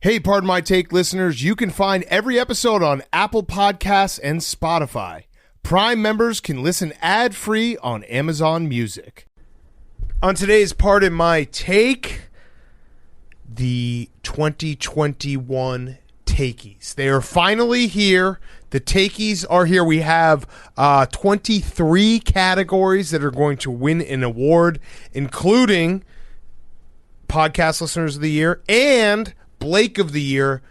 Hey, Pardon My Take listeners, you can find every episode on Apple Podcasts and Spotify. Prime members can listen ad-free on Amazon Music. On today's Pardon My Take, the 2021 Takies. They are finally here. The Takies are here. We have 23 categories that are going to win an award, including Podcast Listeners of the Year and Blake of the Year.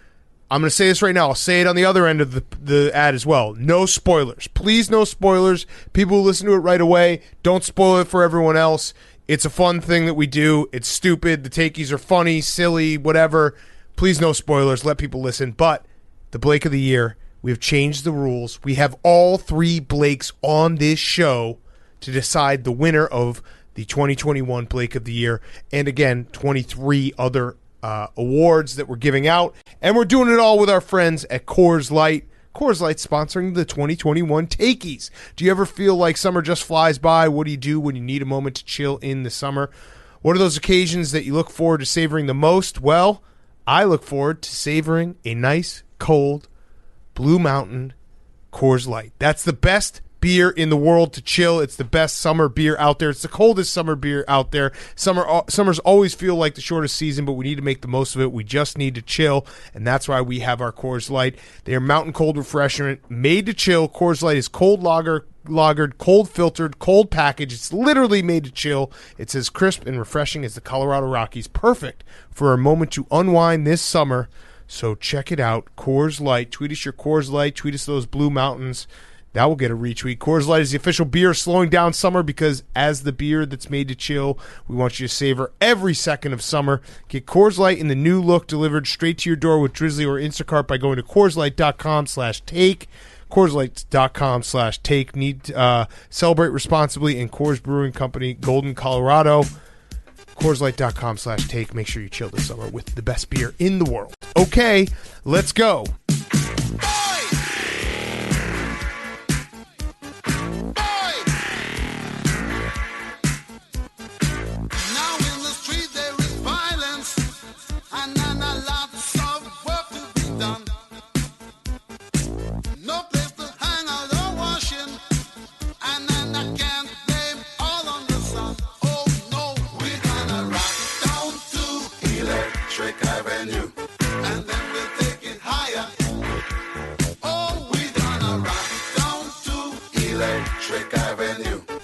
I'm going to say this right now. I'll say it on the other end of the ad as well. No spoilers. Please, no spoilers. People who listen to it right away, don't spoil it for everyone else. It's a fun thing that we do. It's stupid. The Takies are funny, silly, whatever. Please, no spoilers. Let people listen. But the Blake of the Year, we have changed the rules. We have all three Blakes on this show to decide the winner of the 2021 Blake of the Year. And again, 23 other awards that we're giving out, and we're doing it all with our friends at Coors Light. Coors Light sponsoring the 2021 Takies. Do you ever feel like summer just flies by? What do you do when you need a moment to chill in the summer? What are those occasions that you look forward to savoring the most? Well, I look forward to savoring a nice, cold, Blue Mountain Coors Light. That's the best beer in the world to chill. It's the best summer beer out there. It's the coldest summer beer out there. Summers always feel like the shortest season, but we need to make the most of it. We just need to chill, and that's why we have our Coors Light. They are mountain cold refreshment made to chill. Coors Light is cold lagered, cold filtered, cold packaged. It's literally made to chill. It's as crisp and refreshing as the Colorado Rockies. Perfect for a moment to unwind this summer. So check it out. Coors Light. Tweet us your Coors Light. Tweet us those Blue Mountains. That will get a retweet. Coors Light is the official beer slowing down summer because as the beer that's made to chill, we want you to savor every second of summer. Get Coors Light in the new look delivered straight to your door with Drizzly or Instacart by going to CoorsLight.com/take. CoorsLight.com/take. Need celebrate responsibly in Coors Brewing Company, Golden, Colorado. CoorsLight.com/take. Make sure you chill this summer with the best beer in the world. Okay, let's go.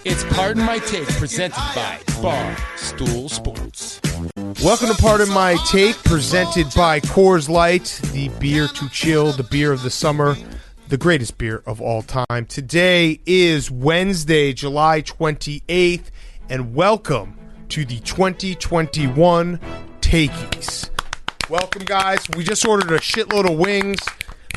It's Pardon My Take, presented by Barstool Sports. Welcome to Pardon My Take, presented by Coors Light, the beer to chill, the beer of the summer, the greatest beer of all time. Today is Wednesday, July 28th, and welcome to the 2021 Takies. Welcome, guys. We just ordered a shitload of wings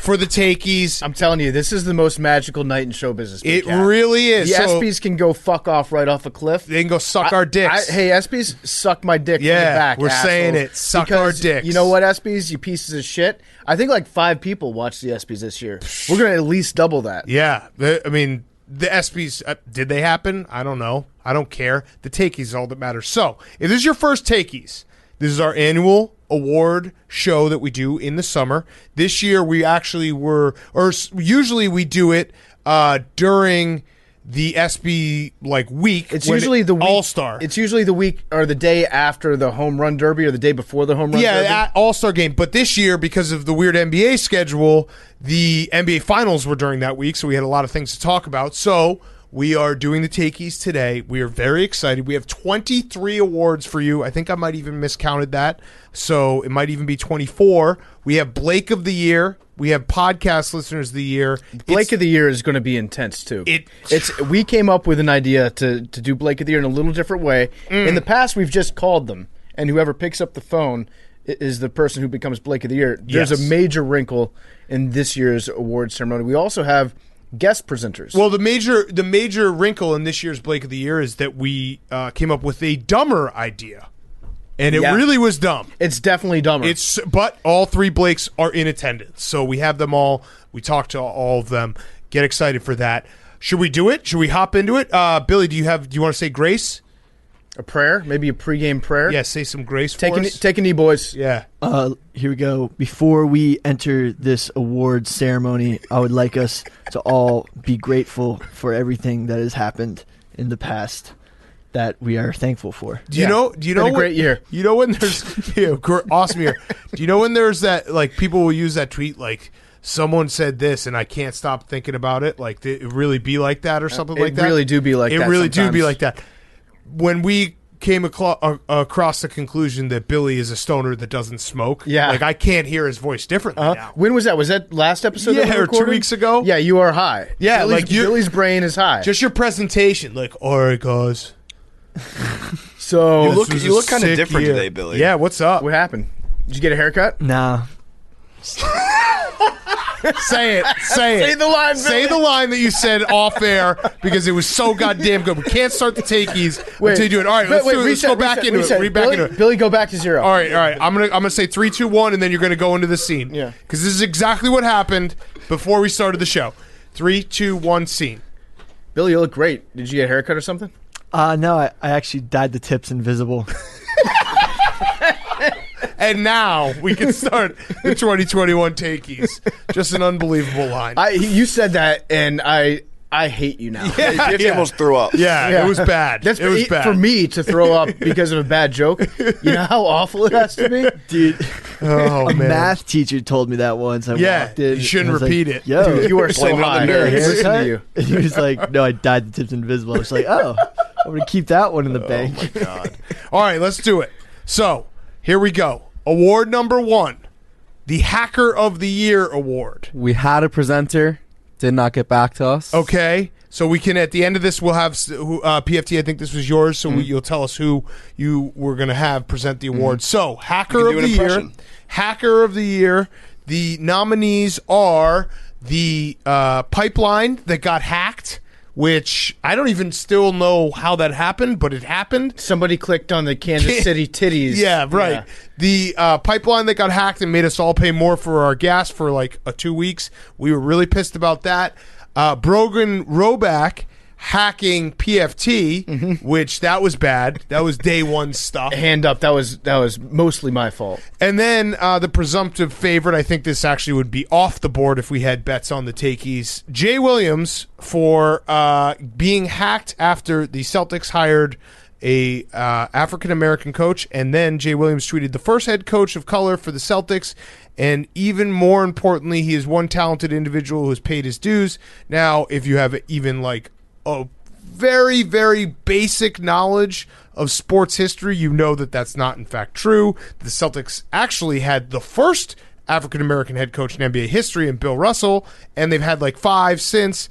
for the Takies. I'm telling you, this is the most magical night in show business. It really is. The ESPYs can go fuck off right off a cliff. They can go suck our dicks. Hey, ESPYs, suck my dick from the back. We're assholes. saying it. Suck our dicks. You know what, ESPYs? You pieces of shit. I think like 5 people watched the ESPYs this year. We're going to at least double that. Yeah. I mean, the ESPYs, did they happen? I don't know. I don't care. The Takies is all that matters. So, if this is your first Takies, this is our annual award show that we do in the summer. This year we actually usually we do it during the SB week. It's usually the week, All-Star. It's usually the week or the day after the home run derby or the day before the home run derby. Yeah, All-Star game. But this year, because of the weird NBA schedule, the NBA finals were during that week, so we had a lot of things to talk about. So we are doing the Takies today. We are very excited. We have 23 awards for you. I think I might even miscounted that, so it might even be 24. We have Blake of the Year. We have Podcast Listeners of the Year. Blake of the Year is going to be intense, too. We came up with an idea to do Blake of the Year in a little different way. In the past, we've just called them, and whoever picks up the phone is the person who becomes Blake of the Year. There's a major wrinkle in this year's award ceremony. We also have guest presenters. Well, the major wrinkle in this year's Blake of the Year is that we came up with a dumber idea. And it really was dumb. It's definitely dumber. But all 3 Blakes are in attendance. So we have them all. We talked to all of them. Get excited for that. Should we do it? Should we hop into it? Billy, do you want to say grace? A prayer? Maybe a pregame prayer? Yeah, say some grace for us. Take a knee, boys. Yeah. Here we go. Before we enter this award ceremony, I would like us to all be grateful for everything that has happened in the past that we are thankful for. Do you know a great year. You know when there's awesome year. Do you know when there's that, like, people will use that tweet, like, someone said this and I can't stop thinking about it, like, it really be like that or something like that? It really do be like that. It really do be sometimes. like that. When we came across the conclusion that Billy is a stoner that doesn't smoke, like, I can't hear his voice differently now. When was that? Was that last episode? Yeah, that we or 2 recorded? weeks ago. Yeah, you are high. Yeah, Billy's brain is high. Just your presentation, like, all right, guys. So You look kind of different today, Billy. Yeah, what's up? what happened? Did you get a haircut? Nah. Say it. Say the line, Billy. Say the line that you said off air because it was so goddamn good. We can't start the takeys until you do it. All right, let's do it. Let's go back into it. Read back into it. Billy, go back to 0. All right. I'm gonna say 3, 2, 1, and then you're gonna go into the scene. Yeah. Because this is exactly what happened before we started the show. 3, 2, 1, scene. Billy, you look great. Did you get a haircut or something? No, I actually dyed the tips invisible. And now we can start the 2021 takeys. Just an unbelievable line. You said that, and I hate you now. You almost threw up. Yeah, it was bad. That's it was bad. for me to throw up because of a bad joke. You know how awful it has to be? Dude, Oh, a man. math teacher told me that once. I walked in. You shouldn't and I was repeat like, it. Yo, Dude, you are so Blame it on the high. nerds. Listen to haircut? you. And he was like, no, I dyed the tips invisible. I was like, oh, I'm going to keep that one in the bank. Oh, my God. All right, let's do it. So, here we go. Award number 1. The Hacker of the Year Award. We had a presenter, did not get back to us. Okay. So we can, at the end of this, we'll have PFT. I think this was yours, so you'll tell us who you were going to have present the award. So, Hacker of do the an Year. impression. Hacker of the Year. The nominees are the pipeline that got hacked, which I don't even still know how that happened, but it happened. Somebody clicked on the Kansas City titties. Yeah, right. Yeah. The pipeline that got hacked and made us all pay more for our gas for like 2 weeks. We were really pissed about that. Brogan Roback hacking PFT, which that was bad. That was day one stuff. Hand up. That was mostly my fault. And then the presumptive favorite, I think this actually would be off the board if we had bets on the takeys. Jay Williams for being hacked after the Celtics hired a African-American coach, and then Jay Williams tweeted, the first head coach of color for the Celtics, and even more importantly, he is one talented individual who has paid his dues. Now, if you have even like a very, very basic knowledge of sports history, you know that that's not in fact true. The Celtics actually had the first African-American head coach in NBA history in Bill Russell, and they've had like 5 since.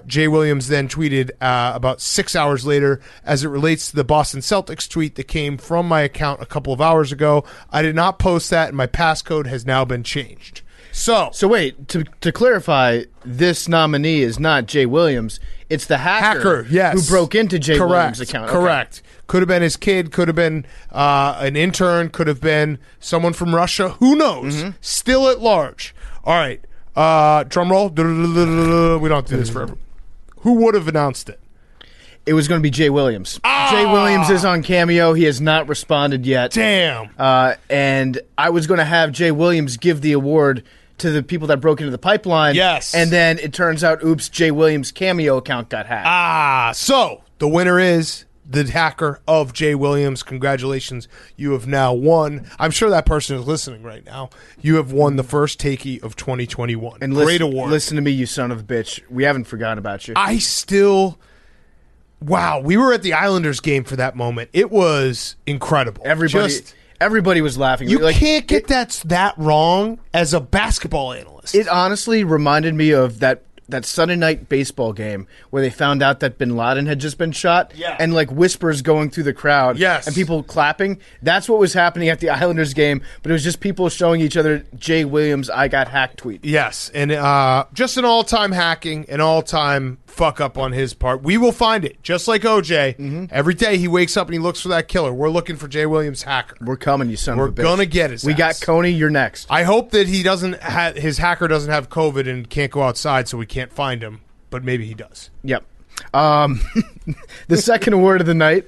Jay Williams then tweeted about 6 hours later, as it relates to the Boston Celtics tweet that came from my account a couple of hours ago. I did not post that, and my passcode has now been changed. So wait, to clarify, this nominee is not Jay Williams. It's the hacker yes, who broke into Jay Williams' account. Okay. Correct. Could have been his kid. Could have been an intern. Could have been someone from Russia. Who knows? Still at large. All right. Drum roll. We don't have to do this forever. Who would have announced it? It was going to be Jay Williams. Jay Williams is on Cameo. He has not responded yet. Damn. And I was going to have Jay Williams give the award to the people that broke into the pipeline. Yes. And then it turns out, oops, Jay Williams' Cameo account got hacked. So the winner is the hacker of Jay Williams. Congratulations. You have now won. I'm sure that person is listening right now. You have won the first takey of 2021. And Great award. Listen to me, you son of a bitch. We haven't forgotten about you. Wow, we were at the Islanders game for that moment. It was incredible. Everybody was laughing. You can't get that wrong as a basketball analyst. It honestly reminded me of that Sunday night baseball game where they found out that Bin Laden had just been shot, and like whispers going through the crowd, and people clapping. That's what was happening at the Islanders game, but it was just people showing each other Jay Williams, I got hacked tweet. Yes, and just an all-time hacking, an all-time fuck up on his part. We will find it, just like OJ. Every day he wakes up and he looks for that killer. We're looking for Jay Williams' hacker. We're coming, you son of a bitch. We're gonna get his We ass. got Coney, you're next. I hope that he doesn't his hacker doesn't have COVID and can't go outside, so we can't find him. But maybe he does. Yep. The second award of the night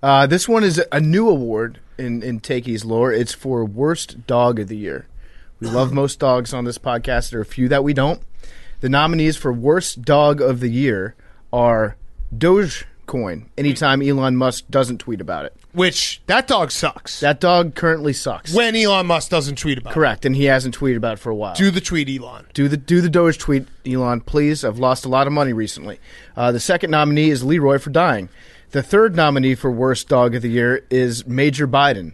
This one is a new award in Takey's lore. It's for Worst Dog of the Year. We love most dogs on this podcast. There are a few that we don't. The nominees for Worst Dog of the Year are Dogecoin, anytime Elon Musk doesn't tweet about it. Which, that dog sucks. That dog currently sucks. When Elon Musk doesn't tweet about it. Correct, and he hasn't tweeted about it for a while. Do the tweet, Elon. Do the Doge tweet, Elon, please. I've lost a lot of money recently. The second nominee is Leroy for dying. The third nominee for Worst Dog of the Year is Major Biden.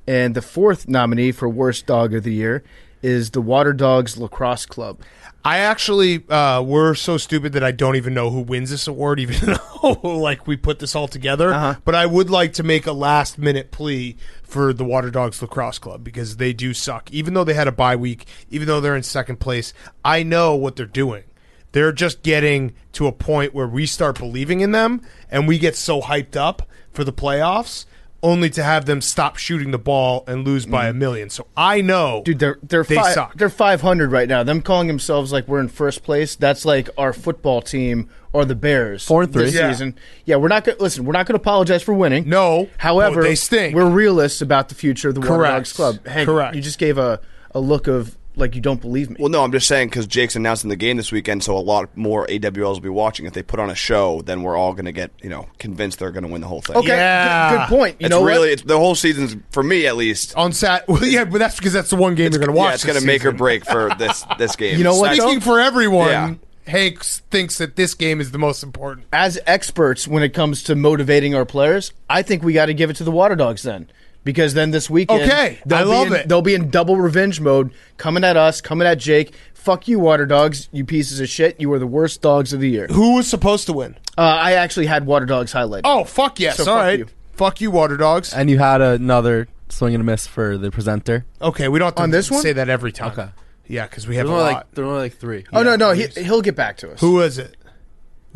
And the fourth nominee for Worst Dog of the Year is the Water Dogs Lacrosse Club. I actually, we're so stupid that I don't even know who wins this award, even though like we put this all together. But I would like to make a last-minute plea for the Water Dogs Lacrosse Club because they do suck. Even though they had a bye week, even though they're in second place, I know what they're doing. They're just getting to a point where we start believing in them, and we get so hyped up for the playoffs, only to have them stop shooting the ball and lose by a million. So I know, dude, they suck. They're 500 right now. Them calling themselves like we're in first place. That's like our football team or the Bears 4-3 this season. Yeah, we're not going. Listen, we're not going to apologize for winning. No, however, they stink. We're realists about the future of the Water Dogs Club. Hank, correct. You just gave a look of like you don't believe me. Well, no, I'm just saying because Jake's announcing the game this weekend, so a lot more AWLs will be watching. If they put on a show, then we're all going to get convinced they're going to win the whole thing. Okay, good point. It's really the whole season's for me at least on Sat. Well, yeah, but that's because that's the one game you're going to watch. Yeah, it's going to make or break for this game. You know what? Speaking for everyone. Yeah. Hank thinks that this game is the most important. As experts when it comes to motivating our players, I think we got to give it to the Water Dogs then. Because then this weekend, I love it. They'll be in double revenge mode, coming at us, coming at Jake. Fuck you, Water Dogs, you pieces of shit. You are the worst dogs of the year. Who was supposed to win? I actually had Water Dogs highlighted. Oh, fuck yes. So all right. Fuck you, Water Dogs. And you had another swing and a miss for the presenter. Okay, we don't have to on this one? Say that every time. Okay. Yeah, because we have a lot. There were only like 3. Oh, no, he'll get back to us. Who is it?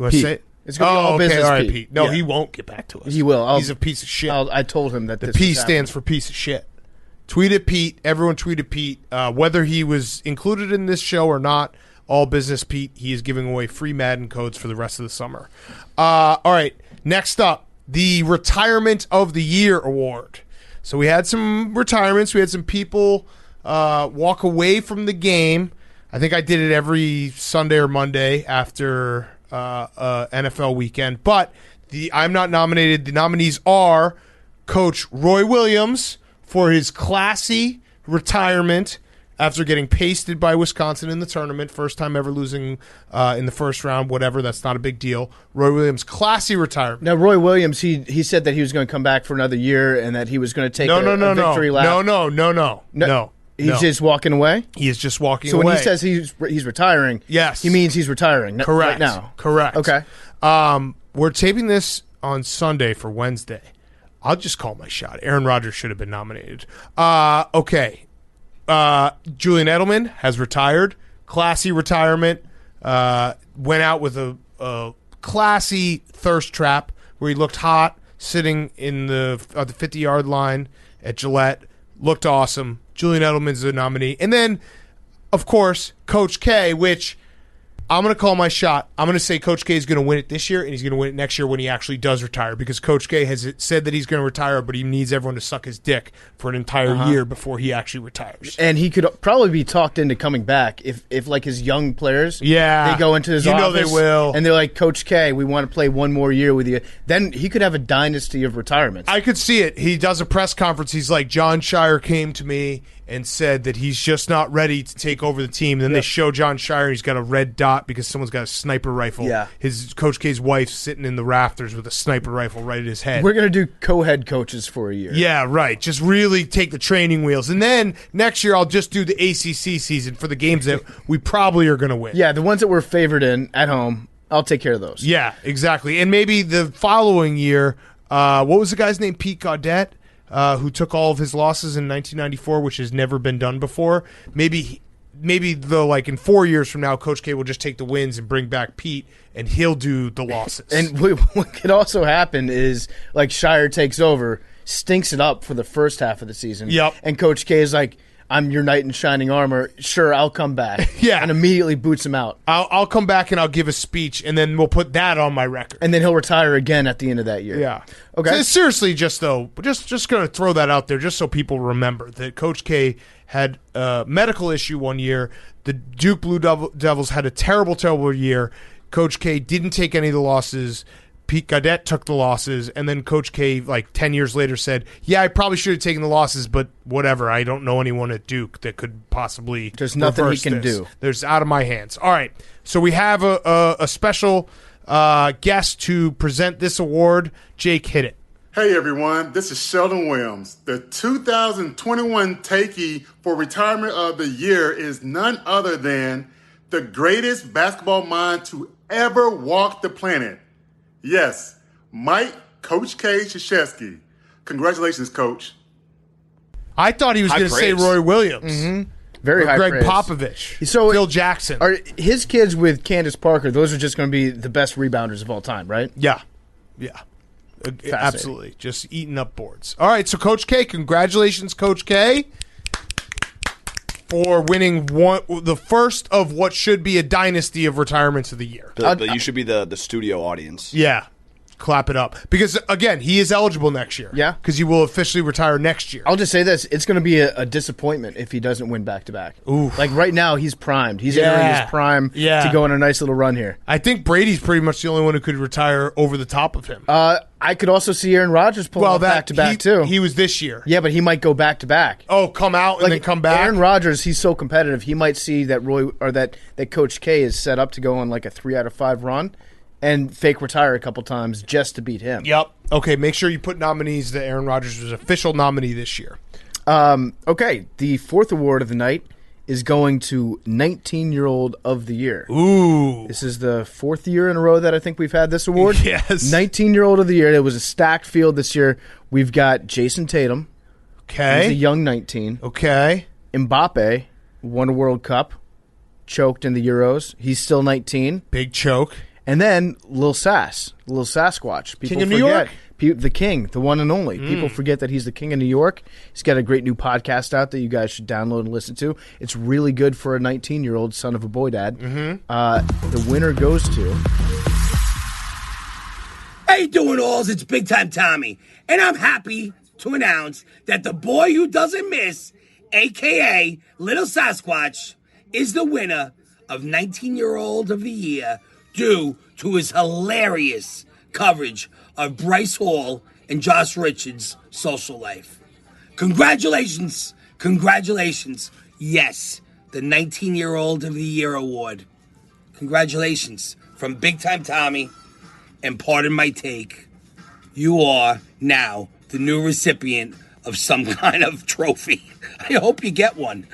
You Pete. Say it? It's going to be all business, all right, Pete. No, he won't get back to us. He will. He's a piece of shit. I told him that the P stands for piece of shit. Tweet at Pete. Everyone tweet at Pete. Whether he was included in this show or not, all business Pete. He is giving away free Madden codes for the rest of the summer. All right, next up, the Retirement of the Year Award. So we had some retirements. We had some people walk away from the game. I think I did it every Sunday or Monday after NFL weekend. But I'm not nominated. The nominees are Coach Roy Williams for his classy retirement after getting pasted by Wisconsin in the tournament. First time ever losing in the first round, whatever. That's not a big deal. Roy Williams, classy retirement. Now, Roy Williams, he said that he was going to come back for another year and that he was going to take a victory lap. No. He's just walking away? He is just walking away. So away. when he says he's retiring, yes, he means he's retiring right now. Correct. Okay. We're taping this on Sunday for Wednesday. I'll just call my shot. Aaron Rodgers should have been nominated. Okay. Julian Edelman has retired. Classy retirement. Went out with a classy thirst trap where he looked hot sitting in the 50-yard line at Gillette. Looked awesome. Julian Edelman's the nominee. And then, of course, Coach K, which I'm going to call my shot. I'm going to say Coach K is going to win it this year, and he's going to win it next year when he actually does retire, because Coach K has said that he's going to retire, but he needs everyone to suck his dick for an entire year before he actually retires. And he could probably be talked into coming back if like his young players, they go into his office, they will, and they're like, Coach K, we want to play one more year with you. Then he could have a dynasty of retirements. I could see it. He does a press conference. He's like, John Shire came to me and said that he's just not ready to take over the team. Then they show John Shire. He's got a red dot because someone's got a sniper rifle. Yeah. His Coach K's wife's sitting in the rafters with a sniper rifle right at his head. We're going to do co-head coaches for a year. Yeah, right. Just really take the training wheels. And then next year I'll just do the ACC season for the games that we probably are going to win. Yeah, the ones that we're favored in at home, I'll take care of those. Yeah, exactly. And maybe the following year, what was the guy's name? Pete Gaudette? Who took all of his losses in 1994, which has never been done before. Maybe in 4 years from now, Coach K will just take the wins and bring back Pete, and he'll do the losses. And what could also happen is like Shire takes over, stinks it up for the first half of the season. Yep. And Coach K is like, I'm your knight in shining armor. Sure, I'll come back. Yeah. And immediately boots him out. I'll come back and I'll give a speech, and then we'll put that on my record. And then he'll retire again at the end of that year. Yeah. Okay. So seriously, just going to throw that out there just so people remember that Coach K had a medical issue one year. The Duke Blue Devils had a terrible, terrible year. Coach K didn't take any of the losses. Pete Gaudette took the losses, and then Coach K, 10 years later, said, yeah, I probably should have taken the losses, but whatever. I don't know anyone at Duke that could possibly There's nothing he reverse can this. do. There's out of my hands. All right, so we have a special guest to present this award. Jake, hit it. Hey everyone, this is Sheldon Williams. The 2021 Takie for Retirement of the Year is none other than the greatest basketball mind to ever walk the planet. Yes, Mike Coach K. Krzyzewski. Congratulations, Coach. I thought he was going to say Roy Williams. Mm-hmm. Very or high Greg praise. Popovich. So Phil Jackson. Are his kids with Candace Parker, those are just going to be the best rebounders of all time, right? Yeah. Absolutely. Just eating up boards. All right, so Coach K, congratulations, Coach K, for winning the first of what should be a dynasty of retirements of the year. But you should be the studio audience. Yeah. Clap it up. Because, again, he is eligible next year. Yeah. Because he will officially retire next year. I'll just say this. It's going to be a disappointment if he doesn't win back-to-back. Ooh. Like, right now, he's primed. He's entering his prime to go on a nice little run here. I think Brady's pretty much the only one who could retire over the top of him. I could also see Aaron Rodgers pulling off back-to-back, too. He was this year. Yeah, but he might go back-to-back. Oh, come out and then come back? Aaron Rodgers, he's so competitive. He might see that that Coach K is set up to go on like a 3 out of 5 run and fake retire a couple times just to beat him. Yep. Okay, make sure you put nominees that Aaron Rodgers was official nominee this year. Okay, the fourth award of the night is going to 19-year-old of the year. Ooh. This is the 4th year in a row that I think we've had this award. Yes. 19-year-old of the year. It was a stacked field this year. We've got Jason Tatum. Okay. He's a young 19. Okay. Mbappe won a World Cup, choked in the Euros. He's still 19. Big choke. And then Lil Sasquatch. People King of New York? The king, the one and only. People forget that he's the king of New York. He's got a great new podcast out that you guys should download and listen to. It's really good for a 19-year-old son of a boy dad. The winner goes to... How you doing, alls? It's Big Time Tommy. And I'm happy to announce that the boy who doesn't miss, a.k.a. Little Sasquatch, is the winner of 19-year-old of the year due to his hilarious coverage of Bryce Hall and Josh Richards' social life. Congratulations. Congratulations. Yes, the 19-year-old of the year award. Congratulations from Big Time Tommy, and pardon my take, you are now the new recipient of some kind of trophy. I hope you get one.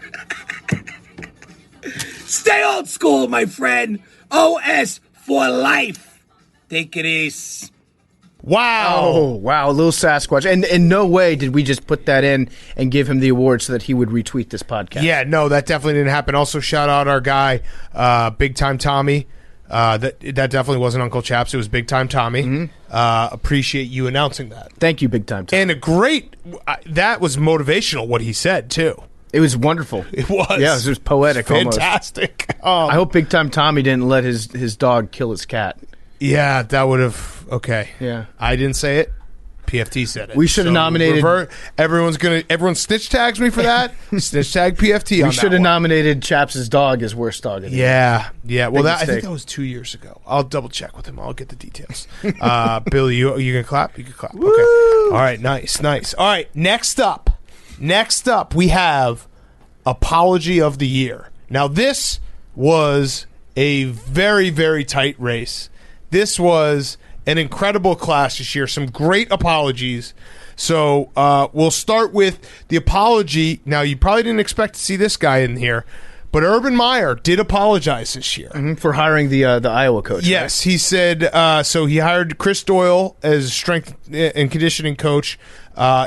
Stay old school, my friend. OS for life. Take it easy. Wow. Oh, wow, Little Sasquatch. And in no way did we just put that in and give him the award so that he would retweet this podcast. Yeah, no, that definitely didn't happen. Also, shout out our guy, Big Time Tommy. That definitely wasn't Uncle Chaps. It was Big Time Tommy. Appreciate you announcing that. Thank you, Big Time Tommy. And that was motivational, what he said, too. It was wonderful. It was. Yeah, it was poetic fantastic. I hope Big Time Tommy didn't let his dog kill his cat. Yeah, that would have. Okay. Yeah. I didn't say it. PFT said it. We should have nominated. Everyone snitch tags me for that. Snitch tag PFT. We should have nominated Chaps' dog as worst dog of the year. Yeah. Well, I think mistake. that was 2 years ago. I'll double check with him. I'll get the details. Billy, you gonna clap? You can clap. Woo! Okay. All right. Nice. All right. Next up, we have Apology of the Year. Now, this was a very, very tight race. This was an incredible class this year. Some great apologies. So we'll start with the apology. Now, you probably didn't expect to see this guy in here, but Urban Meyer did apologize this year. For hiring the Iowa coach. Yes, right? he said, so he hired Chris Doyle as strength and conditioning coach.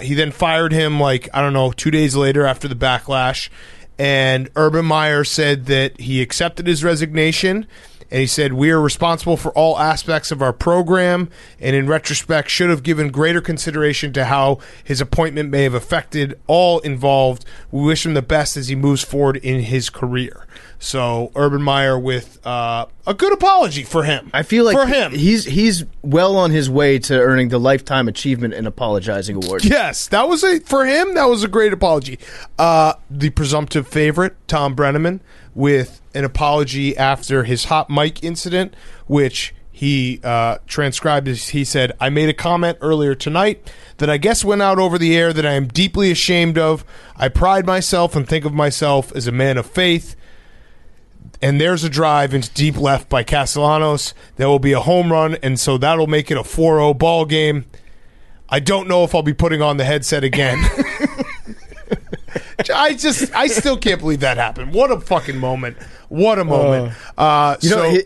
He then fired him 2 days later after the backlash. and Urban Meyer said that he accepted his resignation. And he said, we are responsible for all aspects of our program, and in retrospect should have given greater consideration to how his appointment may have affected all involved. We wish him the best as he moves forward in his career. So Urban Meyer with a good apology for him. I feel like for him. he's well on his way to earning the Lifetime Achievement in Apologizing Award. Yes, for him, that was a great apology. The presumptive favorite, Tom Brenneman, with an apology after his hot mic incident, which he transcribed as he said, I made a comment earlier tonight that I guess went out over the air that I am deeply ashamed of. I pride myself and think of myself as a man of faith. And there's a drive into deep left by Castellanos. There will be a home run, and so that'll make it a 4-0 ball game. I don't know if I'll be putting on the headset again. I still can't believe that happened. What a fucking moment. What a moment.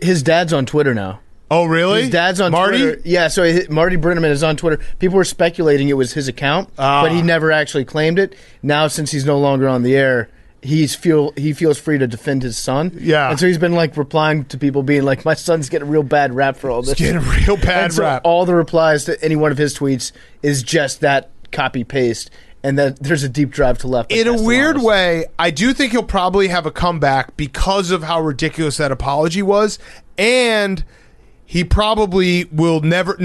His dad's on Twitter now. Oh, really? His dad's on Marty? Twitter. Yeah, so Marty Brenneman is on Twitter. People were speculating it was his account, but he never actually claimed it. Now, since he's no longer on the air, he feels free to defend his son. Yeah. And so he's been like replying to people being like, my son's getting a real bad rap for all this. He's getting a real bad rap. All the replies to any one of his tweets is just that copy paste. And that there's a deep drive to left. In a weird way, I do think he'll probably have a comeback because of how ridiculous that apology was. And he probably will never,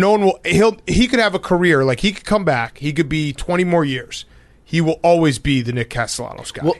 he could have a career. Like, he could come back. He could be 20 more years. He will always be the Nick Castellanos guy. Well,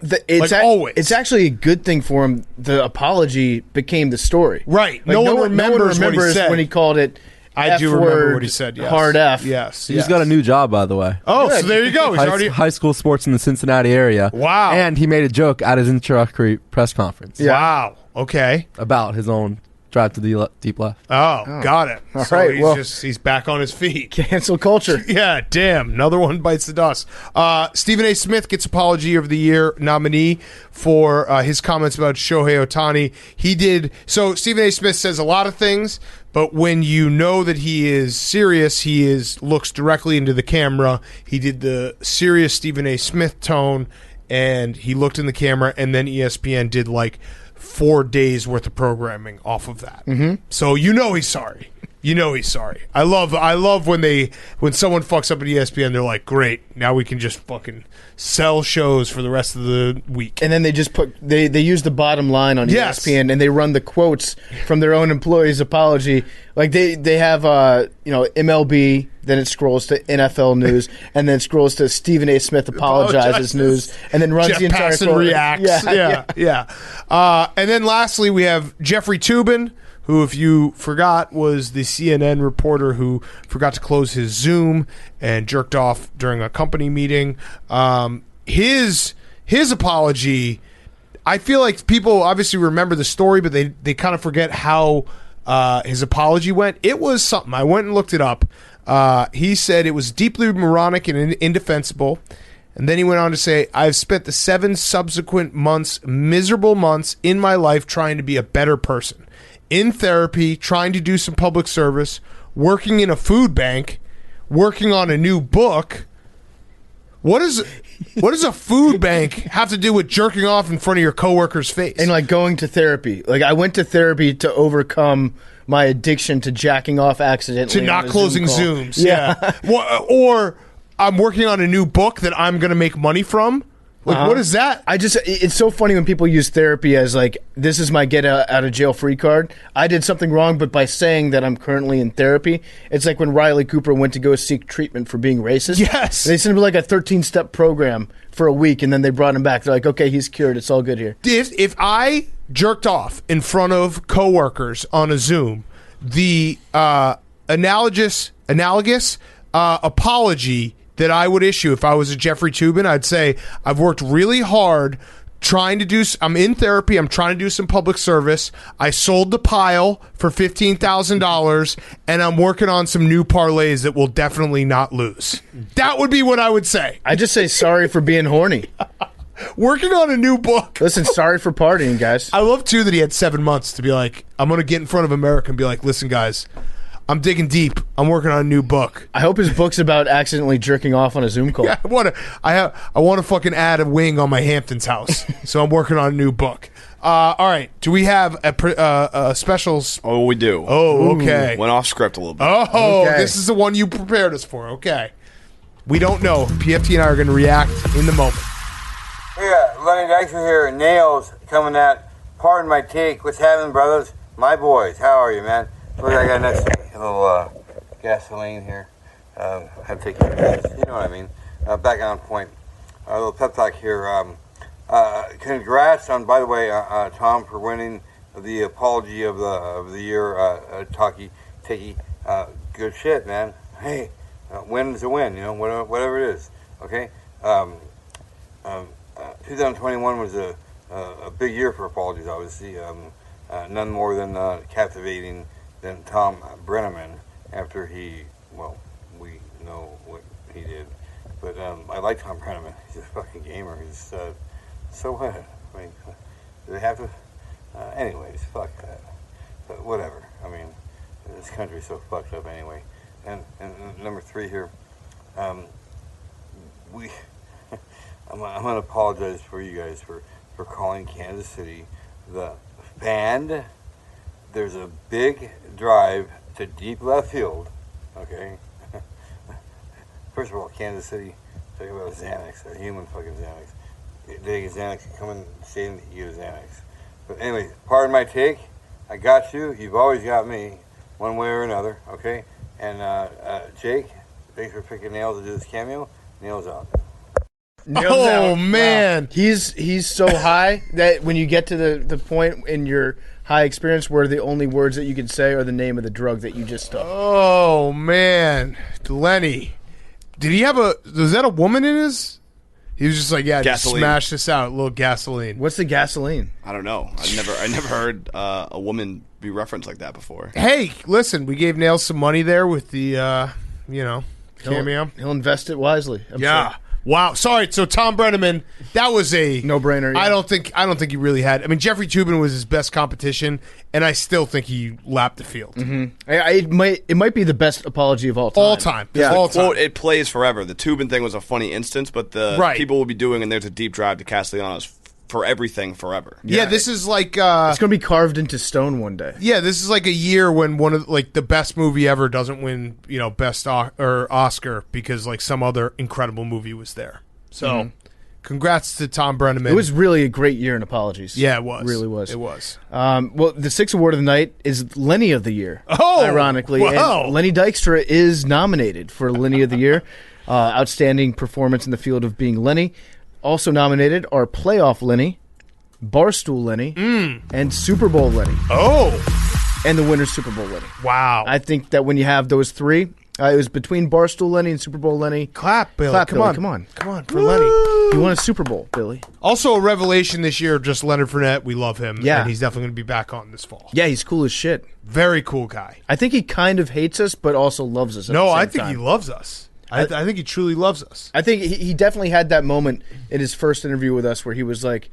always. It's actually a good thing for him. The apology became the story. Right. Like, no one remembers what he said. When he called it I do remember what he said, yes. Hard F. Yes. He's got a new job, by the way. Oh, good. So there you go. He's High school sports in the Cincinnati area. Wow. And he made a joke at his introductory press conference. Yeah. Wow. Okay. About his own drive to the deep left. Oh, got it. All so right. He's back on his feet. Cancel culture. Yeah, damn. Another one bites the dust. Stephen A. Smith gets Apology of the Year nominee for his comments about Shohei Ohtani. He did. So Stephen A. Smith says a lot of things, but when you know that he is serious, looks directly into the camera. He did the serious Stephen A. Smith tone, and he looked in the camera, and then ESPN did like 4 days worth of programming off of that. Mm-hmm. So he's sorry. He's sorry. I love when someone fucks up at ESPN, they're like, great, now we can just fucking sell shows for the rest of the week. And then they just they use the bottom line on ESPN, and they run the quotes from their own employees' apology. Like they have MLB, then it scrolls to NFL news, and then it scrolls to Stephen A. Smith apologizes news, and then runs Jeff the entire Passan quote. reacts. Yeah. And then lastly, we have Jeffrey Toobin, who, if you forgot, was the CNN reporter who forgot to close his Zoom and jerked off during a company meeting. His apology, I feel like people obviously remember the story, but they kind of forget how his apology went. It was something. I went and looked it up. He said it was deeply moronic and indefensible. And then he went on to say, I've spent the 7 subsequent miserable months in my life trying to be a better person. In therapy, trying to do some public service, working in a food bank, working on a new book. What does a food bank have to do with jerking off in front of your coworker's face? And like going to therapy. Like I went to therapy to overcome my addiction to jacking off accidentally. To not closing Zoom Zooms. Yeah. Or I'm working on a new book that I'm going to make money from. Like, what is that? It's so funny when people use therapy as like, this is my get out of jail free card. I did something wrong, but by saying that I'm currently in therapy, it's like when Riley Cooper went to go seek treatment for being racist. Yes. They sent him like a 13-step program for a week, and then they brought him back. They're like, okay, he's cured. It's all good here. If I jerked off in front of coworkers on a Zoom, the analogous apology that I would issue if I was a Jeffrey Toobin, I'd say, I've worked really hard I'm in therapy, I'm trying to do some public service, I sold the pile for $15,000, and I'm working on some new parlays that will definitely not lose. That would be what I would say. I just say sorry for being horny. Working on a new book. Listen, sorry for partying, guys. I love, too, that he had 7 months to be like, I'm going to get in front of America and be like, listen, guys, I'm digging deep. I'm working on a new book. I hope his book's about accidentally jerking off on a Zoom call. Yeah, I want to fucking add a wing on my Hamptons house. So I'm working on a new book. All right. Do we have a specials? Oh, we do. Oh, okay. Went off script a little bit. Oh, Okay. This is the one you prepared us for. Okay. We don't know. PFT and I are going to react in the moment. Yeah, Lenny Dykstra here. Nails coming at. Pardon my take. What's happening, brothers? My boys. How are you, man? Look, I got next a little gasoline here. Had to take you know what I mean. Back on point. A little pep talk here. Congrats on, by the way, Tom, for winning the apology of the year. Takie. Good shit, man. Hey, win is a win. You know, whatever it is. Okay. 2021 was a big year for apologies. Obviously, none more than captivating than Tom Brenneman after we know what he did. But I like Tom Brenneman. He's a fucking gamer. He's so what? I mean, do they have to? Anyways, fuck that. But whatever. I mean, this country's so fucked up anyway. And number 3 here, I'm gonna apologize for you guys for calling Kansas City the Fan. There's a big drive to deep left field. Okay. First of all, Kansas City, talk about Xanax, a human fucking Xanax. They get Xanax, come and say that you use Xanax. But anyway, pardon my take. I got you. You've always got me, one way or another. Okay. And Jake, thanks for picking Nails to do this cameo. Nails out. Oh, man. Wow. He's so high that when you get to the point in your high experience where the only words that you can say are the name of the drug that you just stuck. Oh, man. Lenny. Did he have was that a woman in his? He was just like, yeah, just smash this out, a little gasoline. What's the gasoline? I don't know. I never heard a woman be referenced like that before. Hey, listen, we gave Nails some money there with the, cameo. He'll invest it wisely. I'm yeah. sure. Wow. Sorry. So Tom Brenneman, that was a no-brainer. Yeah. I don't think he really had. I mean, Jeffrey Toobin was his best competition, and I still think he lapped the field. Mm-hmm. It might be the best apology of all time. All time. Yeah. All time. Quote, it plays forever. The Toobin thing was a funny instance, but the people will be doing, and there's a deep drive to Castellanos for everything forever. Yeah, this is like it's going to be carved into stone one day. Yeah, this is like a year when one of the best movie ever doesn't win, best or Oscar because like some other incredible movie was there. So, congrats to Tom Brenneman. It was really a great year in apologies. Yeah, it was. It really was. It was. Well, the sixth award of the night is Lenny of the Year. Oh, ironically, wow. And Lenny Dykstra is nominated for Lenny of the Year. Outstanding performance in the field of being Lenny. Also nominated are Playoff Lenny, Barstool Lenny, and Super Bowl Lenny. Oh, and the winner's Super Bowl Lenny. Wow. I think that when you have those three. It was between Barstool Lenny and Super Bowl Lenny. Clap, Billy. Clap, come Billy. on. Come on for Lenny. You won a Super Bowl, Billy. Also a revelation this year, just Leonard Fournette. We love him. Yeah. And he's definitely going to be back on this fall. Yeah, he's cool as shit. Very cool guy. I think he kind of hates us, but also loves us at the No, same I think time. he loves us. I think he truly loves us. I think he definitely had that moment in his first interview with us where he was like,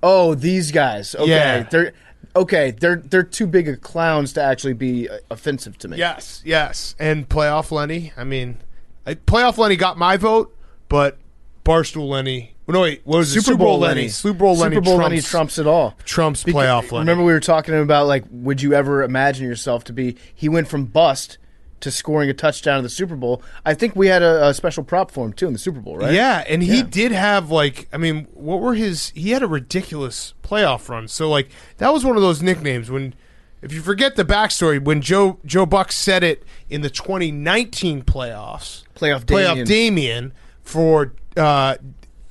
oh, these guys. Okay, Yeah. They're too big of clowns to actually be offensive to me. Yes. And Playoff Lenny, I mean, Playoff Lenny got my vote, but Barstool Lenny. No, wait, what was it? Super Bowl Lenny. Super Bowl Lenny trumps it all. Trumps Playoff Lenny. Remember we were talking about, like, would you ever imagine yourself to be, he went from bust to scoring a touchdown in the Super Bowl. I think we had a special prop for him, too, in the Super Bowl, right? Yeah, and he did have, like, I mean, what were he had a ridiculous playoff run. So, like, that was one of those nicknames when, if you forget the backstory, when Joe Buck said it in the 2019 playoffs. Playoff Damien for,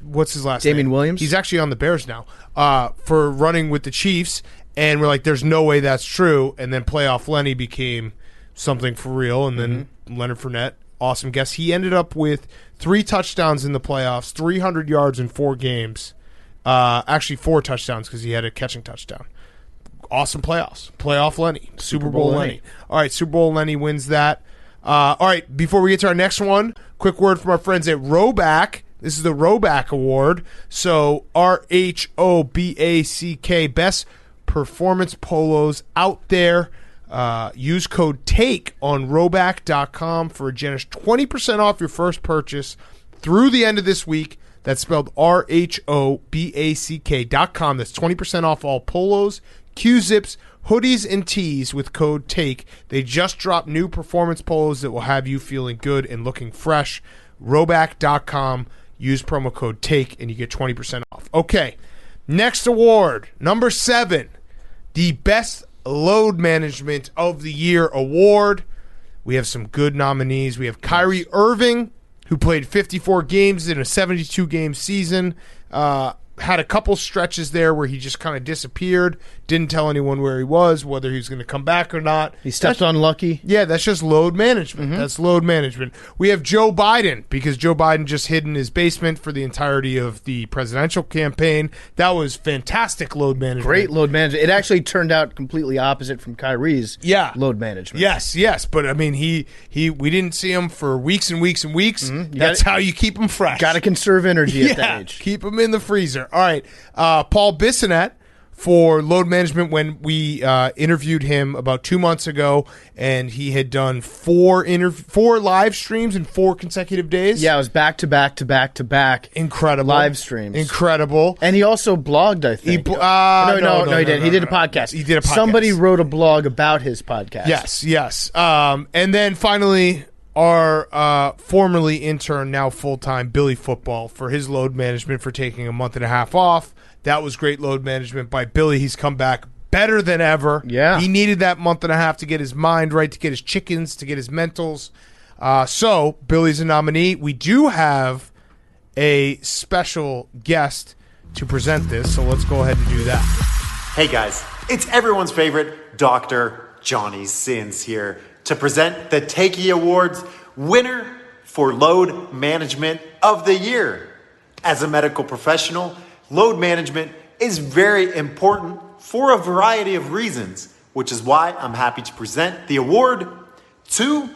what's his last name? Damian Williams? He's actually on the Bears now, for running with the Chiefs. And we're like, there's no way that's true. And then Playoff Lenny became something for real, and then Leonard Fournette, awesome guest. He ended up with 3 touchdowns in the playoffs, 300 yards in 4 games. Actually, 4 touchdowns because he had a catching touchdown. Awesome playoffs. Playoff Lenny. Super Bowl Lenny. All right, Super Bowl Lenny wins that. All right, before we get to our next one, quick word from our friends at Rhoback. This is the Rhoback Award. So, RHOBACK, best performance polos out there. use code TAKE on Rhoback.com for a generous 20% off your first purchase through the end of this week. That's spelled RHOBACK.com. That's 20% off all polos, Q-zips, hoodies, and tees with code TAKE. They just dropped new performance polos that will have you feeling good and looking fresh. Rhoback.com. Use promo code TAKE and you get 20% off. Okay, next award, number 7, the Best Load Management of the Year award. We have some good nominees. We have Kyrie Irving, who played 54 games in a 72-game season. Had a couple stretches there where he just kind of disappeared, didn't tell anyone where he was, whether he was going to come back or not. He stepped on Lucky. Yeah, that's just load management. Mm-hmm. That's load management. We have Joe Biden, because Joe Biden just hid in his basement for the entirety of the presidential campaign. That was fantastic load management. Great load management. It actually turned out completely opposite from Kyrie's load management. Yes. But, I mean, we didn't see him for weeks and weeks and weeks. Mm-hmm. That's how you keep him fresh. Got to conserve energy at that age. Keep him in the freezer. All right. Paul Bissonnette for load management when we interviewed him about 2 months ago, and he had done 4 live streams in 4 consecutive days. Yeah, it was back to back to back to back. Incredible. Live streams. Incredible. And he also blogged, I think. No, he didn't. He did a podcast. He did a podcast. Somebody wrote a blog about his podcast. Yes. And then finally, our formerly intern, now full-time, Billy Football, for his load management for taking a month and a half off. That was great load management by Billy. He's come back better than ever. Yeah. He needed that month and a half to get his mind right, to get his chickens, to get his mentals. So Billy's a nominee. We do have a special guest to present this, so let's go ahead and do that. Hey guys, it's everyone's favorite Dr. Johnny Sins here to present the Takie Awards winner for Load Management of the Year. As a medical professional, load management is very important for a variety of reasons, which is why I'm happy to present the award to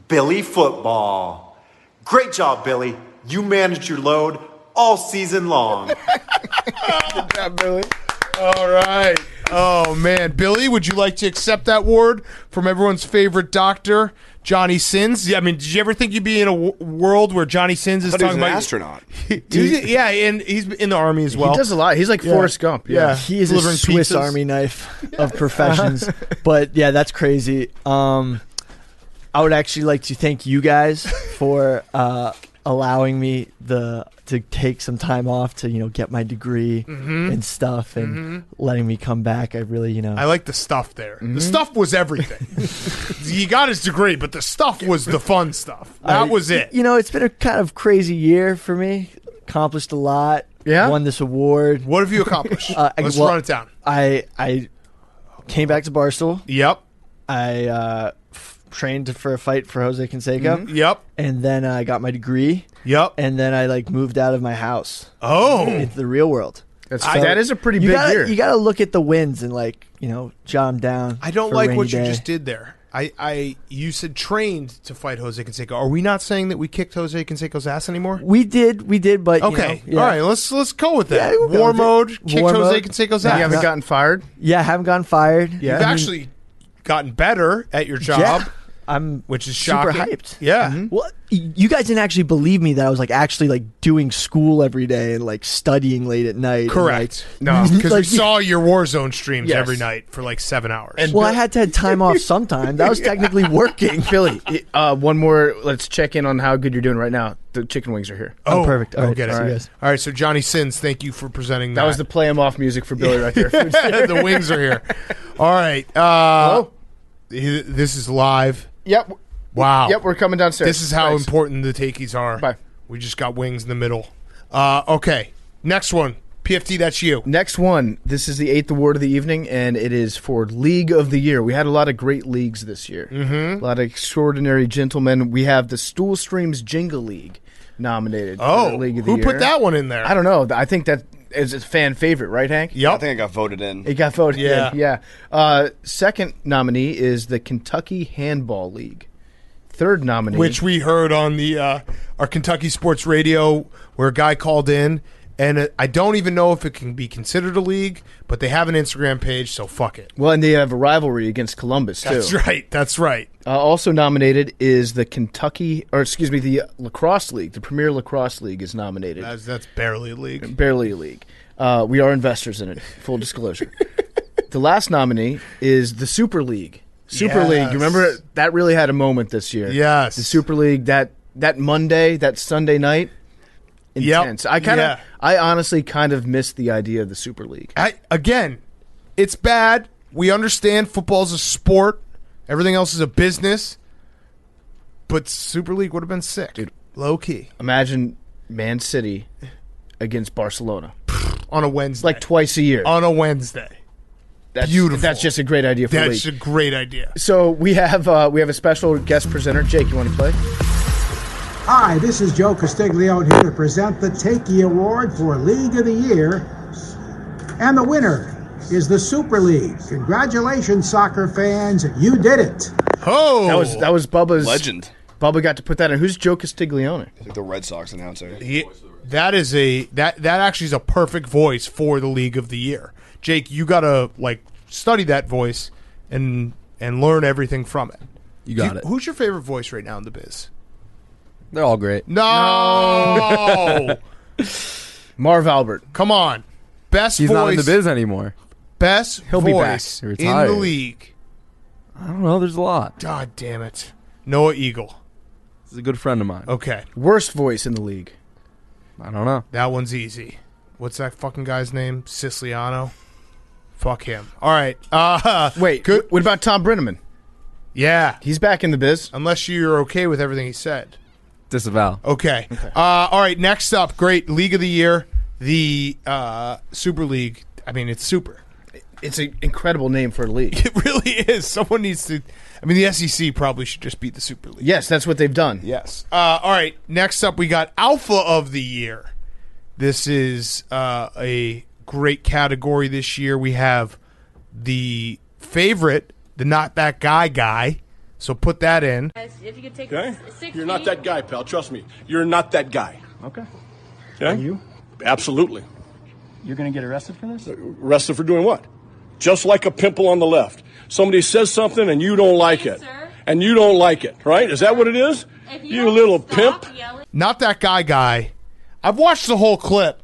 Billy Football. Great job, Billy. You managed your load all season long. Good job, Billy. All right. Oh, man. Billy, would you like to accept that award from everyone's favorite doctor, Johnny Sins? Yeah, I mean, did you ever think you'd be in a world where Johnny Sins is talking about... He's an astronaut. Yeah, and he's in the Army as well. He does a lot. He's like Forrest Gump. Yeah. He is a Swiss Army knife of professions. But, yeah, that's crazy. I would actually like to thank you guys for allowing me to take some time off to get my degree and stuff, and letting me come back. I really I like the stuff there. The stuff was everything. He got his degree, but the stuff was the fun stuff. That was it. It's been a kind of crazy year for me. Accomplished a lot. Won this award. What have you accomplished? Let's run it down. I came back to Barstool. Yep. I trained for a fight for Jose Canseco. Yep. And then I got my degree. Yep. And then I moved out of my house. Oh. Into the real world. That is a pretty big year. You got to look at the wins and jot them down. I don't like what you just did there. You said trained to fight Jose Canseco. Are we not saying that we kicked Jose Canseco's ass anymore? We did, but okay. All right, let's go with that. Yeah, War mode, kicked Jose Canseco's ass. You haven't gotten fired? Yeah, I haven't gotten fired. Yeah. You've actually gotten better at your job. Which is super shocking. Hyped. Yeah. Well, you guys didn't actually believe me that I was actually doing school every day and studying late at night. Correct. No, because we saw your Warzone streams every night for 7 hours. And I had to have time off sometime. That was technically working. Billy, one more. Let's check in on how good you're doing right now. The chicken wings are here. Oh, perfect. All right. All right. So Johnny Sins, thank you for presenting that. That was the play him off music for Billy right there. The wings are here. All right. Hello? This is live. Yep. Wow. Yep, we're coming downstairs. This is how important the takies are. Bye. We just got wings in the middle. Okay. Next one. PFT, that's you. Next one. This is the 8th award of the evening, and it is for League of the Year. We had a lot of great leagues this year. A lot of extraordinary gentlemen. We have the Stool Streams Jingle League nominated for League of the Year. Who put that one in there? I don't know. I think that is a fan favorite, right, Hank? Yep. I think it got voted in. It got voted in, yeah. Second nominee is the Kentucky Handball League. Third nominee, which we heard on the our Kentucky Sports Radio, where a guy called in And I don't even know if it can be considered a league, but they have an Instagram page, so fuck it. Well, and they have a rivalry against Columbus, too. That's right. Also nominated is the the Lacrosse League. The Premier Lacrosse League is nominated. That's barely a league. Barely a league. We are investors in it, full disclosure. The last nominee is the Super League. Super League. You remember that really had a moment this year. Yes. The Super League, that Monday, that Sunday night, intense. Yep. I honestly kind of missed the idea of the Super League. Again, it's bad. We understand football's a sport. Everything else is a business. But Super League would have been sick. Dude, low key. Imagine Man City against Barcelona. On a Wednesday. Like twice a year. On a Wednesday. That's beautiful. That's just a great idea for the league. That's a great idea. So we have a special guest presenter. Jake, you want to play? Hi, this is Joe Castiglione here to present the Takie Award for League of the Year. And the winner is the Super League. Congratulations, soccer fans. You did it. Oh! That was Bubba's... Legend. Bubba got to put that in. Who's Joe Castiglione? I think the Red Sox announcer. That actually is a perfect voice for the League of the Year. Jake, you gotta study that voice and learn everything from it. You got it. Who's your favorite voice right now in the biz? They're all great. No, Marv Albert. Come on, best. He's voice, not in the biz anymore. Best He'll be back. voice in the league. I don't know. There's a lot. God damn it, Noah Eagle. He's a good friend of mine. Okay, worst voice in the league. I don't know. That one's easy. What's that fucking guy's name? Siciliano. Fuck him. All right. Wait, good. What about Tom Brenneman? Yeah. He's back in the biz. Unless you're okay with everything he said. Disavow. Okay. All right, next up, great League of the Year, the Super League. I mean, it's super. It's an incredible name for a league. It really is. Someone needs to... I mean, the SEC probably should just beat the Super League. Yes, that's what they've done. Yes. All right, next up, we got Alpha of the Year. This is a great category this year. We have the favorite, the not that guy. So put that in. If you could take okay? 6 You're not that guy, pal. Trust me. You're not that guy. Okay. Okay? Are you? Absolutely. You're going to get arrested for this? Arrested for doing what? Just like a pimple on the left. Somebody says something and you don't like it. Sir. And you don't like it, right? Is that what it is? You little pimp. Not that guy. I've watched the whole clip.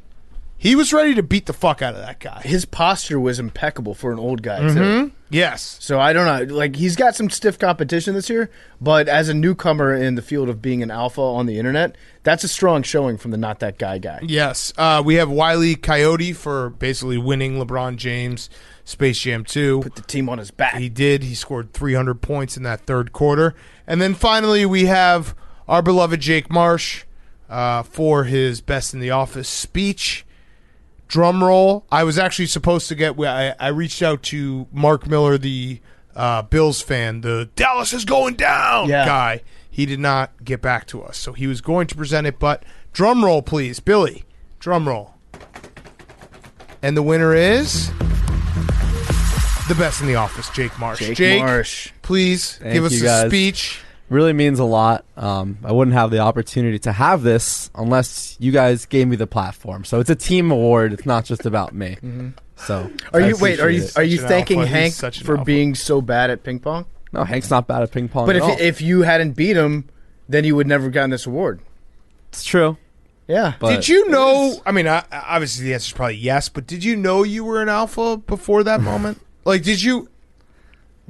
He was ready to beat the fuck out of that guy. His posture was impeccable for an old guy, too. Mm-hmm. Yes. So I don't know. He's got some stiff competition this year, but as a newcomer in the field of being an alpha on the internet, that's a strong showing from the not that guy. Yes. We have Wile E. Coyote for basically winning LeBron James Space Jam 2. Put the team on his back. He did. He scored 300 points in that third quarter. And then finally we have our beloved Jake Marsh for his Best in the Office speech. Drum roll. I was actually supposed to get... I reached out to Mark Miller, the Bills fan, the Dallas is going down guy. He did not get back to us, so he was going to present it, but drum roll, please. Billy, drum roll. And the winner is... the Best in the Office, Jake Marsh. Jake Marsh. Please Thank give us you a guys. speech. Really means a lot. I wouldn't have the opportunity to have this unless you guys gave me the platform. So it's a team award. It's not just about me. Mm-hmm. So are you thanking Hank for being being so bad at ping pong? No, Hank's not bad at ping pong. But at all. if you hadn't beat him, then you would never have gotten this award. It's true. Yeah. But did you know? I mean, obviously the answer is probably yes. But did you know you were an alpha before that moment? Did you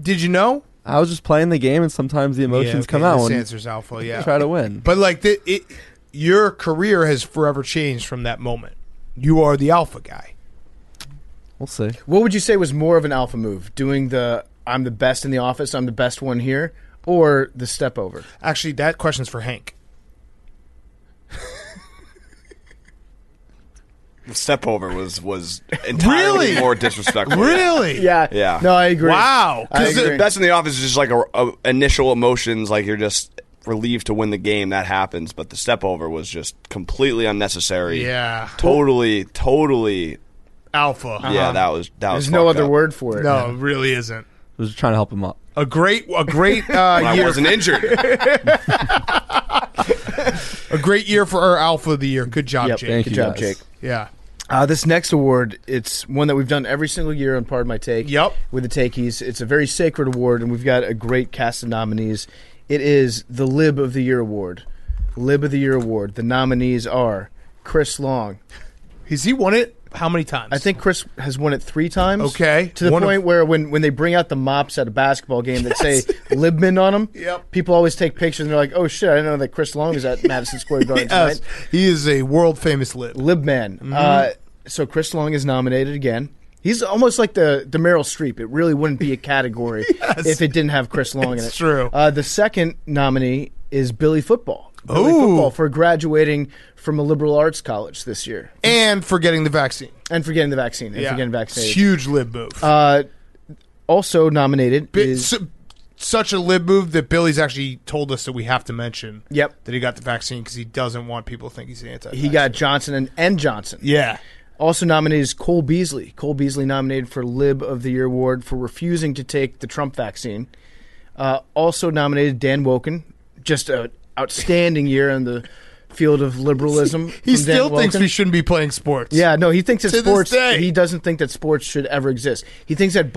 know? I was just playing the game, and sometimes the emotions come out this when answer's alpha. Yeah, you try to win. But your career has forever changed from that moment. You are the alpha guy. We'll see. What would you say was more of an alpha move? Doing the I'm the best in the office, I'm the best one here, or the step over? Actually, that question's for Hank. The step over was entirely more disrespectful. Really? Yeah. No, I agree. Wow. Because the Best in the Office is just like a initial emotions, like you're just relieved to win the game. That happens, but the step over was just completely unnecessary. Yeah. Totally alpha. Yeah, that was. There's no other word for it. No, it really isn't. I was trying to help him up. A great year. I wasn't injured. A great year for our alpha of the year. Good job, Yep. Jake. Thank Good you job, guys. Jake. Yeah. This next award, it's one that we've done every single year on Pardon My Take. Yep. With the Takies. It's a very sacred award, and we've got a great cast of nominees. It is the Lib of the Year award. Lib of the Year award. The nominees are Chris Long. Has he won it? How many times? I think Chris has won it 3 times. Okay. To the point where when they bring out the mops at a basketball game that say Libman on them, Yep. people always take pictures and they're like, oh shit, I didn't know that Chris Long is at Madison Square Garden Yes. tonight. He is a world-famous Lib. Libman. Mhm. So Chris Long is nominated again. He's almost like the Meryl Streep. It really wouldn't be a category if it didn't have Chris Long in it. It's true. The second nominee is Billy Football. Billy Football for graduating from a liberal arts college this year. And for getting the vaccine. And for getting the vaccine. And Yeah. for getting vaccinated. Huge Lib move. Also nominated is... Such a Lib move that Billy's actually told us that we have to mention Yep. that he got the vaccine because he doesn't want people to think he's anti-vax. He got Johnson and Johnson. Yeah. Also nominated is Cole Beasley. Cole Beasley nominated for Lib of the Year award for refusing to take the Trump vaccine. Also nominated Dan Woken. Just an outstanding year in the field of liberalism. He from still Dan thinks Woken. we shouldn't be playing sports. Yeah, no, he thinks that To this sports. day. He doesn't think that sports should ever exist. He thinks that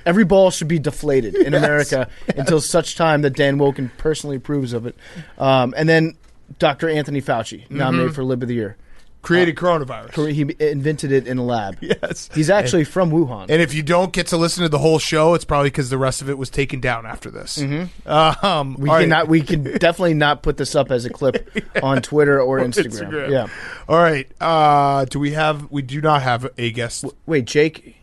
every ball should be deflated in America until such time that Dan Woken personally approves of it. And then Dr. Anthony Fauci nominated for Lib of the Year. Created coronavirus. He invented it in a lab. Yes. He's actually from Wuhan. And if you don't get to listen to the whole show, it's probably because the rest of it was taken down after this. We can definitely not put this up as a clip on Twitter or Instagram. Yeah. All right. We do not have a guest. Wait, Jake.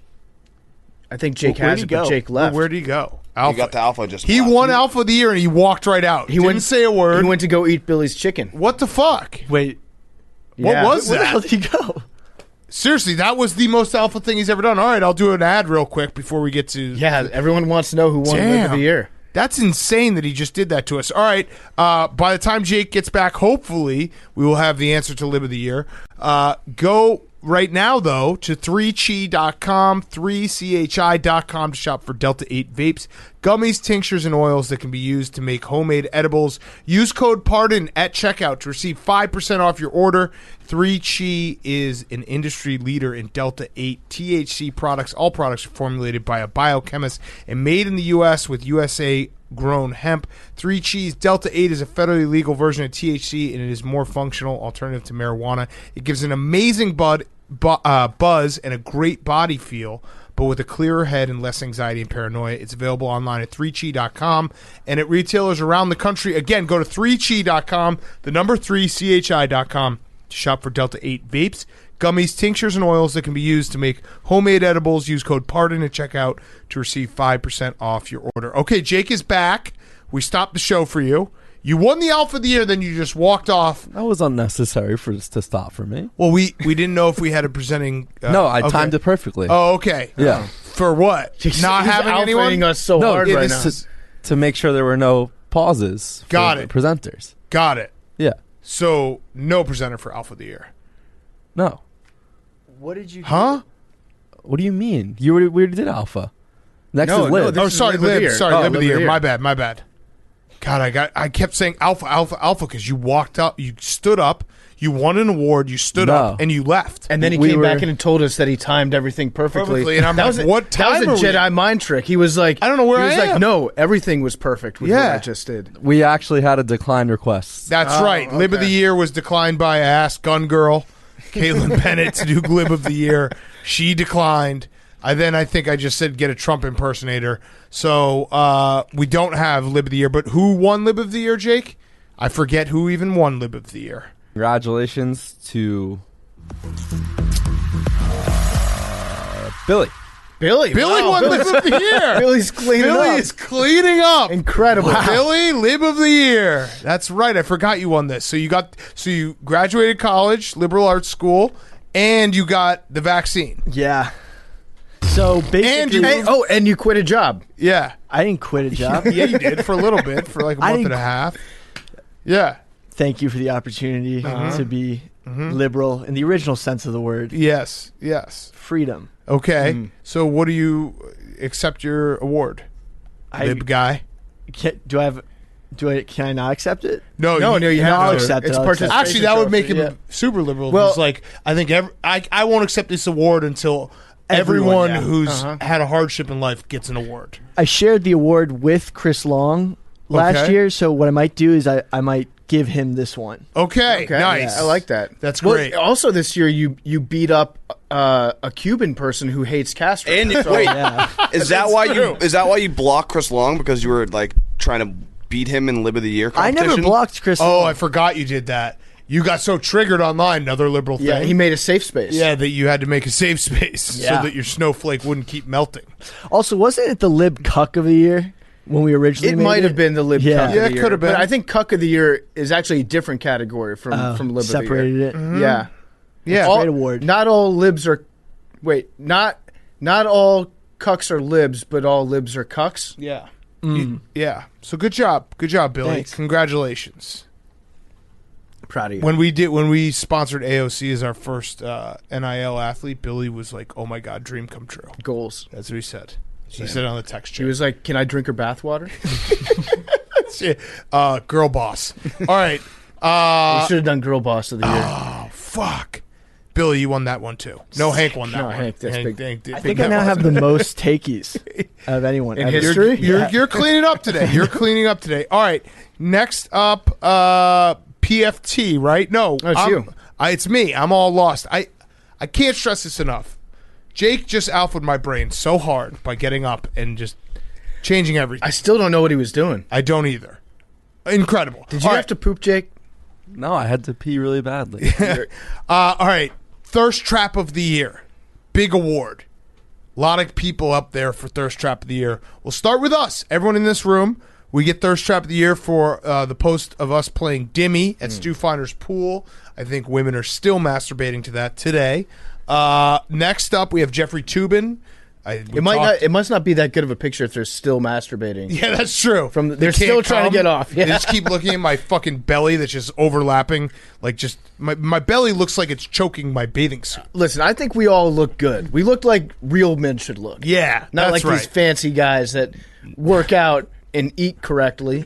I think Jake has it, but Jake left. Where'd he go? He got the Alpha just. He won Alpha of the Year and he walked right out. He didn't say a word. He went to go eat Billy's chicken. What the fuck? Wait. What was Where that? the hell did he go? Seriously, that was the most alpha thing he's ever done. All right, I'll do an ad real quick before we get to... Yeah, everyone wants to know who won Lib of the Year. That's insane that he just did that to us. All right, by the time Jake gets back, hopefully, we will have the answer to Lib of the Year. Go right now, though, to 3chi.com, 3chi.com to shop for Delta 8 vapes, gummies, tinctures, and oils that can be used to make homemade edibles. Use code PARDON at checkout to receive 5% off your order. 3Chi is an industry leader in Delta 8 THC products. All products are formulated by a biochemist and made in the U.S. with USA grown hemp. 3Chi's Delta 8 is a federally legal version of THC, and it is more functional alternative to marijuana. It gives an amazing buzz and a great body feel, but with a clearer head and less anxiety and paranoia. It's available online at 3chi.com and at retailers around the country. Again, go to 3chi.com, the number 3chi.com to shop for Delta 8 vapes, gummies, tinctures, and oils that can be used to make homemade edibles. Use code PARDON at checkout to receive 5% off your order. Okay, Jake is back. We stopped the show for you. You won the Alpha of the Year, then you just walked off. That was unnecessary for this to stop for me. Well, we didn't know if we had a presenting... no, I timed it perfectly. Oh, okay. Yeah. For what? Not having anyone? Us so hard right now. To make sure there were no pauses for Got the it. presenters. Got it. Yeah. So, no presenter for Alpha of the Year. No. What did you do? Huh? What do you mean? We already did Alpha. Next is Lib. Oh, sorry, Lib. Sorry, Lib of the Year. My bad. God, I kept saying Alpha because you walked up, you stood up, you won an award, you stood up, and you left. And then he came back in and told us that he timed everything perfectly. And I'm like, what time That was a Jedi mind trick. He was like, I don't know where he was I am. like, no, everything was perfect with what I just did. We actually had a decline request. That's right. Lib of the Year was declined by Ask Gun Girl, Caitlin Bennett, to do Lib of the Year. She declined. I think I just said get a Trump impersonator. So we don't have Lib of the Year. But who won Lib of the Year, Jake? I forget who even won Lib of the Year. Congratulations to Billy. Billy won Lib of the Year. Billy's cleaning up. Billy is cleaning up. Incredible. Wow. Billy, Lib of the Year. That's right. I forgot you won this. So you graduated college, liberal arts school, and you got the vaccine. Yeah. So basically, and you quit a job. Yeah. I didn't quit a job. Yeah, you did for a little bit, for like a month and a half. Yeah. Thank you for the opportunity to be liberal in the original sense of the word. Yes. Freedom. Okay. So what do you accept your award? Lib guy? Do I have Can I not accept it? No, you have I'll to. accept it. It's I'll accept it. Actually, that would make him super liberal. Well- It's like, I think I won't accept this award until everyone yeah. who's had a hardship in life gets an award. I shared the award with Chris Long last Okay. year, so what I might do is I might give him this one. Okay, nice. I like that. That's Well, great. Also, this year you beat up a Cuban person who hates Castro. And So- wait, Yeah. is that why you blocked Chris Long, because you were like trying to beat him in Lib of the Year I competition? never blocked Chris Oh, Long. I forgot you did that. You got so triggered online, another liberal thing. Yeah, he made a safe space. Yeah, that you had to make a safe space Yeah. so that your snowflake wouldn't keep melting. Also, wasn't it the Lib Cuck of the Year when we originally It made might it? have been the Lib Yeah. Cuck of Yeah, the it Year. could have been. But I think Cuck of the Year is actually a different category from Lib of the Year. separated it. Yeah. Yeah. All- Great award. Not all libs are. Wait, not all cucks are libs, but all libs are cucks. Yeah. Yeah. So good job. Good job, Billy. Thanks. Congratulations. Proud of you. When we sponsored AOC as our first NIL athlete, Billy was like, "Oh my god, dream come true." Goals. That's what he said. He said on the text He chat. was like, "Can I drink her bathwater?" Girl boss. All right. We should have done Girl Boss of the Year. Oh, fuck. Billy, you won that one too. No, Hank won that No, one. Hank, that's big. I think I now have the most takeys of anyone In ever. history? You're cleaning up today. You're cleaning up today. All right. Next up, PFT, right? No. it's you. It's me. I'm all lost. I can't stress this enough. Jake just alphaed my brain so hard by getting up and just changing everything. I still don't know what he was doing. I don't either. Incredible. Did you have to poop, Jake? No, I had to pee really badly. All right. Thirst Trap of the Year. Big award. A lot of people up there for Thirst Trap of the Year. We'll start with us. Everyone in this room, we get Thirst Trap of the Year for the post of us playing Dimmy at Stu Finder's pool. I think women are still masturbating to that today. Next up, we have Jeffrey Toobin. It must not be that good of a picture if they're still masturbating. Yeah, that's true. They're still trying to get off. They just keep looking at my fucking belly that's just overlapping. Like, just my belly looks like it's choking my bathing suit. Listen, I think we all look good. We look like real men should look. Yeah, Not that's like right. these fancy guys that work out and eat correctly.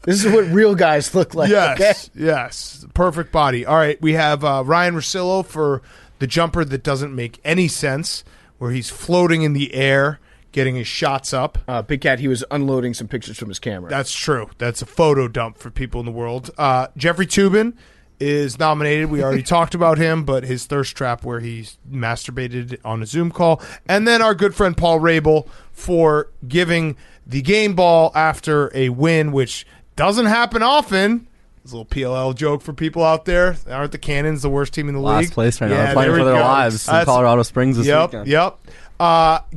This is what real guys look like. Yes, Okay? yes. Perfect body. All right, we have Ryan Russillo for the jumper that doesn't make any sense, where he's floating in the air, getting his shots up. Big Cat, he was unloading some pictures from his camera. That's true. That's a photo dump for people in the world. Jeffrey Toobin is nominated. We already talked about him, but his thirst trap where he masturbated on a Zoom call. And then our good friend Paul Rabel for giving the game ball after a win, which doesn't happen often. It's a little PLL joke for people out there. Aren't the Cannons the worst team in the league? Last place right now. Yeah, They're playing there for we their go. lives in That's- Colorado Springs this weekend. Yep.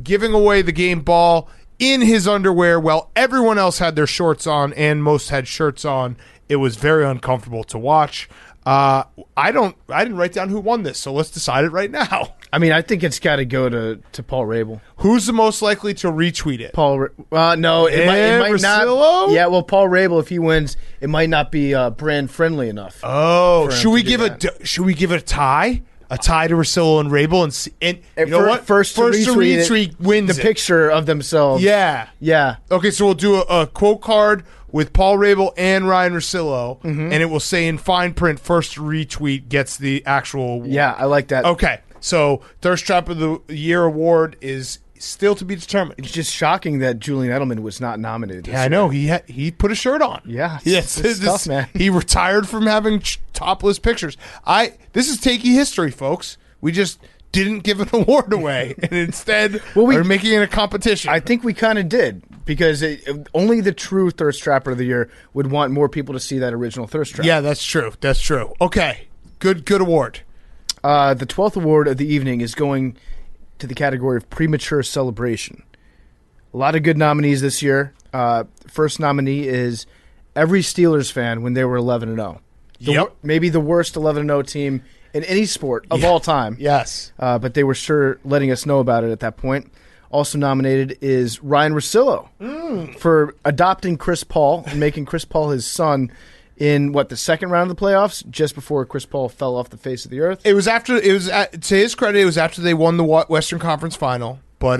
Giving away the game ball in his underwear while everyone else had their shorts on and most had shirts on. It was very uncomfortable to watch. I didn't write down who won this, so let's decide it right now. I mean, I think it's got to go to Paul Rabel. Who's the most likely to retweet it? No, it might Russillo? not. Yeah, well, Paul Rabel, if he wins, it might not be brand friendly enough. Oh, for him should we to give do it a tie? A tie to Russillo and Rabel, and you know what? First to retweet wins the it. picture of themselves. Yeah. Yeah. Okay, so we'll do a quote card with Paul Rabel and Ryan Russillo, and it will say in fine print, first to retweet gets the actual award. Yeah, I like that. Okay, so Thirst Trap of the Year award is still to be determined. It's just shocking that Julian Edelman was not nominated. Yeah, I know. He put a shirt on. Yeah, Yes, it's tough, man. He retired from having topless pictures. This is Takey history, folks. We just didn't give an award away, and instead we're making it a competition. I think we kind of did, because only the true Thirst Trapper of the Year would want more people to see that original Thirst Trap. Yeah, that's true. That's true. Okay, good award. The 12th award of the evening is going to the category of premature celebration. A lot of good nominees this year. First nominee is every Steelers fan when they were 11-0. Maybe the worst 11-0 team in any sport of all time. Yes. But they were sure letting us know about it at that point. Also nominated is Ryan Russillo for adopting Chris Paul and making Chris Paul his son in the second round of the playoffs, just before Chris Paul fell off the face of the earth. To his credit, it was after they won the Western Conference Final. But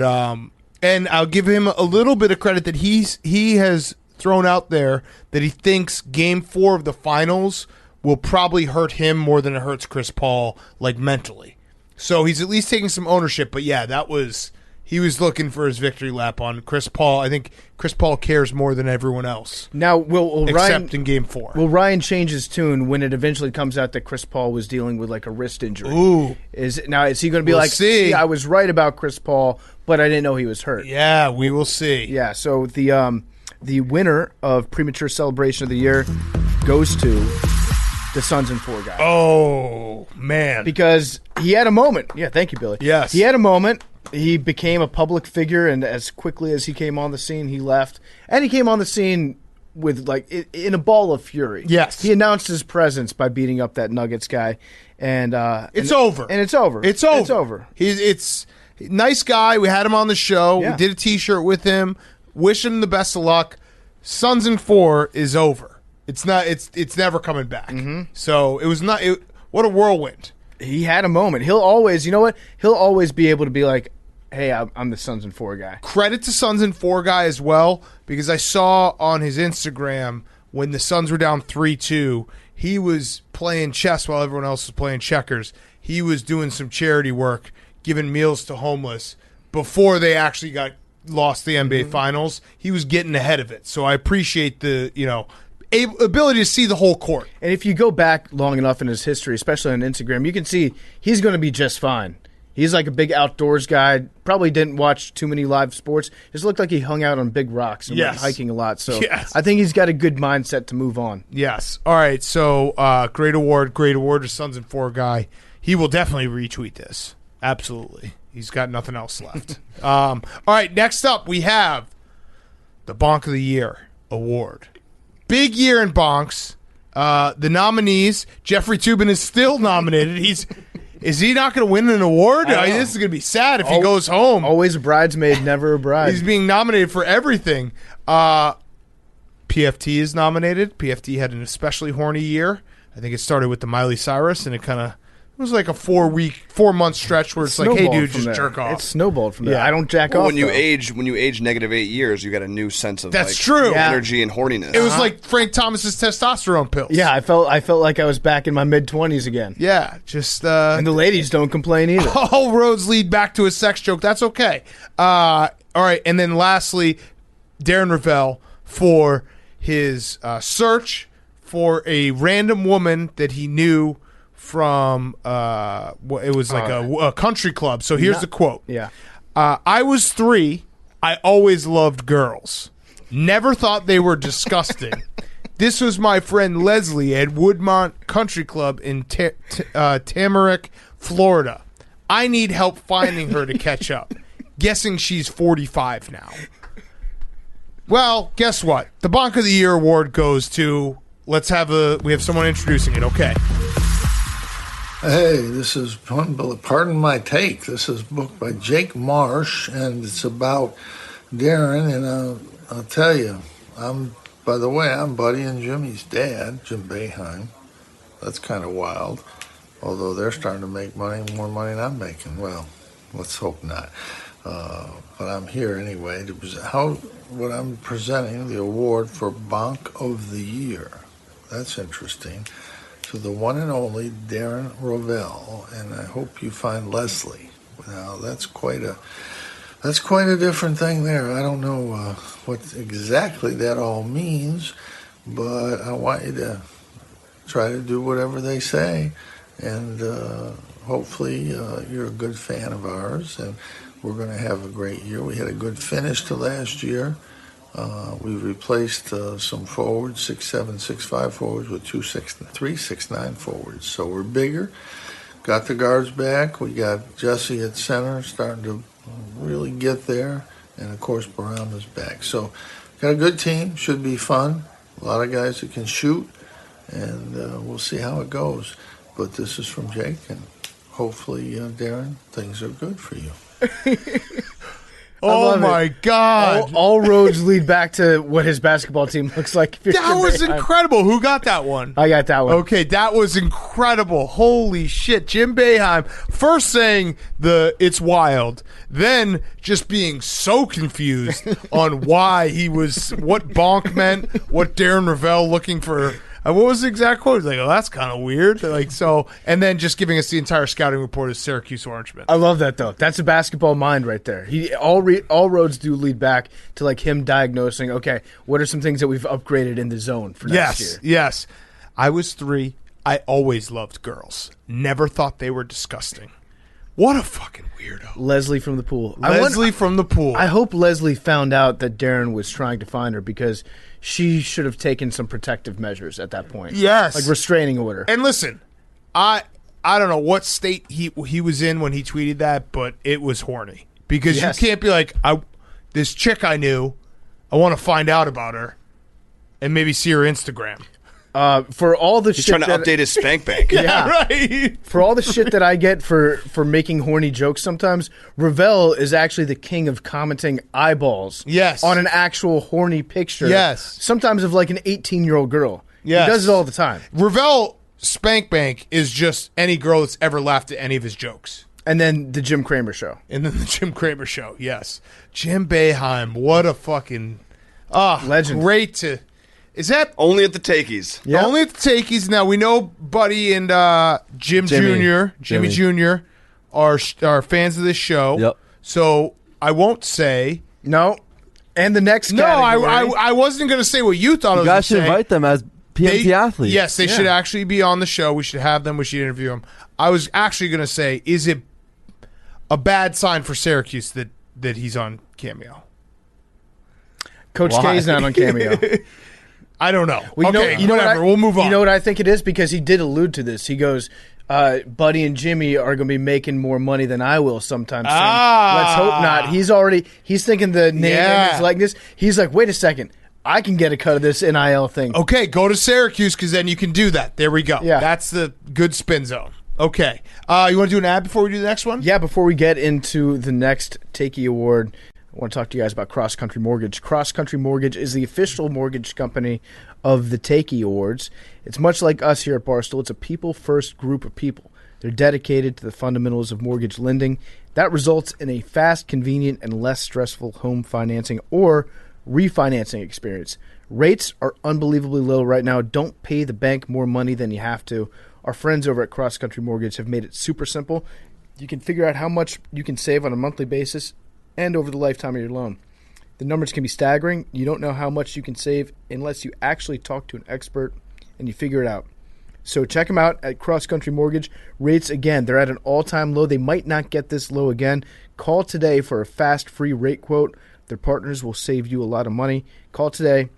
and I'll give him a little bit of credit that he has thrown out there that he thinks Game 4 of the finals will probably hurt him more than it hurts Chris Paul, like mentally. So he's at least taking some ownership. But yeah, he was looking for his victory lap on Chris Paul. I think Chris Paul cares more than everyone else. Now, will except in Game 4. Will Ryan change his tune when it eventually comes out that Chris Paul was dealing with like a wrist injury? Ooh. Is he going to be like, see, I was right about Chris Paul, but I didn't know he was hurt? Yeah, we will see. Yeah, so the winner of Premature Celebration of the Year goes to the Suns and 4 guy. Oh, man. Because he had a moment. Yeah, thank you, Billy. Yes. He had a moment. He became a public figure, and as quickly as he came on the scene, he left. And he came on the scene with, like, in a ball of fury. Yes. He announced his presence by beating up that Nuggets guy. And it's over. And it's over. It's over. It's over. It's nice guy. We had him on the show. Yeah. We did a T-shirt with him. Wish him the best of luck. Suns and 4 is over. It's not. It's never coming back. Mm-hmm. So it was not. What a whirlwind. He had a moment. He'll always, you know what? He'll always be able to be like, hey, I'm the Suns and 4 guy. Credit to Suns and 4 guy as well, because I saw on his Instagram when the Suns were down 3-2, he was playing chess while everyone else was playing checkers. He was doing some charity work, giving meals to homeless before they actually lost the NBA Finals. He was getting ahead of it. So I appreciate the, ability to see the whole court. And if you go back long enough in his history, especially on Instagram, you can see he's going to be just fine. He's like a big outdoors guy. Probably didn't watch too many live sports. Just looked like he hung out on big rocks and went hiking a lot. So I think he's got a good mindset to move on. Yes. All right. So great award to Suns and 4 guy. He will definitely retweet this. Absolutely. He's got nothing else left. All right. Next up, we have the Bonk of the Year award. Big year in bonks. The nominees, Jeffrey Toobin is still nominated. Is he not going to win an award? This is going to be sad if he goes home. Always a bridesmaid, never a bride. He's being nominated for everything. PFT is nominated. PFT had an especially horny year. I think it started with the Miley Cyrus, and it was like a 4-month stretch where it's like, hey, dude, just jerk off. It snowballed from there. I don't jack off. When you age -8 years, you got a new sense of true. energy and horniness. It was like Frank Thomas's testosterone pills. Yeah, I felt like I was back in my mid-20s again. Yeah, just and the ladies don't complain either. All roads lead back to a sex joke. That's okay. All right, and then lastly, Darren Ravel for his search for a random woman that he knew from it was like a country club. So here's the quote. Yeah. I was 3. I always loved girls. Never thought they were disgusting. This was my friend Leslie at Woodmont Country Club in Tamarack, Florida. I need help finding her to catch up. Guessing she's 45 now. Well, guess what? The Bonk of the Year award goes to, we have someone introducing it. Okay. Hey, this is, pardon my take, this is a book by Jake Marsh, and it's about Darren, and I'll tell you, by the way, I'm Buddy and Jimmy's dad, Jim Boeheim. That's kind of wild, although they're starting to make more money than I'm making. Well, let's hope not. But I'm here anyway to present, what I'm presenting, the award for Bonk of the Year. That's interesting. To the one and only Darren Ravel, and I hope you find Leslie. Now that's quite a different thing there. I don't know what exactly that all means, but I want you to try to do whatever they say, and hopefully you're a good fan of ours, and we're going to have a great year. We had a good finish to last year. We've replaced some forwards, 6'7", 6'5" forwards with 2 6'3", 6'9" forwards. So we're bigger. Got the guards back. We got Jesse at center, starting to really get there. And, of course, Barham is back. So got a good team. Should be fun. A lot of guys that can shoot. And we'll see how it goes. But this is from Jake. And hopefully, Darren, things are good for you. Oh my God! All roads lead back to what his basketball team looks like. That was incredible. Who got that one? I got that one. Okay, that was incredible. Holy shit. Jim Boeheim first saying it's wild, then just being so confused on why what bonk meant, what Darren Ravel looking for. What was the exact quote? Like, oh, that's kind of weird. Like, so, and then just giving us the entire scouting report of Syracuse Orangemen. I love that though. That's a basketball mind right there. All roads do lead back to like him diagnosing. Okay, what are some things that we've upgraded in the zone for next year? Yes. I was 3. I always loved girls. Never thought they were disgusting. What a fucking weirdo. Leslie from the pool. From the pool. I hope Leslie found out that Darren was trying to find her because she should have taken some protective measures at that point. Yes. Like restraining order. And listen, I don't know what state he was in when he tweeted that, but it was horny. Because you can't be like, this chick I knew, I want to find out about her and maybe see her Instagram. For all the He's shit trying to update his spank bank. Yeah, right. For all the shit that I get for making horny jokes sometimes, Ravel is actually the king of commenting eyeballs on an actual horny picture. Yes. Sometimes of like an 18-year-old girl. Yes. He does it all the time. Ravel spank bank is just any girl that's ever laughed at any of his jokes. And then the Jim Cramer show. Yes. Jim Boeheim, what a fucking legend. Great to... Is that only at the Takies? Yeah. Only at the Takies. Now, we know Buddy and Jimmy Jr. are fans of this show. Yep. So I won't say. No. And the next category. I wasn't going to say what you thought I was going to say. You guys should invite them as PMT athletes. Yes, they should actually be on the show. We should have them. We should interview them. I was actually going to say, is it a bad sign for Syracuse that he's on Cameo? Coach K is not on Cameo. I don't know. Well, whatever. We'll move on. You know what I think it is? Because he did allude to this. He goes, Buddy and Jimmy are going to be making more money than I will sometime soon. Let's hope not. He's thinking the name and his likeness. He's like, wait a second. I can get a cut of this NIL thing. Okay, go to Syracuse because then you can do that. There we go. Yeah. That's the good spin zone. Okay. You want to do an ad before we do the next one? Yeah, before we get into the next Takie Award, I want to talk to you guys about Cross Country Mortgage. Cross Country Mortgage is the official mortgage company of the Takie Awards. It's much like us here at Barstool. It's a people-first group of people. They're dedicated to the fundamentals of mortgage lending. That results in a fast, convenient, and less stressful home financing or refinancing experience. Rates are unbelievably low right now. Don't pay the bank more money than you have to. Our friends over at Cross Country Mortgage have made it super simple. You can figure out how much you can save on a monthly basis and over the lifetime of your loan. The numbers can be staggering. You don't know how much you can save unless you actually talk to an expert and you figure it out. So check them out at Cross Country Mortgage. Rates, again, they're at an all-time low. They might not get this low again. Call today for a fast, free rate quote. Their partners will save you a lot of money. Call today,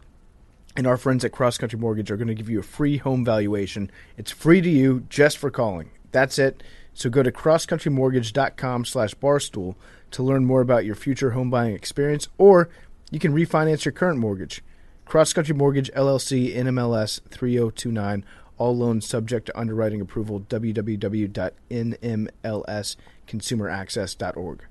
and our friends at Cross Country Mortgage are going to give you a free home valuation. It's free to you just for calling. That's it. So go to crosscountrymortgage.com/barstool to learn more about your future home buying experience, or you can refinance your current mortgage. Cross Country Mortgage, LLC, NMLS 3029. All loans subject to underwriting approval. www.nmlsconsumeraccess.org.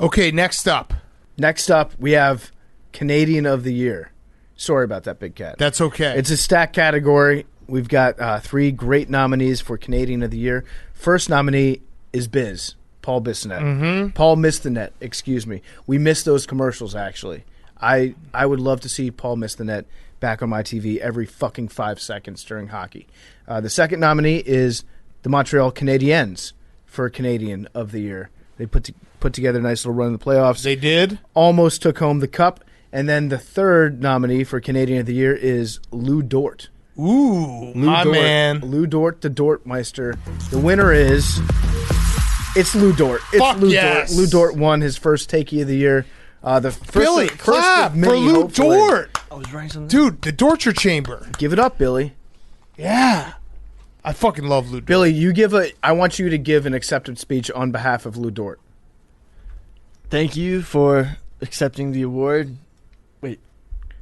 Okay, next up. Next up, we have Canadian of the Year. Sorry about that, Big Cat. That's okay. It's a stack category. We've got 3 great nominees for Canadian of the Year. First nominee is Paul Bissonnette. Mm-hmm. Paul missed the net, excuse me. We missed those commercials, actually. I would love to see Paul miss the net back on my TV every fucking 5 seconds during hockey. The second nominee is the Montreal Canadiens for Canadian of the Year. They put together a nice little run in the playoffs. They did. Almost took home the cup. And then the third nominee for Canadian of the Year is Lou Dort. Ooh, my man. Lou Dort, the Dortmeister. The winner is... It's Lou Dort. It's Lou Dort. Lou Dort won his first Takey of the year. The first, Billy, clap for Lou Dort. I was writing something. Dude, the Dortcher Chamber. Give it up, Billy. Yeah. I fucking love Lou Dort. Billy, I want you to give an acceptance speech on behalf of Lou Dort. Thank you for accepting the award. Wait.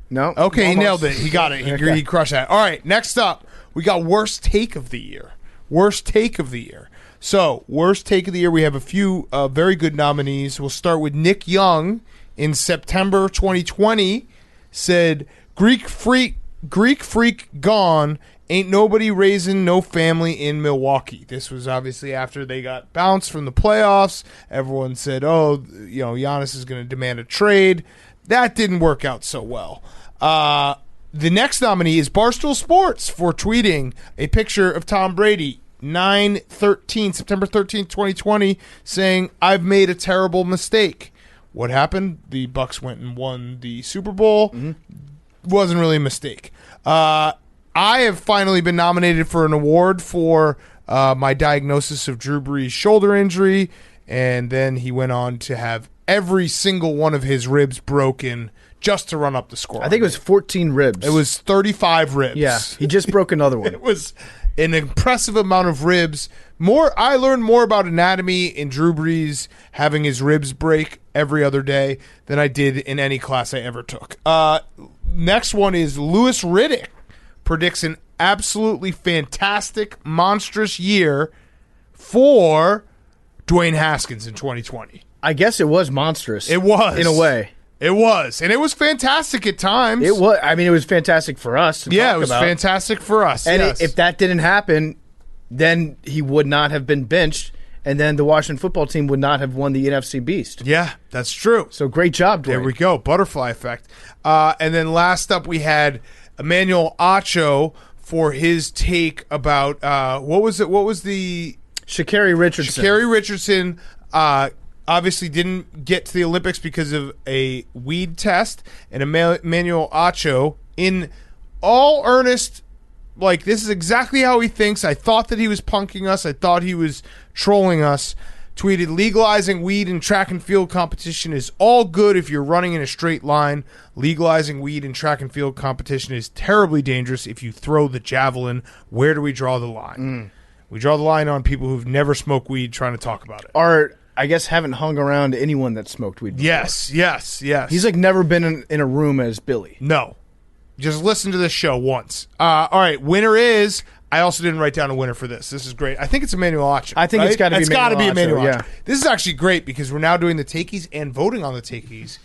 No? Okay, almost. He nailed it. He got it. He, he crushed that. All right, next up, we got Worst Take of the Year. Worst Take of the Year. So, worst take of the year, we have a few very good nominees. We'll start with Nick Young in September 2020. Said, Greek freak gone. Ain't nobody raising no family in Milwaukee. This was obviously after they got bounced from the playoffs. Everyone said, Giannis is going to demand a trade. That didn't work out so well. The next nominee is Barstool Sports for tweeting a picture of Tom Brady, September 13th, 2020, saying, I've made a terrible mistake. What happened? The Bucks went and won the Super Bowl. Wasn't really a mistake. I have finally been nominated for an award for my diagnosis of Drew Brees' shoulder injury, and then he went on to have every single one of his ribs broken just to run up the score. I think it was 14 ribs. It was 35 ribs. Yeah, he just broke another one. It was an impressive amount of ribs. I learned more about anatomy in Drew Brees having his ribs break every other day than I did in any class I ever took. Next one is Louis Riddick predicts an absolutely fantastic, monstrous year for Dwayne Haskins in 2020. I guess it was monstrous. It was. In a way. It was. And it was fantastic at times. It was. I mean, it was fantastic for us to talk about. It was fantastic for us. And yes. if that didn't happen, then he would not have been benched, and then the Washington football team would not have won the NFC Beast. Yeah, that's true. So great job, Dwayne. There we go. Butterfly effect. And then last up, we had Emmanuel Acho for his take about what was the Sha'Carri Richardson. Sha'Carri Richardson obviously didn't get to the Olympics because of a weed test, and Emmanuel Acho, in all earnest, like, this is exactly how he thinks. I thought that he was punking us. I thought he was trolling us. Tweeted, legalizing weed in track and field competition is all good if you're running in a straight line. Legalizing weed in track and field competition is terribly dangerous if you throw the javelin. Where do we draw the line? We draw the line on people who've never smoked weed trying to talk about it. Or, I guess, haven't hung around anyone that smoked weed before. Yes. He's like never been in a room as Billy. No. Just listen to this show once. All right, winner is... I also didn't write down a winner for this. This is great. I think it's Emmanuel Acho. I think right? It's got to be Emmanuel Acho. Yeah. This is actually great because we're now doing the takeys and voting on the takeys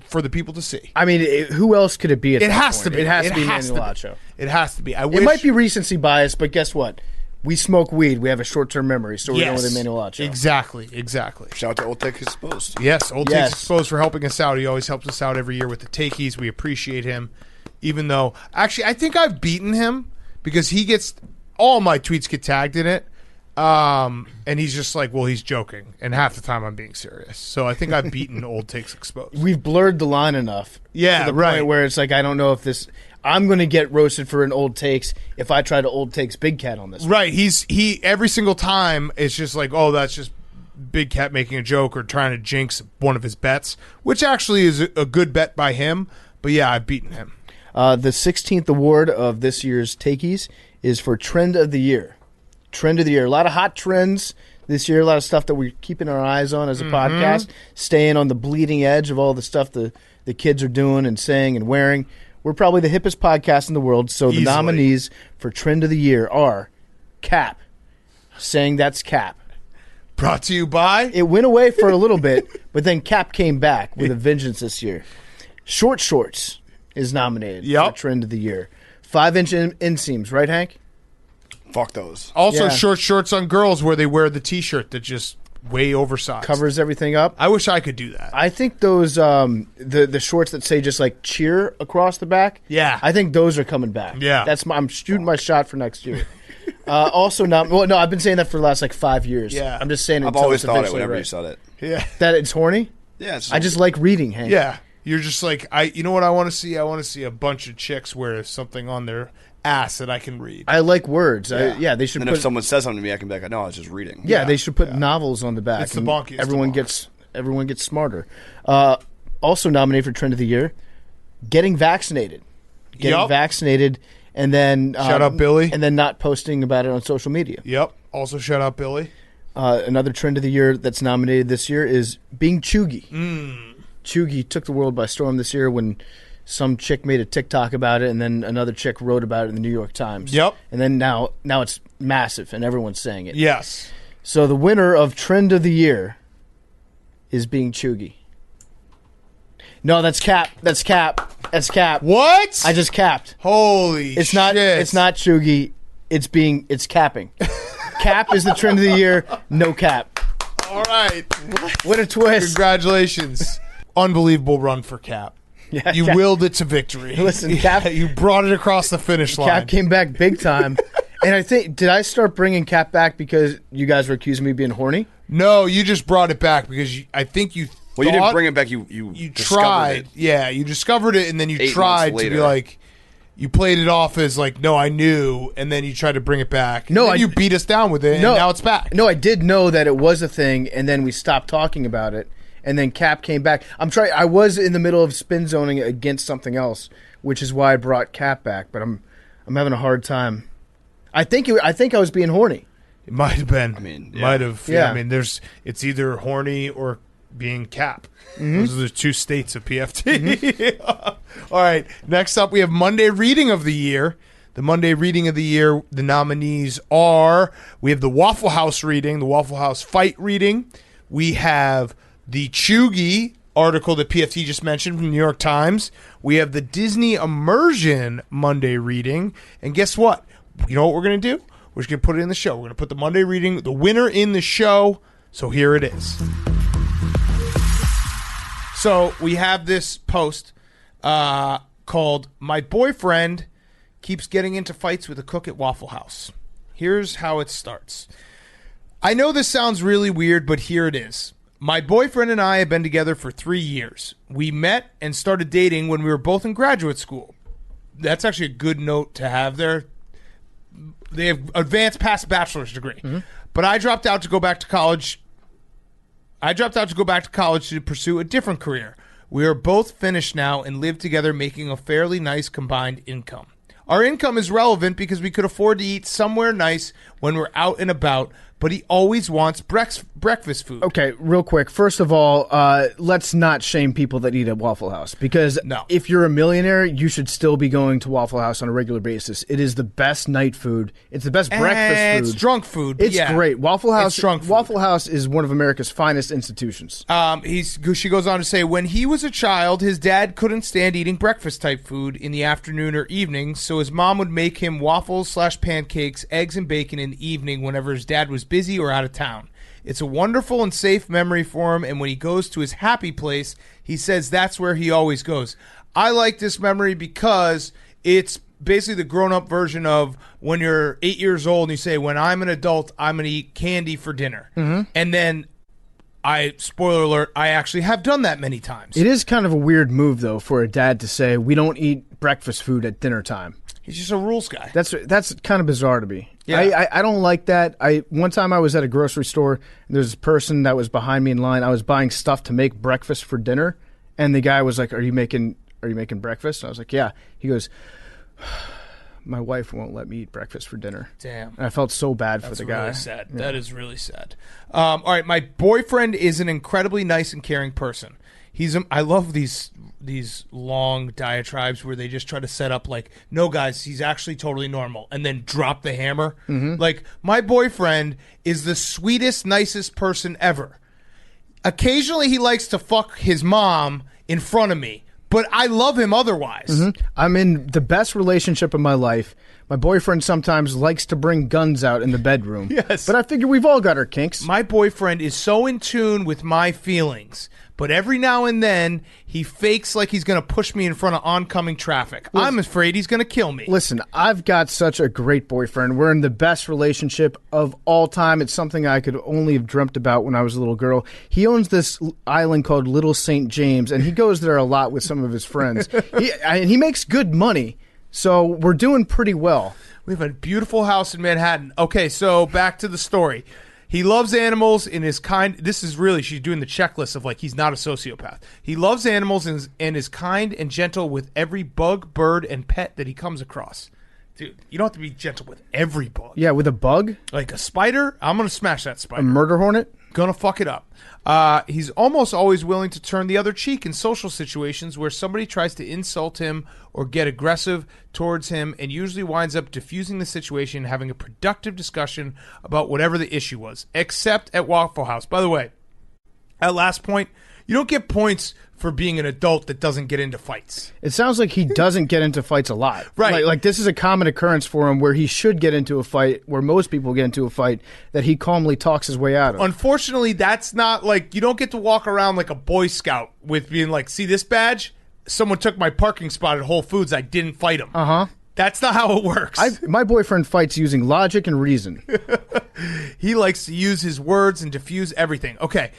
for the people to see. I mean, who else could it be at it that has point? to be. It has to be Emmanuel Acho. It has to be. It might be recency bias, but guess what? We smoke weed. We have a short-term memory, so we're going with Emmanuel Acho. Exactly. Shout out to Old Takes Exposed. Yes, Old Takes Exposed for helping us out. He always helps us out every year with the takeys. We appreciate him, even though... Actually, I think I've beaten him because he gets... All my tweets get tagged in it, and he's just like, well, he's joking, and half the time I'm being serious. So I think I've beaten Old Takes Exposed. We've blurred the line enough to the point where it's like, I don't know if this... I'm going to get roasted for an Old Takes if I try to Old Takes Big Cat on this. Right. He every single time it's just like, oh, that's just Big Cat making a joke or trying to jinx one of his bets, which actually is a good bet by him. But yeah, I've beaten him. The 16th award of this year's Takeys is for Trend of the Year. Trend of the Year. A lot of hot trends this year, a lot of stuff that we're keeping our eyes on as a podcast, staying on the bleeding edge of all the stuff the kids are doing and saying and wearing. We're probably the hippest podcast in the world, so the nominees for Trend of the Year are Cap, saying that's Cap. Brought to you by? It went away for a little bit, but then Cap came back with a vengeance this year. Short Shorts is nominated for Trend of the Year. 5-inch inseams, right, Hank? Fuck those. Also, short shorts on girls where they wear the T-shirt that just way oversized. Covers everything up. I wish I could do that. I think those the shorts that say just like cheer across the back. Yeah. I think those are coming back. Yeah. I'm shooting my shot for next year. Also, I've been saying that for the last like 5 years. Yeah. I'm just saying it. I've always thought it whenever you said it. Yeah. That it's horny? Yeah. I just like reading, Hank. Yeah. You're just like, you know what I want to see? I want to see a bunch of chicks wear something on their ass that I can read. I like words. They should. And if someone says something to me, I can be like, no, I was just reading. Yeah, they should put novels on the back. It's the bonky. Everyone gets smarter. Also nominated for Trend of the Year, getting vaccinated. Getting vaccinated, and then shout out Billy, and then not posting about it on social media. Yep. Also shout out Billy. Another Trend of the Year that's nominated this year is being chuggy. Chuggy took the world by storm this year when some chick made a TikTok about it, and then another chick wrote about it in the New York Times. Yep. And then now it's massive, and everyone's saying it. Yes. So the winner of Trend of the Year is being Chugi. No, that's Cap. That's Cap. That's Cap. What? I just capped. Holy It's not. shit. It's not Chugi. It's capping. Cap is the Trend of the Year. No Cap. All right. What a twist. Congratulations. Unbelievable run for Cap. Yeah, You Cap- willed it to victory. Listen, Cap. You brought it across the finish line. Cap came back big time. And I think, did I start bringing Cap back because you guys were accusing me of being horny? No, you just brought it back because I think you Well, you didn't bring it back. You discovered tried. it. Yeah, you discovered it, and then you 8 tried months to be later. like, you played it off as like, no, I knew, and then you tried to bring it back. No, and then you beat us down with it, and now it's back. No, I did know that it was a thing, and then we stopped talking about it, and then Cap came back. I was in the middle of spin zoning against something else, which is why I brought Cap back. But I'm having a hard time. I think I was being horny. It might have been. I mean, might have. Yeah. I mean, it's either horny or being Cap. Mm-hmm. Those are the two states of PFT. All right. Next up, we have Monday Reading of the Year. The Monday Reading of the Year, the nominees are, we have the Waffle House reading, the Waffle House fight reading. We have the Chugi article that PFT just mentioned from the New York Times. We have the Disney Immersion Monday Reading. And guess what? You know what we're going to do? We're just going to put it in the show. We're going to put the Monday Reading, the winner in the show. So here it is. So we have this post called "My Boyfriend Keeps Getting Into Fights with a Cook at Waffle House." Here's how it starts. I know this sounds really weird, but here it is. My boyfriend and I have been together for 3 years. We met and started dating when we were both in graduate school. That's actually a good note to have there. They have advanced past bachelor's degree. Mm-hmm. But I dropped out to go back to college to pursue a different career. We are both finished now and live together, making a fairly nice combined income. Our income is relevant because we could afford to eat somewhere nice when we're out and about, but he always wants breakfast food. Okay, real quick. First of all, let's not shame people that eat at Waffle House, because if you're a millionaire, you should still be going to Waffle House on a regular basis. It is the best night food. It's the best breakfast food. It's drunk food. But It's great. Waffle House. It's drunk food. Waffle House is one of America's finest institutions. She goes on to say, when he was a child, his dad couldn't stand eating breakfast type food in the afternoon or evening, so his mom would make him waffles/pancakes, eggs and bacon in the evening whenever his dad was busy or out of town. It's a wonderful and safe memory for him, and when he goes to his happy place, he says that's where he always goes. I like this memory because it's basically the grown-up version of when you're 8 years old and you say, when I'm an adult, I'm going to eat candy for dinner. Mm-hmm. And then, spoiler alert, I actually have done that many times. It is kind of a weird move, though, for a dad to say, we don't eat breakfast food at dinner time. He's just a rules guy. That's kind of bizarre to me. Yeah. I don't like that. One time I was at a grocery store, and there's a person that was behind me in line. I was buying stuff to make breakfast for dinner, and the guy was like, Are you making breakfast? And I was like, yeah. He goes, my wife won't let me eat breakfast for dinner. Damn. And I felt so bad for the guy. Really sad. Yeah. That is really sad. All right, my boyfriend is an incredibly nice and caring person. I love these long diatribes where they just try to set up like, no guys, he's actually totally normal, and then drop the hammer. Mm-hmm. Like, my boyfriend is the sweetest, nicest person ever. Occasionally he likes to fuck his mom in front of me, but I love him otherwise. Mm-hmm. I'm in the best relationship of my life. My boyfriend sometimes likes to bring guns out in the bedroom. Yes. But I figure we've all got our kinks. My boyfriend is so in tune with my feelings, but every now and then he fakes like he's going to push me in front of oncoming traffic. I'm afraid he's going to kill me. Listen, I've got such a great boyfriend. We're in the best relationship of all time. It's something I could only have dreamt about when I was a little girl. He owns this island called Little St. James, and he goes there a lot with some of his friends. He makes good money. So we're doing pretty well. We have a beautiful house in Manhattan. Okay, so back to the story. He loves animals and is kind. This is really, she's doing the checklist of like, he's not a sociopath. He loves animals and is kind and gentle with every bug, bird, and pet that he comes across. Dude, you don't have to be gentle with every bug. Yeah, with a bug? Like a spider, I'm going to smash that spider. A murder hornet? Gonna fuck it up. He's almost always willing to turn the other cheek in social situations where somebody tries to insult him or get aggressive towards him, and usually winds up diffusing the situation and having a productive discussion about whatever the issue was, except at Waffle House. By the way, at last point, you don't get points for being an adult that doesn't get into fights. It sounds like he doesn't get into fights a lot. Right. Like this is a common occurrence for him where he should get into a fight, where most people get into a fight, that he calmly talks his way out of. Unfortunately, that's not like, you don't get to walk around like a Boy Scout with being like, see this badge? Someone took my parking spot at Whole Foods. I didn't fight him. Uh-huh. That's not how it works. My boyfriend fights using logic and reason. He likes to use his words and diffuse everything. Okay.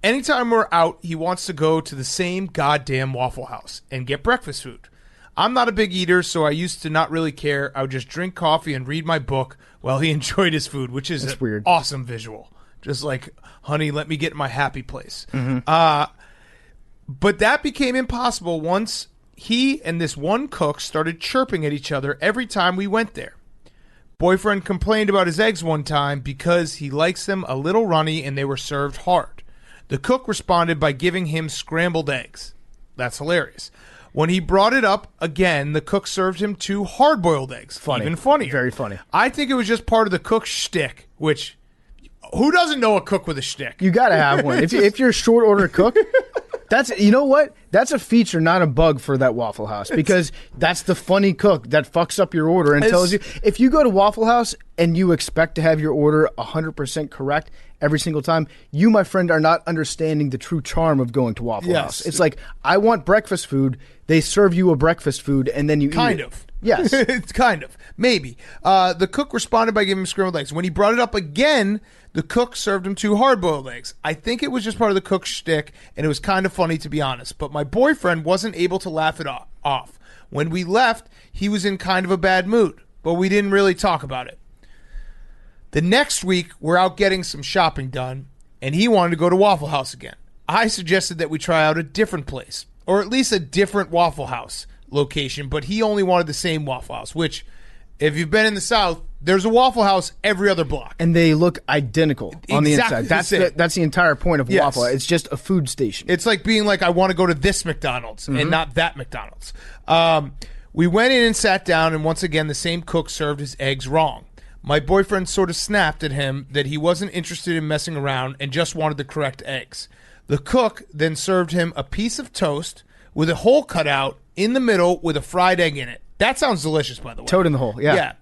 Anytime we're out, he wants to go to the same goddamn Waffle House and get breakfast food. I'm not a big eater, so I used to not really care. I would just drink coffee and read my book while he enjoyed his food, which is an weird. Awesome visual. Just like, honey, let me get in my happy place. But that became impossible once he and this one cook started chirping at each other every time we went there. Boyfriend complained about his eggs one time because he likes them a little runny and they were served hard. The cook responded by giving him scrambled eggs. That's hilarious. When he brought it up again, the cook served him 2 hard-boiled eggs. Funny. Even funnier. Very funny. I think it was just part of the cook's shtick, which, who doesn't know a cook with a shtick? You got to have one. If you're a short order cook, that's, you know what? That's a feature, not a bug for that Waffle House, because that's the funny cook that fucks up your order and tells you. If you go to Waffle House and you expect to have your order 100% correct every single time, you, my friend, are not understanding the true charm of going to Waffle House. It's like, I want breakfast food. They serve you a breakfast food, and then you kind eat it. of. Yes. It's kind of. Maybe. The cook responded by giving him scrambled eggs. When he brought it up again, the cook served him 2 hard-boiled eggs. I think it was just part of the cook's shtick, and it was kind of funny, to be honest. But my boyfriend wasn't able to laugh it off. When we left, he was in kind of a bad mood, but we didn't really talk about it. The next week, we're out getting some shopping done, and he wanted to go to Waffle House again. I suggested that we try out a different place, or at least a different Waffle House location, but he only wanted the same Waffle House, which, if you've been in the South, there's a Waffle House every other block. And they look identical on the Exactly inside. That's the entire point of Waffle House. It's just a food station. It's like being like, I want to go to this McDonald's and not that McDonald's. We went in and sat down, and once again, the same cook served his eggs wrong. My boyfriend sort of snapped at him that he wasn't interested in messing around and just wanted the correct eggs. The cook then served him a piece of toast with a hole cut out in the middle with a fried egg in it. That sounds delicious, by the way. Toad in the hole, yeah. Yeah.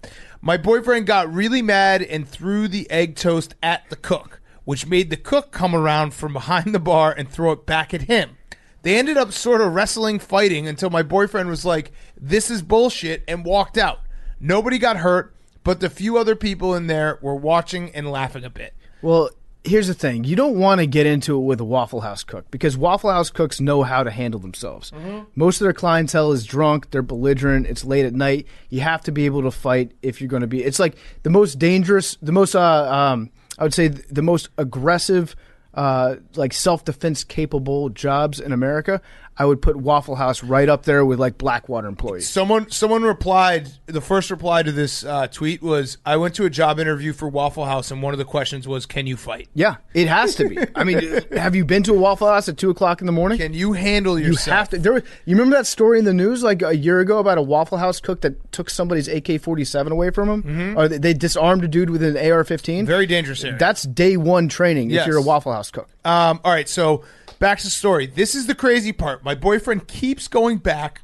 My boyfriend got really mad and threw the egg toast at the cook, which made the cook come around from behind the bar and throw it back at him. They ended up sort of wrestling, fighting, until my boyfriend was like, this is bullshit, and walked out. Nobody got hurt, but the few other people in there were watching and laughing a bit. Well, here's the thing. You don't want to get into it with a Waffle House cook, because Waffle House cooks know how to handle themselves. Most of their clientele is drunk. They're belligerent. It's late at night. You have to be able to fight if you're going to be. It's like the most dangerous, the most, I would say the most aggressive, like self-defense capable jobs in America. I would put Waffle House right up there with like Blackwater employees. Someone replied, the first reply to this tweet was, I went to a job interview for Waffle House and one of the questions was, can you fight? Yeah, it has to be. I mean, have you been to a Waffle House at 2 o'clock in the morning? Can you handle yourself? You have to. You remember that story in the news like a year ago about a Waffle House cook that took somebody's AK-47 away from him? Or they disarmed a dude with an AR-15? Very dangerous area. That's day one training if you're a Waffle House cook. All right, so back to the story. This is the crazy part. My boyfriend keeps going back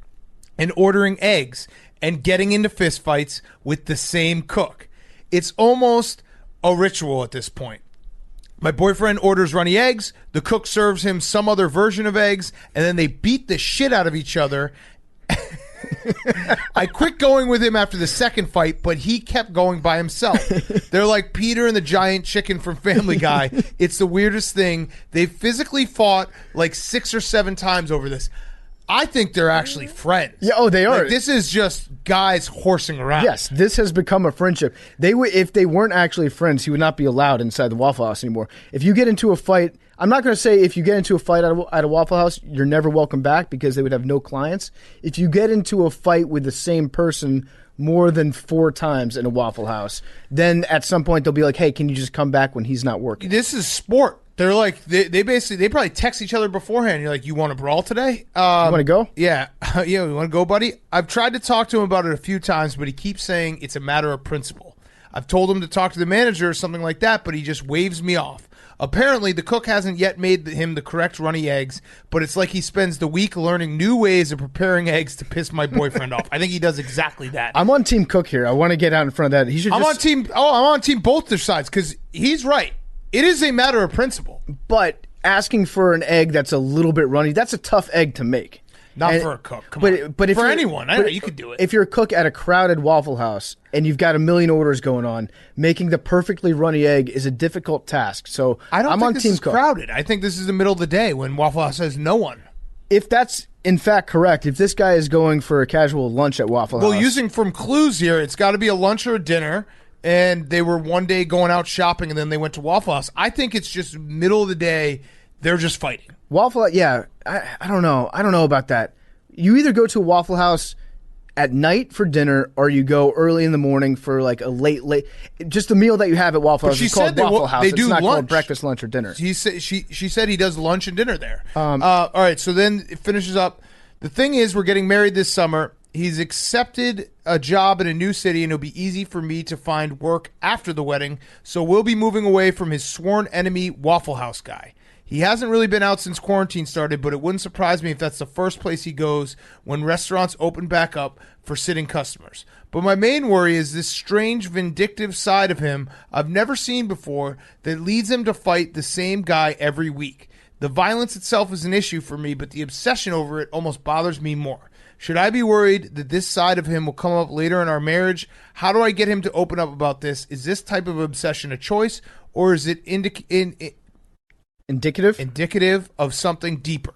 and ordering eggs and getting into fistfights with the same cook. It's almost a ritual at this point. My boyfriend orders runny eggs, the cook serves him some other version of eggs, and then they beat the shit out of each other. I quit going with him after the second fight, but he kept going by himself. They're like Peter and the giant chicken from Family Guy. It's the weirdest thing. They physically fought like 6 or 7 times over this. I think they're actually friends. Yeah, they are. Like, this is just guys horsing around. Yes, this has become a friendship. If they weren't actually friends, he would not be allowed inside the Waffle House anymore. If you get into a fight, I'm not going to say if you get into a fight at a Waffle House, you're never welcome back because they would have no clients. If you get into a fight with the same person more than 4 times in a Waffle House, then at some point they'll be like, hey, can you just come back when he's not working? This is sport. They're like, they probably text each other beforehand. You're like, you want to brawl today? You want to go? Yeah. Yeah, you want to go, buddy? I've tried to talk to him about it a few times, but he keeps saying it's a matter of principle. I've told him to talk to the manager or something like that, but he just waves me off. Apparently, the cook hasn't yet made him the correct runny eggs, but it's like he spends the week learning new ways of preparing eggs to piss my boyfriend off. I think he does exactly that. I'm on Team Cook here. I want to get out in front of that. I'm on team both their sides because he's right. It is a matter of principle. But asking for an egg that's a little bit runny, that's a tough egg to make. Not for a cook. Come on. But if for you're- anyone, I know you could do it. If you're a cook at a crowded Waffle House and you've got a million orders going on, making the perfectly runny egg is a difficult task. So I don't I'm think on this Team is Cook. crowded. I think this is the middle of the day when Waffle House has no one. If that's in fact correct, if this guy is going for a casual lunch at Waffle House, Well, using from clues here, it's got to be a lunch or a dinner, and they were one day going out shopping, and then they went to Waffle House. I think it's just middle of the day. They're just fighting. Waffle, yeah, I don't know. I don't know about that. You either go to a Waffle House at night for dinner, or you go early in the morning for like a late, just the meal that you have at Waffle But House. she It's called said they Waffle will- House. they It's do not lunch. called breakfast, lunch, or dinner. She said he does lunch and dinner there. All right, so then it finishes up. The thing is, we're getting married this summer. He's accepted a job in a new city, and it'll be easy for me to find work after the wedding. So we'll be moving away from his sworn enemy Waffle House guy. He hasn't really been out since quarantine started, but it wouldn't surprise me if that's the first place he goes when restaurants open back up for sitting customers. But my main worry is this strange vindictive side of him I've never seen before that leads him to fight the same guy every week. The violence itself is an issue for me, but the obsession over it almost bothers me more. Should I be worried that this side of him will come up later in our marriage? How do I get him to open up about this? Is this type of obsession a choice, or is it indicative of something deeper?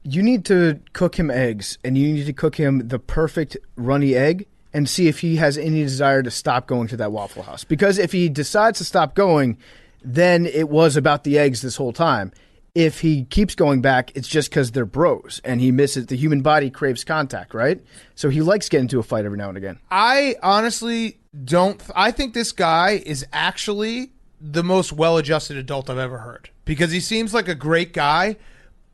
You need to cook him eggs, and you need to cook him the perfect runny egg and see if he has any desire to stop going to that Waffle House. Because if he decides to stop going, then it was about the eggs this whole time. If he keeps going back, it's just because they're bros, and he misses. The human body craves contact, right? So he likes getting into a fight every now and again. I honestly don't. I think this guy is actually the most well-adjusted adult I've ever heard, because he seems like a great guy,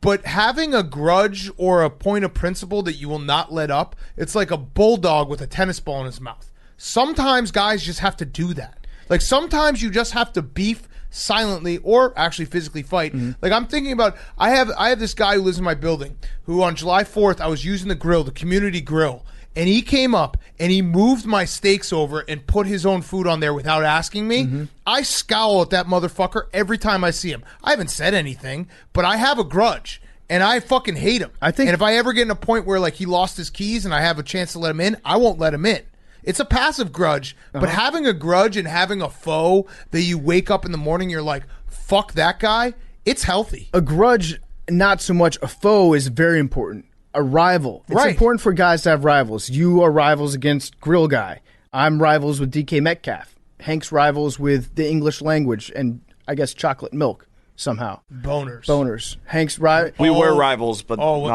but having a grudge or a point of principle that you will not let up, it's like a bulldog with a tennis ball in his mouth. Sometimes guys just have to do that. Like sometimes you just have to beef silently or actually physically fight. Like I'm thinking about, I have this guy who lives in my building who on July 4th I was using the grill, the community grill, and he came up and he moved my steaks over and put his own food on there without asking me. I scowl at that motherfucker every time I see him. I haven't said anything, but I have a grudge and I fucking hate him. And if I ever get in a point where like he lost his keys and I have a chance to let him in, I won't let him in. It's a passive grudge, but having a grudge and having a foe that you wake up in the morning, you're like, fuck that guy, it's healthy. A grudge, not so much. A foe is very important. A rival. It's important for guys to have rivals. You are rivals against Grill Guy. I'm rivals with DK Metcalf. Hank's rivals with the English language and I guess chocolate milk somehow. Boners. Hank's rival. We were rivals, but not really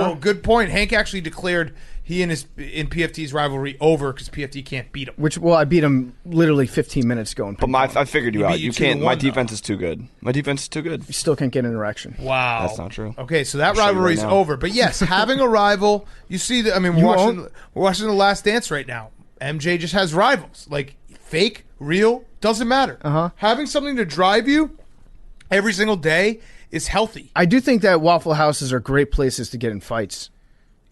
anymore. Good point. Hank actually declared he and in PFT's rivalry over because PFT can't beat him. I beat him literally 15 minutes ago. But I figured you out. You can't. My defense is too good. My defense is too good. You still can't get an erection. Wow, that's not true. Okay, so that rivalry's over. But yes, having a rival. You see that? I mean, we're watching The Last Dance right now. MJ just has rivals. Like fake, real, doesn't matter. Having something to drive you every single day is healthy. I do think that Waffle Houses are great places to get in fights.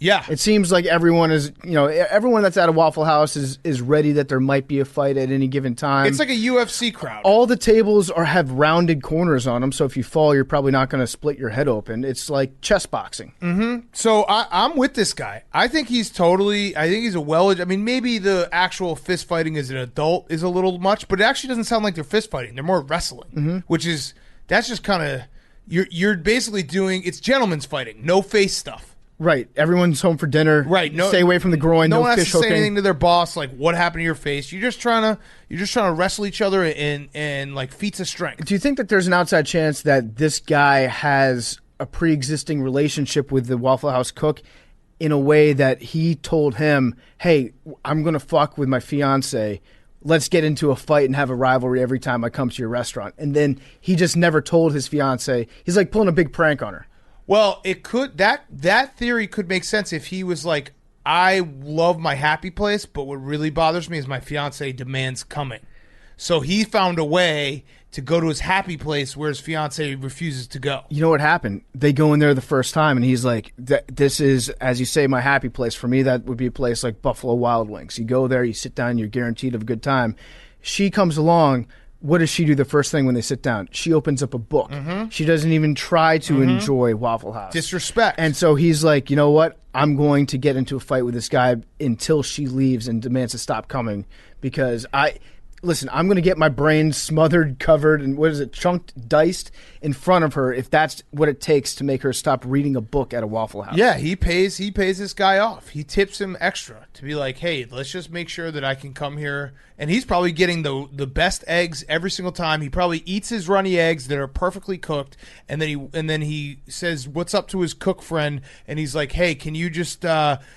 Yeah. It seems like everyone is, everyone that's at a Waffle House is ready that there might be a fight at any given time. It's like a UFC crowd. All the tables have rounded corners on them, so if you fall, you're probably not going to split your head open. It's like chess boxing. So I'm with this guy. I think he's a maybe the actual fist fighting as an adult is a little much, but it actually doesn't sound like they're fist fighting. They're more wrestling, that's just kind of, you're basically doing, it's gentleman's fighting, no face stuff. Right. Everyone's home for dinner. Right. No, stay away from the groin. No one has fish to say hooking. anything to their boss. Like, what happened to your face? You're just trying to wrestle each other in like feats of strength. Do you think that there's an outside chance that this guy has a pre-existing relationship with the Waffle House cook in a way that he told him, hey, I'm going to fuck with my fiance. Let's get into a fight and have a rivalry every time I come to your restaurant. And then he just never told his fiance. He's like pulling a big prank on her. Well, it could that theory could make sense if he was like, I love my happy place, but what really bothers me is my fiance demands coming. So he found a way to go to his happy place where his fiance refuses to go. You know what happened? They go in there the first time, and he's like, this is, as you say, my happy place. For me, that would be a place like Buffalo Wild Wings. You go there, you sit down, you're guaranteed of a good time. She comes along. What does she do the first thing when they sit down? She opens up a book. Mm-hmm. She doesn't even try to enjoy Waffle House. Disrespect. And so he's like, you know what? I'm going to get into a fight with this guy until she leaves and demands to stop coming because Listen, I'm going to get my brain smothered, covered, and chunked, diced in front of her if that's what it takes to make her stop reading a book at a Waffle House. Yeah, he pays this guy off. He tips him extra to be like, hey, let's just make sure that I can come here. And he's probably getting the best eggs every single time. He probably eats his runny eggs that are perfectly cooked, and then he says what's up to his cook friend, and he's like, hey, can you just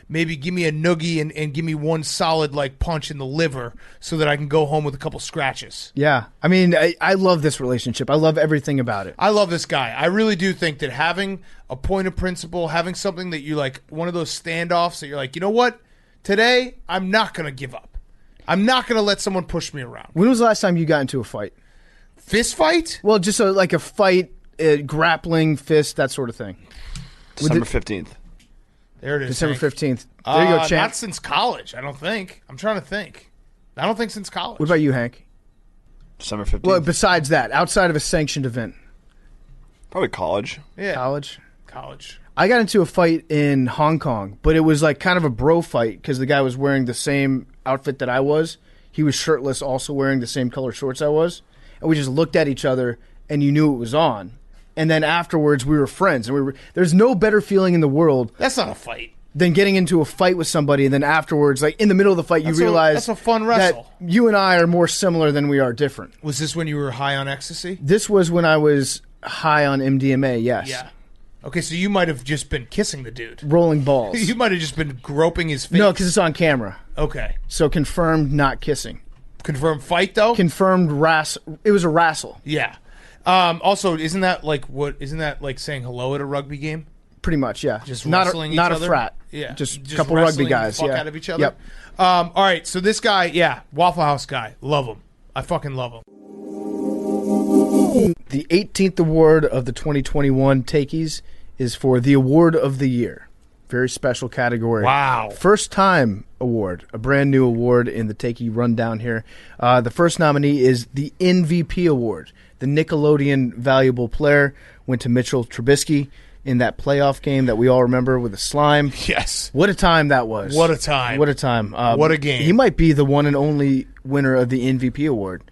maybe give me a noogie and give me one solid like punch in the liver so that I can go home with a couple scratches. Yeah. I mean, I love this relationship. I love everything about it. I love this guy. I really do think that having a point of principle, having something that you like, one of those standoffs that you're like, you know what? Today, I'm not going to give up. I'm not going to let someone push me around. When was the last time you got into a fight? Fist fight? Well, just like a fight, grappling, fist, that sort of thing. December 15th. There it is. December 15th. There you go, champ. Not since college, I don't think. I'm trying to think. I don't think since college. What about you, Hank? December 15th. Well, besides that, outside of a sanctioned event. Probably college. Yeah. College. I got into a fight in Hong Kong, but it was like kind of a bro fight because the guy was wearing the same outfit that I was. He was shirtless, also wearing the same color shorts I was. And we just looked at each other, and you knew it was on. And then afterwards, we were friends. And there's no better feeling in the world. That's not a fight. Than getting into a fight with somebody, and then afterwards, like in the middle of the fight, you realize that's a fun wrestle. That you and I are more similar than we are different. Was this when you were high on ecstasy? This was when I was high on MDMA, yes. Yeah. Okay, so you might have just been kissing the dude. Rolling balls. You might have just been groping his face. No, because it's on camera. Okay. So confirmed not kissing. Confirmed fight, though? Confirmed it was a wrestle. Yeah. Also, isn't that like saying hello at a rugby game? Pretty much, yeah. Just not wrestling not each a other? frat. Yeah. Just a couple rugby guys. The fuck out of each other? Yep. All right, so this guy, yeah, Waffle House guy. Love him. I fucking love him. The 18th award of the 2021 Takies is for the Award of the Year. Very special category. Wow. First time award, a brand new award in the Takey rundown here. The first nominee is the MVP award. The Nickelodeon Valuable Player went to Mitchell Trubisky in that playoff game that we all remember with the slime. Yes. What a time that was. What a time. What a time. What a game. He might be the one and only winner of the MVP award.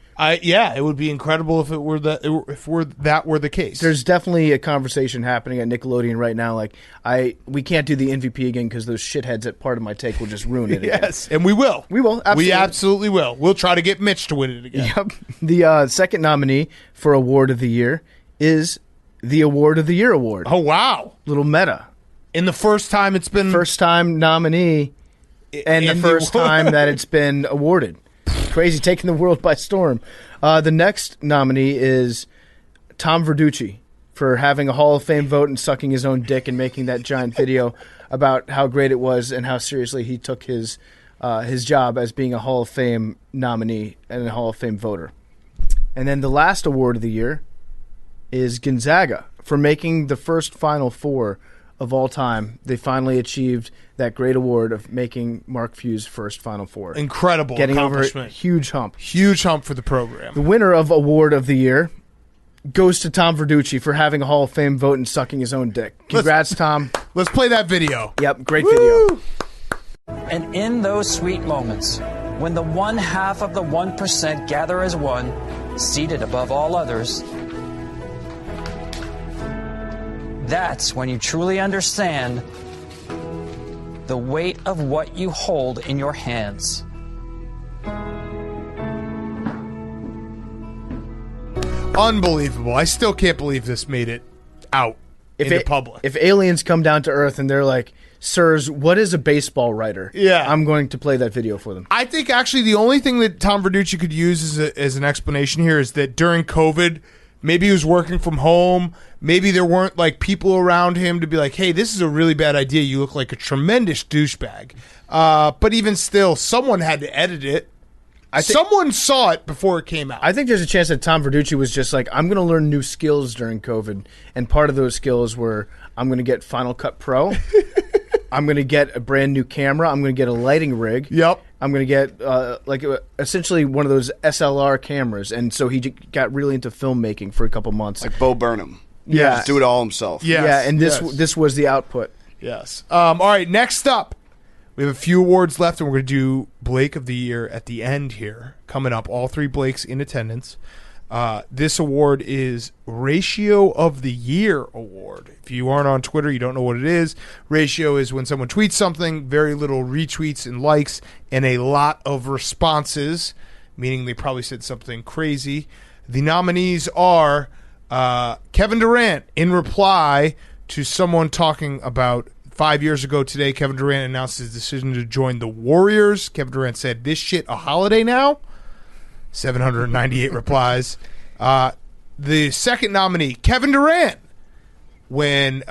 Yeah, it would be incredible if that were the case. There's definitely a conversation happening at Nickelodeon right now. Like, we can't do the MVP again because those shitheads at Part of My Take will just ruin it again. Yes, and we will. We will. Absolutely. We absolutely will. We'll try to get Mitch to win it again. Yep. The second nominee for Award of the Year is the Award of the Year award. Oh, wow. Little meta. In the first time it's been... First time nominee and the first time that it's been awarded. Crazy, taking the world by storm. The next nominee is Tom Verducci for having a Hall of Fame vote and sucking his own dick and making that giant video about how great it was and how seriously he took his job as being a Hall of Fame nominee and a Hall of Fame voter. And then the last award of the year is Gonzaga for making the first Final Four of all time. They finally achieved that great award of making Mark Few's first Final Four. Incredible Getting accomplishment. over a huge hump. Huge hump for the program. The winner of Award of the Year goes to Tom Verducci for having a Hall of Fame vote and sucking his own dick. Congrats, Tom. Let's play that video. Yep, great video. And in those sweet moments, when the 1/2 of the 1% gather as one, seated above all others, that's when you truly understand the weight of what you hold in your hands. Unbelievable. I still can't believe this made it out into public. If aliens come down to Earth and they're like, sirs, what is a baseball writer? Yeah. I'm going to play that video for them. I think actually the only thing that Tom Verducci could use as an explanation here is that during COVID, maybe he was working from home. Maybe there weren't like people around him to be like, hey, this is a really bad idea. You look like a tremendous douchebag. But even still, someone had to edit it. Someone saw it before it came out. I think there's a chance that Tom Verducci was just like, I'm going to learn new skills during COVID. And part of those skills were, I'm going to get Final Cut Pro. I'm going to get a brand new camera. I'm going to get a lighting rig. Yep. I'm going to get essentially one of those SLR cameras. And so he got really into filmmaking for a couple months. Like Bo Burnham. Yeah. Just do it all himself. Yes. Yeah, and this was the output. Yes. All right, next up. We have a few awards left, and we're going to do Blake of the Year at the end here. Coming up, all three Blakes in attendance. This award is Ratio of the Year award. If you aren't on Twitter, you don't know what it is. Ratio is when someone tweets something, very little retweets and likes, and a lot of responses, meaning they probably said something crazy. The nominees are Kevin Durant in reply to someone talking about 5 years ago today, Kevin Durant announced his decision to join the Warriors. Kevin Durant said, this shit a holiday now? 798 replies. The second nominee, Kevin Durant, when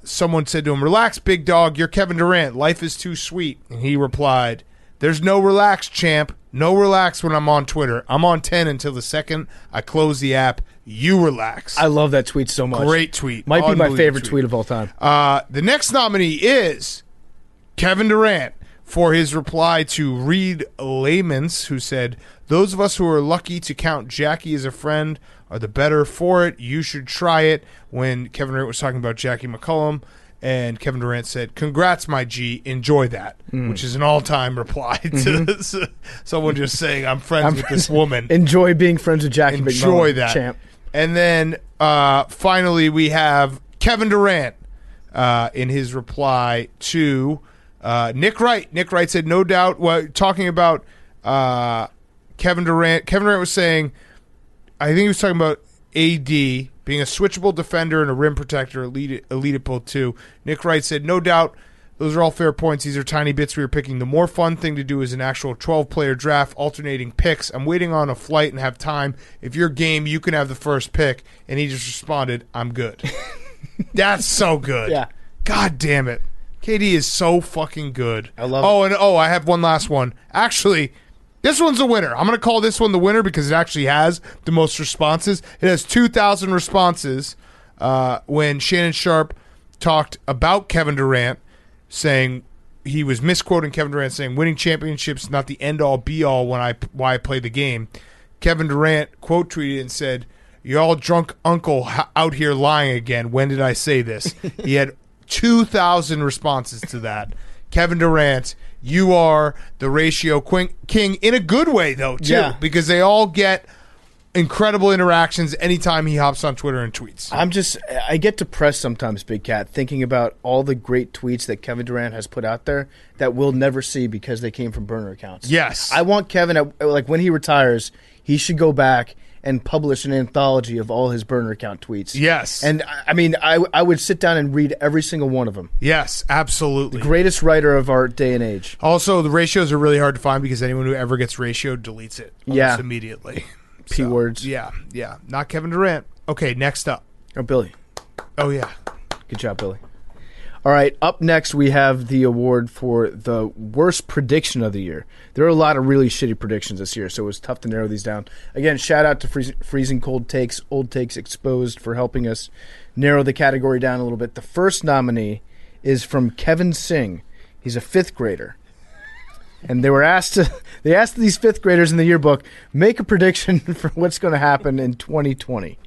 someone said to him, relax, big dog, you're Kevin Durant. Life is too sweet. And he replied, there's no relax, champ. No relax when I'm on Twitter. I'm on 10 until the second I close the app. You relax. I love that tweet so much. Great tweet. Might be my favorite tweet of all time. The next nominee is Kevin Durant for his reply to Reed Lamans, who said, those of us who are lucky to count Jackie as a friend are the better for it. You should try it. When Kevin Durant was talking about Jackie McCollum, and Kevin Durant said, congrats, my G. Enjoy that, which is an all-time reply to someone just saying, I'm friends with this woman. Enjoy being friends with Jackie McCollum. Enjoy that. Champ. And then finally we have Kevin Durant in his reply to Nick Wright. Nick Wright said, no doubt, talking about Kevin Durant. Kevin Durant was saying, I think he was talking about AD being a switchable defender and a rim protector, eliteable too. Nick Wright said, no doubt, those are all fair points. These are tiny bits we were picking. The more fun thing to do is an actual 12-player draft, alternating picks. I'm waiting on a flight and have time. If you're game, you can have the first pick. And he just responded, I'm good. That's so good. Yeah. God damn it. KD is so fucking good. I love it. I have one last one. Actually, this one's the winner. I'm going to call this one the winner because it actually has the most responses. It has 2,000 responses when Shannon Sharp talked about Kevin Durant, saying he was misquoting Kevin Durant, saying winning championships not the end-all, be-all why I play the game. Kevin Durant quote tweeted and said, you're all drunk uncle out here lying again. When did I say this? He had 2,000 responses to that. Kevin Durant, you are the ratio king in a good way, though, too, because they all get incredible interactions anytime he hops on Twitter and tweets. I get depressed sometimes, Big Cat, thinking about all the great tweets that Kevin Durant has put out there that we'll never see because they came from burner accounts. Yes. I want Kevin, when he retires, he should go back and publish an anthology of all his burner account tweets. Yes. And, I mean, I would sit down and read every single one of them. Yes, absolutely. The greatest writer of our day and age. Also, the ratios are really hard to find because anyone who ever gets ratioed deletes it almost immediately. P words. Yeah. Not Kevin Durant. Okay, next up. Oh, Billy. Oh, yeah. Good job, Billy. All right, up next we have the award for the worst prediction of the year. There are a lot of really shitty predictions this year, so it was tough to narrow these down. Again, shout out to Freezing Cold Takes, Old Takes Exposed for helping us narrow the category down a little bit. The first nominee is from Kevin Singh. He's a fifth grader. And they asked these fifth graders in the yearbook, make a prediction for what's going to happen in 2020.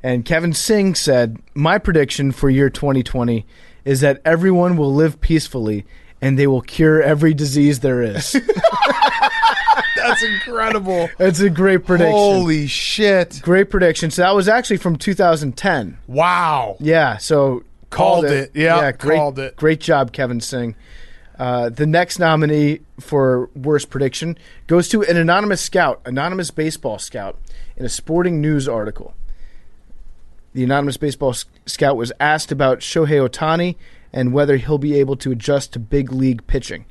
And Kevin Singh said, my prediction for year 2020 is that everyone will live peacefully and they will cure every disease there is. That's incredible. It's a great prediction. Holy shit. Great prediction. So that was actually from 2010. Wow. Yeah, so Called it. Yeah, great, called it. Great job, Kevin Singh. The next nominee for worst prediction goes to an anonymous baseball scout, in a Sporting News article. The anonymous baseball scout was asked about Shohei Ohtani and whether he'll be able to adjust to big league pitching.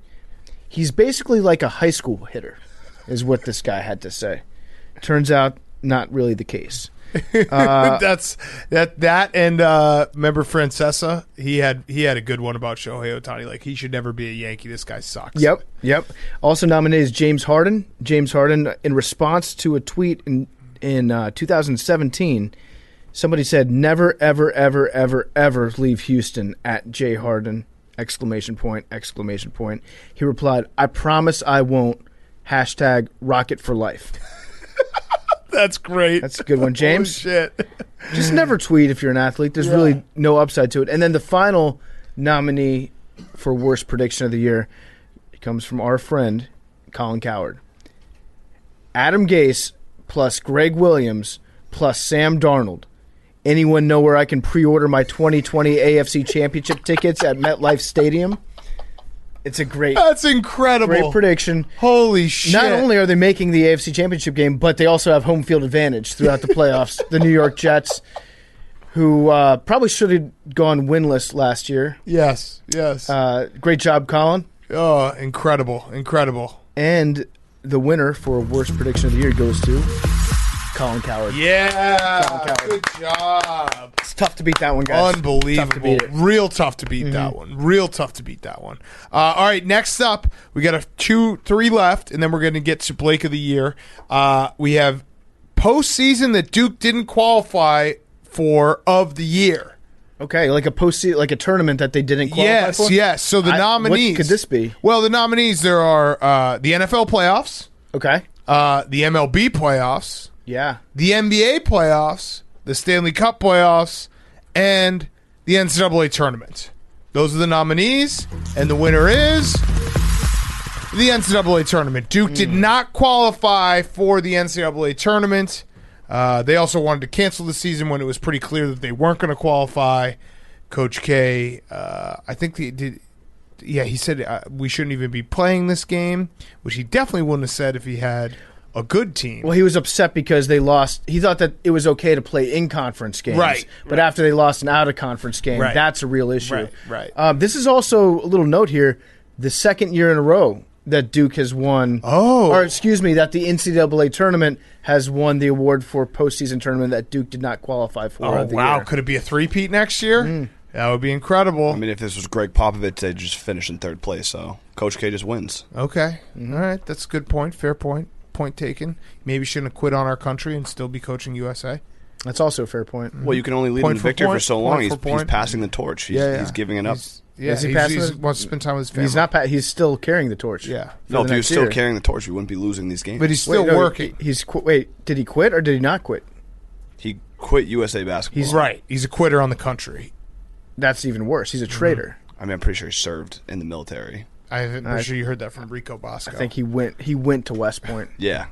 He's basically like a high school hitter, is what this guy had to say. Turns out, not really the case. That's that and remember Francesa? He had a good one about Shohei Ohtani. Like, he should never be a Yankee. This guy sucks. Yep. Also nominated is James Harden. James Harden, in response to a tweet in 2017, somebody said, "Never, ever, ever, ever, ever leave Houston." At J Harden! ! He replied, "I promise I won't. #Rocket for life." That's great. That's a good one, James. Holy shit. Just never tweet if you're an athlete. There's really no upside to it. And then the final nominee for worst prediction of the year comes from our friend, Colin Cowherd. Adam Gase plus Greg Williams plus Sam Darnold. Anyone know where I can pre-order my 2020 AFC Championship tickets at MetLife Stadium? It's a That's incredible. Great prediction. Holy shit. Not only are they making the AFC Championship game, but they also have home field advantage throughout the playoffs. The New York Jets, who probably should have gone winless last year. Yes. Great job, Colin. Oh, incredible. And the winner for worst prediction of the year goes to Colin Cowherd. Yeah. Colin Cowherd. Good job. It's tough to beat that one, guys. Unbelievable. Tough to beat it. Real tough to beat that one. All right, next up, we got 3 left, and then we're going to get to Blake of the Year. We have postseason that Duke didn't qualify for of the year. Okay, like a postseason, like a tournament that they didn't qualify for? Yes. So the nominees. What could this be? Well, the nominees, there are the NFL playoffs. Okay. The MLB playoffs. Yeah. The NBA playoffs, the Stanley Cup playoffs, and the NCAA tournament. Those are the nominees, and the winner is the NCAA tournament. Duke did not qualify for the NCAA tournament. They also wanted to cancel the season when it was pretty clear that they weren't going to qualify. Coach K, I think he did. Yeah, he said we shouldn't even be playing this game, which he definitely wouldn't have said if he had a good team. Well, he was upset because they lost. He thought that it was okay to play in-conference games. Right. But after they lost an out-of-conference game, that's a real issue. Right. This is also a little note here. The second year in a row that Duke has won. That the NCAA tournament has won the award for postseason tournament that Duke did not qualify for. Oh, wow. Could it be a three-peat next year? That would be incredible. I mean, if this was Greg Popovich, they'd just finish in third place, so Coach K just wins. Okay. All right. That's a good point. Fair point. Point taken. Maybe shouldn't have quit on our country and still be coaching USA. That's also a fair point. Well, you can only lead him to victory for so long. He's passing the torch. He's giving it up. Is he passing he wants to spend time with his family. He's not. He's still carrying the torch. Yeah. No, if he was still carrying the torch, we wouldn't be losing these games. But he's still working. Did he quit or did he not quit? He quit USA Basketball. He's right. He's a quitter on the country. That's even worse. He's a traitor. I mean, I'm pretty sure he served in the military. I'm pretty sure you heard that from Rico Bosco. I think he went to West Point. Yeah.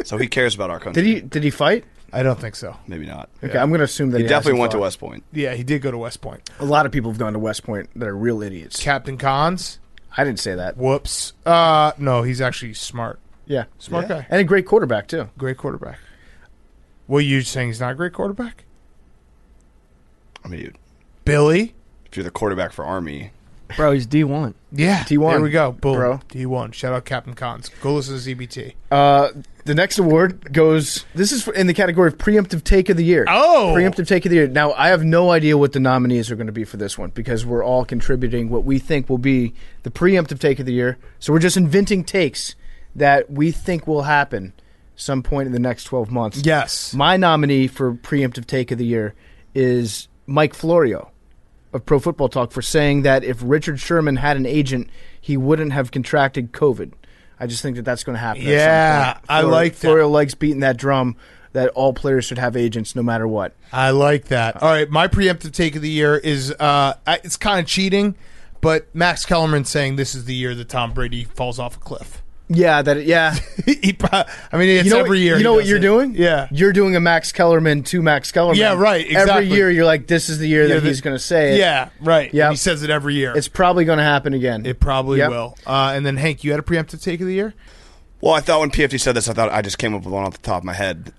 So he cares about our country. Did he fight? I don't think so. Maybe not. Okay, I'm going to assume that he definitely went to West Point. Yeah, he did go to West Point. A lot of people have gone to West Point that are real idiots. Captain Cons? I didn't say that. Whoops. No, he's actually smart. Yeah. Smart guy. And a great quarterback, too. Great quarterback. What are you saying? He's not a great quarterback? I mean, Billy? If you're the quarterback for Army. Bro, he's D1. Yeah. D1. There we go. Boom. Bro. D1. Shout out Captain Cons. Go listen to ZBT. The next award goes... This is in the category of Preemptive Take of the Year. Oh! Preemptive Take of the Year. Now, I have no idea what the nominees are going to be for this one because we're all contributing what we think will be the Preemptive Take of the Year. So we're just inventing takes that we think will happen some point in the next 12 months. Yes. My nominee for Preemptive Take of the Year is Mike Florio of Pro Football Talk for saying that if Richard Sherman had an agent, he wouldn't have contracted COVID. I just think that that's going to happen. Yeah, I like that. Florio likes beating that drum that all players should have agents no matter what. I like that. All right, my preemptive take of the year is it's kind of cheating, but Max Kellerman saying this is the year that Tom Brady falls off a cliff. Yeah, I mean, it's every year. You know what you're doing? Yeah. You're doing a Max Kellerman to Max Kellerman. Yeah, right, exactly. Every year you're like, this is the year that he's going to say it. Yeah, right. Yeah. He says it every year. It's probably going to happen again. It probably will. And then, Hank, you had a preemptive take of the year? Well, I thought when PFT said this, I just came up with one off the top of my head.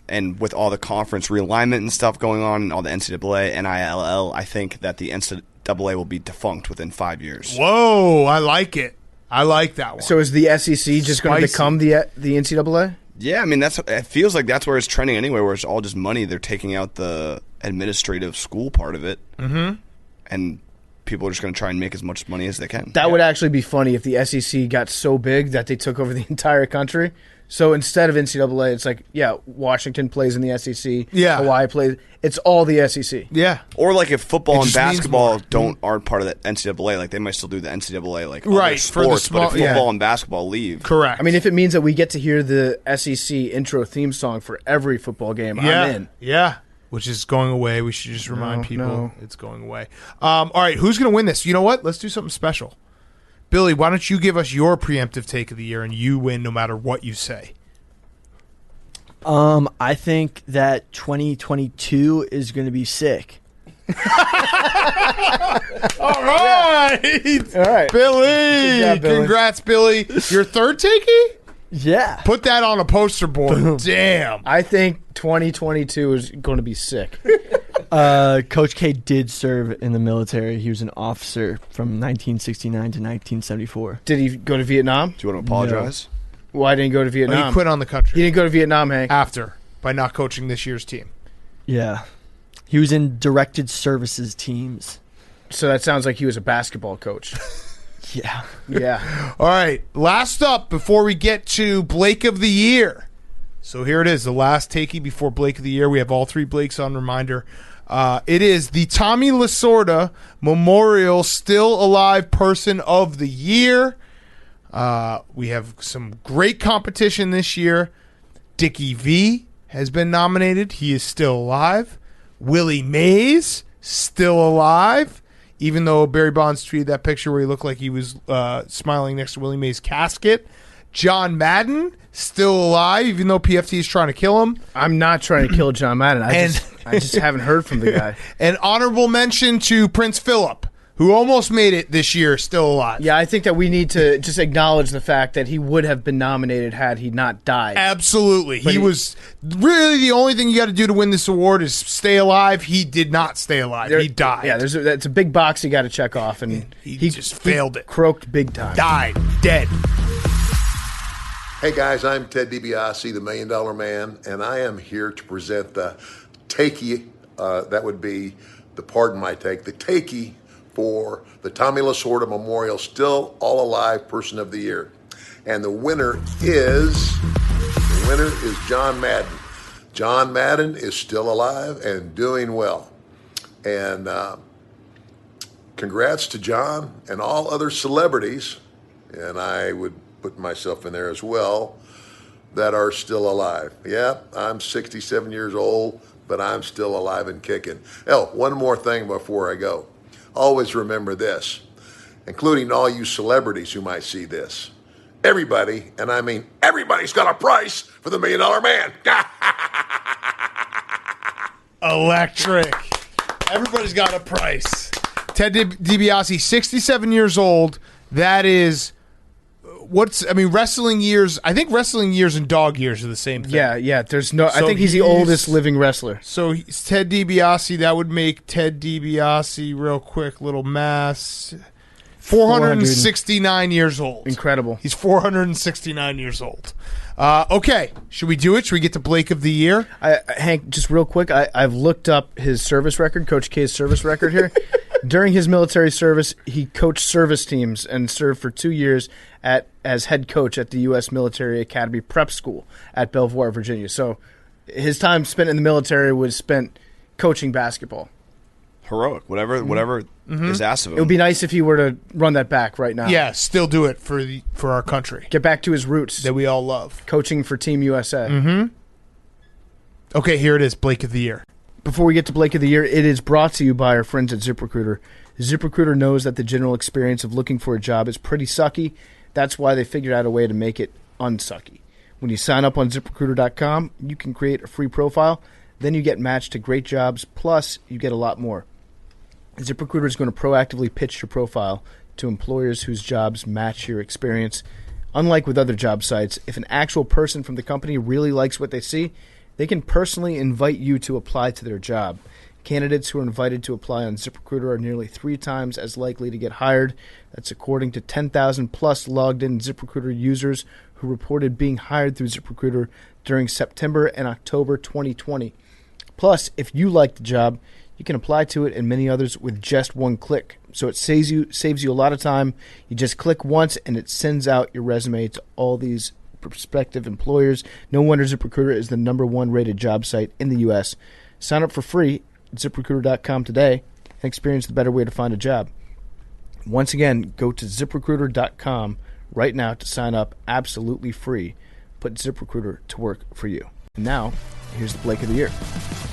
And with all the conference realignment and stuff going on, and all the NCAA, NILL, I think that the NCAA will be defunct within 5 years. Whoa, I like it. I like that one. So is the SEC just going to become the NCAA? Yeah, I mean, it feels like that's where it's trending anyway, where it's all just money. They're taking out the administrative school part of it. Mm-hmm. And people are just going to try and make as much money as they can. That would actually be funny if the SEC got so big that they took over the entire country. So instead of NCAA, it's like, Washington plays in the SEC. Yeah. Hawaii plays. It's all the SEC. Yeah. Or like if football and basketball aren't part of the NCAA, like they might still do the NCAA like other sports, but if football and basketball leave. Correct. I mean, if it means that we get to hear the SEC intro theme song for every football game, I'm in. Yeah. Which is going away. We should just remind people it's going away. All right, who's going to win this? You know what? Let's do something special. Billy, why don't you give us your preemptive take of the year and you win no matter what you say? I think that 2022 is going to be sick. All right. All right. Billy. Job, Billy. Congrats, Billy. Your third takey? Yeah. Put that on a poster board. Damn. I think 2022 is going to be sick. Coach K did serve in the military. He was an officer from 1969 to 1974. Did he go to Vietnam? Do you want to apologize? Why didn't he go to Vietnam? He quit on the country. He didn't go to Vietnam, Hank. After, by not coaching this year's team. Yeah. He was in directed services teams. So that sounds like he was a basketball coach. Yeah. Yeah. All right. Last up before we get to Blake of the Year. So here it is, the last takey before Blake of the Year. We have all three Blakes on reminder. It is the Tommy Lasorda Memorial Still Alive Person of the Year. We have some great competition this year. Dickie V has been nominated. He is still alive. Willie Mays, still alive. Even though Barry Bonds tweeted that picture where he looked like he was smiling next to Willie Mays' casket. John Madden, still alive, even though PFT is trying to kill him. I'm not trying to kill John Madden. I just haven't heard from the guy. An honorable mention to Prince Philip, who almost made it this year, still alive. Yeah, I think that we need to just acknowledge the fact that he would have been nominated had he not died. Absolutely. He was really the only thing you got to do to win this award is stay alive. He did not stay alive. He died. Yeah, that's a big box you got to check off, and he just failed it. Croaked big time. Died. Dead. Hey guys, I'm Ted DiBiase, the $1 Million Man, and I am here to present the takey, that would be the pardon my take, the takey for the Tommy Lasorda Memorial Still All Alive Person of the Year. And the winner is John Madden. John Madden is still alive and doing well. And congrats to John and all other celebrities, and I would put myself in there as well, that are still alive. Yeah, I'm 67 years old, but I'm still alive and kicking. Oh, one more thing before I go. Always remember this, including all you celebrities who might see this. Everybody, and I mean everybody's got a price for the $1 Million Man. Electric. Everybody's got a price. Ted DiBiase, 67 years old. That is... wrestling years. I think wrestling years and dog years are the same thing. Yeah. There's no. I think he's the oldest living wrestler. So he's Ted DiBiase. That would make Ted DiBiase, real quick, little mass, 469 years old. Incredible. He's 469 years old. Okay, should we do it? Should we get to Blake of the Year? Hank, just real quick, I've looked up his service record, Coach K's service record here. During his military service, he coached service teams and served for 2 years as head coach at the U.S. Military Academy Prep School at Belvoir, Virginia. So his time spent in the military was spent coaching basketball. Heroic, whatever is asked of him. It would be nice if he were to run that back right now. Yeah, still do it for our country. Get back to his roots that we all love. Coaching for Team USA. Mm-hmm. Okay, here it is, Blake of the Year. Before we get to Blake of the Year, it is brought to you by our friends at ZipRecruiter. ZipRecruiter knows that the general experience of looking for a job is pretty sucky. That's why they figured out a way to make it unsucky. When you sign up on ZipRecruiter.com, you can create a free profile. Then you get matched to great jobs, plus you get a lot more. ZipRecruiter is going to proactively pitch your profile to employers whose jobs match your experience. Unlike with other job sites, if an actual person from the company really likes what they see, they can personally invite you to apply to their job. Candidates who are invited to apply on ZipRecruiter are nearly 3 times as likely to get hired. That's according to 10,000 plus logged-in ZipRecruiter users who reported being hired through ZipRecruiter during September and October 2020. Plus, if you like the job, you can apply to it and many others with just one click. So it saves you a lot of time. You just click once and it sends out your resume to all these prospective employers. No wonder ZipRecruiter is the #1 rated job site in the U.S. Sign up for free at ZipRecruiter.com today and experience the better way to find a job. Once again, go to ZipRecruiter.com right now to sign up absolutely free. Put ZipRecruiter to work for you. And now, here's the Blake of the Year.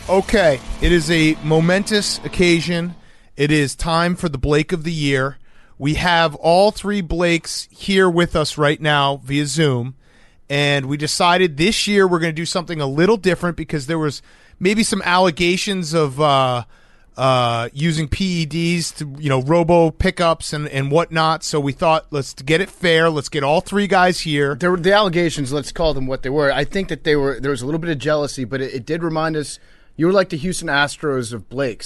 Okay, it is a momentous occasion. It is time for the Blake of the Year. We have all 3 Blakes here with us right now via Zoom, and we decided this year we're going to do something a little different because there was maybe some allegations of using PEDs to, robo pickups and whatnot. So we thought, let's get it fair. Let's get all 3 guys here. The allegations, let's call them what they were. I think that there was a little bit of jealousy, but it did remind us, you were like the Houston Astros of Blake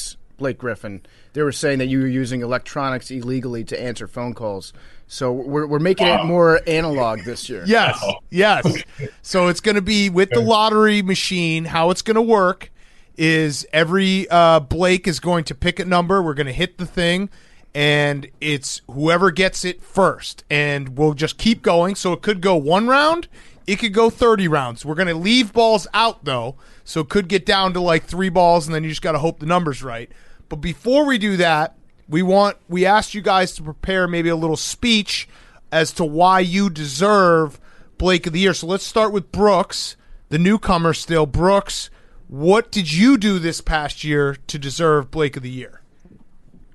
Griffin. They were saying that you were using electronics illegally to answer phone calls. So we're making it more analog this year. Yes. So it's going to be with the lottery machine. How it's going to work is every Blake is going to pick a number. We're going to hit the thing, and it's whoever gets it first. And we'll just keep going. So it could go 1 round. It could go 30 rounds. We're going to leave balls out, though, so it could get down to like 3 balls, and then you just got to hope the number's right. But before we do that, we asked you guys to prepare maybe a little speech as to why you deserve Blake of the Year. So let's start with Brooks, the newcomer still. Brooks, what did you do this past year to deserve Blake of the Year?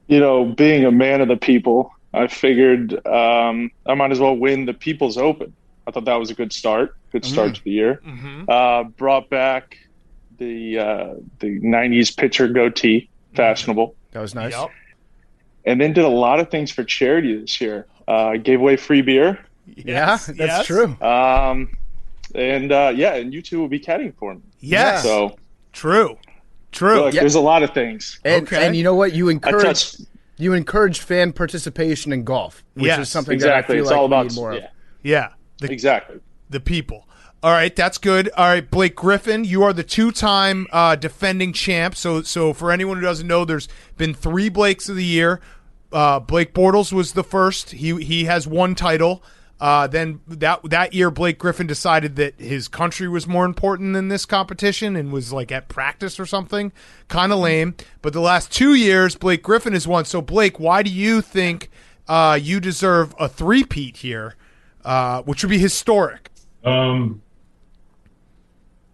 Being a man of the people, I figured I might as well win the People's Open. I thought that was a good start to the year. Mm-hmm. Brought back the 90s pitcher goatee, fashionable. That was nice. Yep. And then did a lot of things for charity this year. Gave away free beer. Yes, that's true. And you two will be caddying for me. Yes. So true. Look, there's a lot of things. And you know what? You encouraged fan participation in golf, which is something that I feel it's like all we about, need more of. Yeah. Exactly. The people. All right, that's good. All right, Blake Griffin, you are the 2-time defending champ. So for anyone who doesn't know, there's been 3 Blakes of the Year. Blake Bortles was the first. He has 1 title. Then that year, Blake Griffin decided that his country was more important than this competition and was like at practice or something. Kind of lame. But the last 2 years, Blake Griffin has won. So Blake, why do you think you deserve a 3-peat here, which would be historic?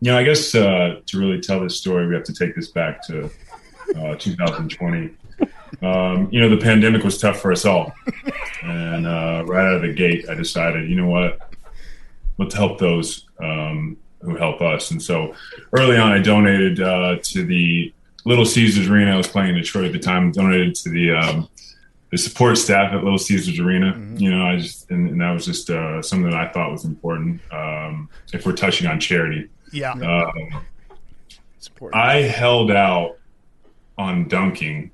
I guess to really tell this story, we have to take this back to 2020. The pandemic was tough for us all. And right out of the gate, I decided, you know what, let's help those who help us. And so early on, I donated to the Little Caesars Arena. I was playing in Detroit at the time, donated to the support staff at Little Caesars Arena. Mm-hmm. And that was just something that I thought was important if we're touching on charity. Yeah. I held out on dunking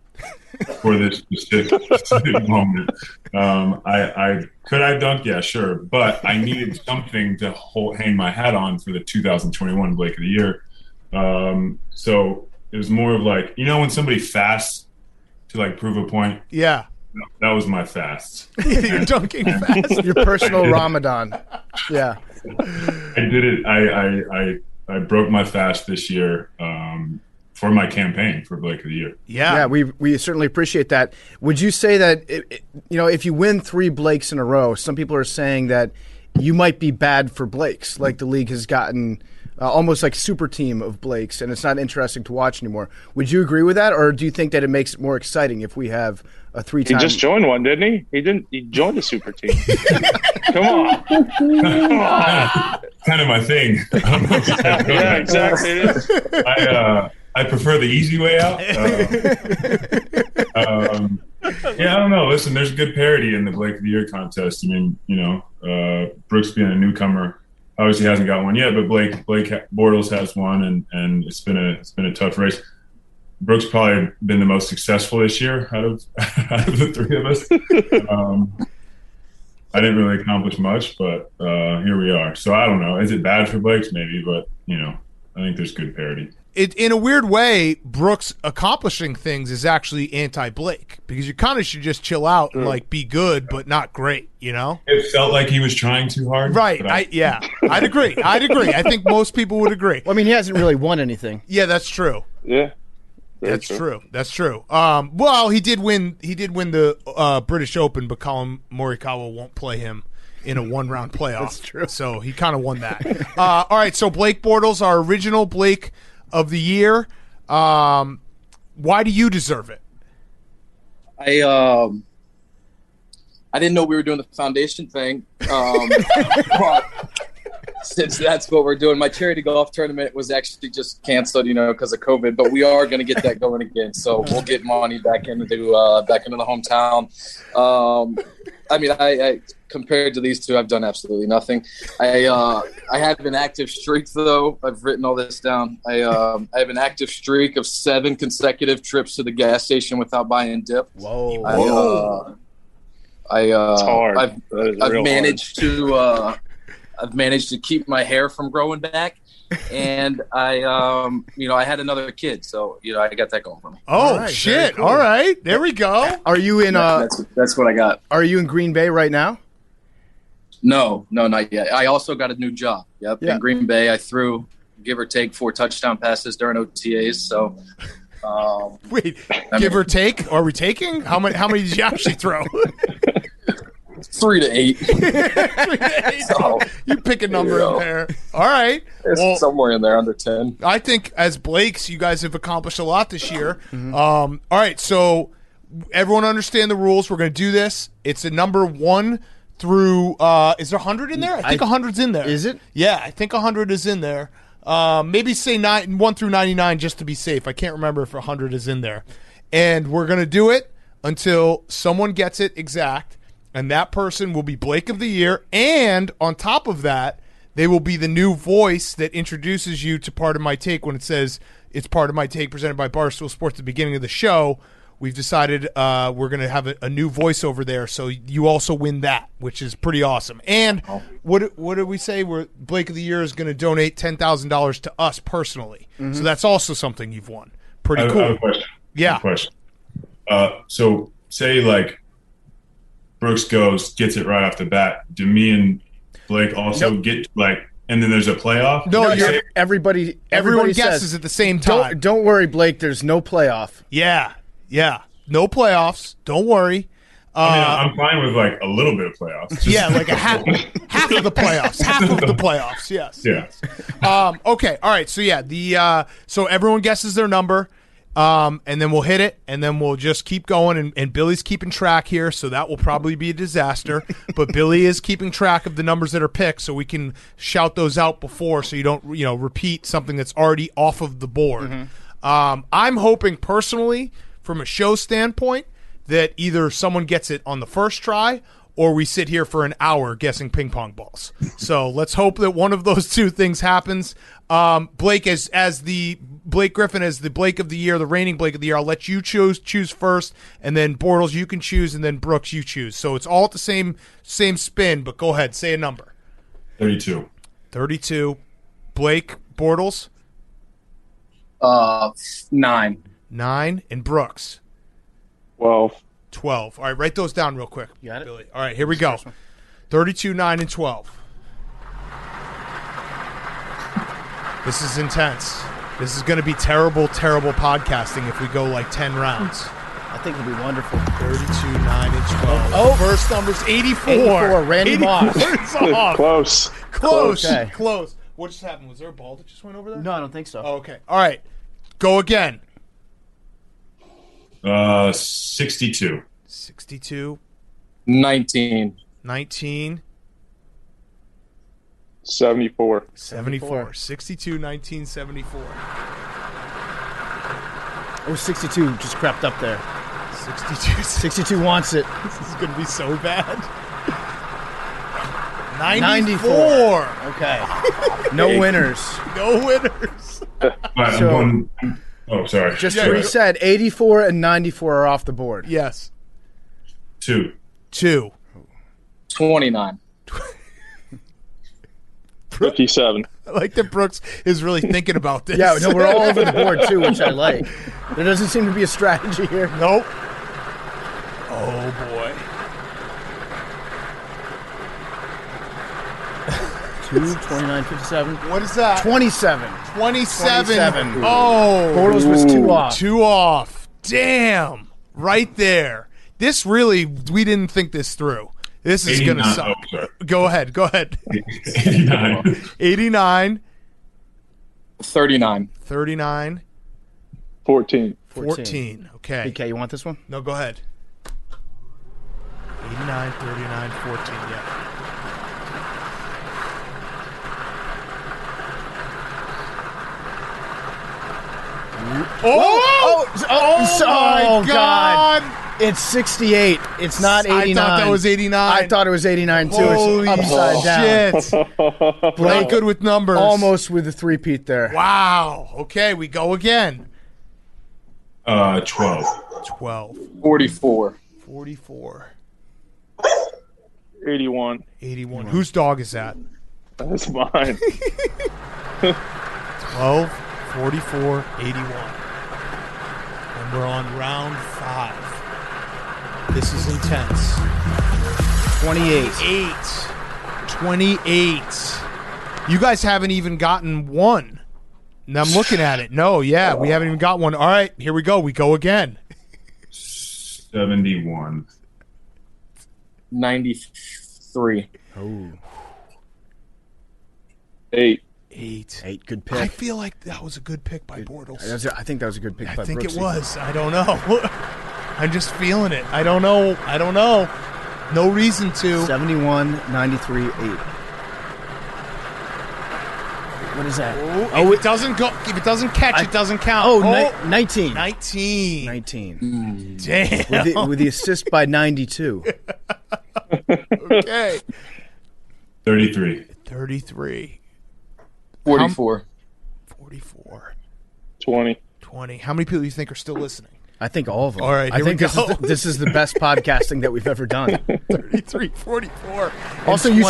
for this specific moment. Could I dunk? Yeah, sure. But I needed something to hang my hat on for the 2021 Blake of the Year. So it was more of like, when somebody fasts to like prove a point. Yeah. That was my fast. You're dunking fast. Your personal Ramadan. Yeah. I did it. I broke my fast this year for my campaign for Blake of the Year. Yeah, we certainly appreciate that. Would you say that if you win 3 Blakes in a row, some people are saying that you might be bad for Blakes, like the league has gotten almost like super team of Blakes, and it's not interesting to watch anymore. Would you agree with that, or do you think that it makes it more exciting if we have a 3-time? He just joined one, didn't he? He didn't. He joined a super team. Come on. Come on. Kind of my thing. Yeah, exactly. It is. I prefer the easy way out. Yeah, I don't know. Listen, there's good parity in the Blake of the Year contest. I mean, Brooks being a newcomer, obviously hasn't got one yet, but Blake Bortles has one, and it's been a tough race. Brooks probably been the most successful this year out of the three of us. I didn't really accomplish much, but here we are. So I don't know. Is it bad for Blakes? Maybe, but I think there's good parity. In a weird way, Brooks accomplishing things is actually anti-Blake, because you kind of should just chill out and like be good but not great, It felt like he was trying too hard. Right. I'd agree. I think most people would agree. Well, I mean, he hasn't really won anything. Yeah, that's true. Yeah. That's true. That's true. Well, he did win the British Open, but Colin Morikawa won't play him in a one-round playoff. That's true. So he kind of won that. All right, so Blake Bortles, our original Blake of the Year. Why do you deserve it? I didn't know we were doing the foundation thing. But since that's what we're doing, my charity golf tournament was actually just canceled, because of COVID. But we are going to get that going again, so we'll get money back into the hometown. I mean, I compared to these two, I've done absolutely nothing. I have an active streak, though. I've written all this down. I have an active streak of 7 consecutive trips to the gas station without buying dip. Whoa! It's hard. I've managed to keep my hair from growing back, and I had another kid, so I got that going for me. Oh, right, shit! cool. All right, there we go. Are you in? That's what I got. Are you in Green Bay right now? No, not yet. I also got a new job. Yep, Yeah. in Green Bay. I threw, give or take, 4 touchdown passes during OTAs. So, Wait, give or take? Are we taking? How many did you actually throw? 3 to 8. So, you pick a number in there. All right. It's somewhere in there under 10. I think as Blakes, you guys have accomplished a lot this year. All right, so everyone understand the rules. We're going to do this. It's a number 1 through is there 100 in there? I think 100's in there. Is it? Yeah, I think 100 is in there. Maybe say 1 through 99 just to be safe. I can't remember if 100 is in there. And we're going to do it until someone gets it exact, and that person will be Blake of the Year. And on top of that, they will be the new voice that introduces you to Part of My Take when it says it's Part of My Take presented by Barstool Sports at the beginning of the show. We've decided we're going to have a new voice over there, so you also win that, which is pretty awesome. And what did we say? Blake of the Year is going to donate $10,000 to us personally. So that's also something you've won. Pretty cool. I have a question. Yeah. I have a question. So say like Brooks gets it right off the bat. Do me and Blake also get and then there's a playoff? No, everyone guesses at the same time. Don't worry, Blake. There's no playoff. Yeah. No playoffs. Don't worry. I'm fine with a little bit of playoffs. Like a half of the playoffs. Half of the playoffs. Yes. Yeah. Okay. All right. So so everyone guesses their number. And then we'll hit it, and then we'll just keep going. And Billy's keeping track here, so that will probably be a disaster. But Billy is keeping track of the numbers that are picked, so we can shout those out before, so you don't repeat something that's already off of the board. I'm hoping personally, from a show standpoint, that either someone gets it on the first try, or we sit here for an hour guessing ping pong balls. So let's hope that one of those two things happens. Blake, as the Blake Griffin as the Blake of the Year, the reigning Blake of the Year, I'll let you choose first, and then Bortles you can choose, and then Brooks you choose. So it's all at the same spin, but go ahead, say a number. 32. 32. Blake, Bortles? 9. 9, and Brooks? 12. 12. All right, write those down real quick. You got it? Billy. All right, here we go. 32, 9, and 12. This is intense. This is going to be terrible, terrible podcasting if we go 10 rounds. I think it'll be wonderful. 32, 9, and 12. Oh, first number's 84. 84, Randy Moss. It's off. Close. Okay. Close. What just happened? Was there a ball that just went over there? No, I don't think so. Oh, okay. All right. Go again. 62. 62. 19. 19. 74. 74. 62, 19, 74. Oh, 62 just crept up there. 62. 62 wants it. This is going to be so bad. 94. Okay. No winners. No winners. Oh, sorry. Just to reset, 84 and 94 are off the board. Yes. 2. 29. 57. I like that Brooks is really thinking about this. Yeah, no, we're all over the board, too, which I like. There doesn't seem to be a strategy here. Nope. Oh, boy. 2, 29, 57. What is that? 27. 27. Oh. Bortles was 2 off. 2 off. Damn. Right there. This really, we didn't think this through. This is going to suck. Oh, go ahead. 89. 89. 39. 39. 14. 14. Okay. BK, you want this one? No, go ahead. 89, 39, 14. Yeah. Oh, God. It's 68. It's not 89. I thought that was 89. I thought it was 89, too. Holy It's upside down. shit. Blake, good with numbers. Almost with a three-peat there. Wow. Okay, we go again. 12. 12. 44. 44. 81. 81. Whose dog is that? That's mine. 12, 44, 81. And we're on round 5. This is intense. 28. 28. You guys haven't even gotten one. Now I'm looking at it. No, yeah, we haven't even got one. All right, here we go. We go again. 71. 93. Oh. 8. 8. Good pick. I feel like that was a good pick by Bortles. I think that was a good pick by I think Brooksy. it was. I don't know. I'm just feeling it. I don't know. No reason to. 71, 93, 8. What is that? If it doesn't go, if it doesn't catch, it doesn't count. Oh, 19. 19. 19. Damn. With the assist by 92. Okay. 33. 33. 44. 44. 20. 20. How many people do you think are still listening? I think all of them. All right, I here think we go. this is the best podcasting that we've ever done. 33, 44. Also, you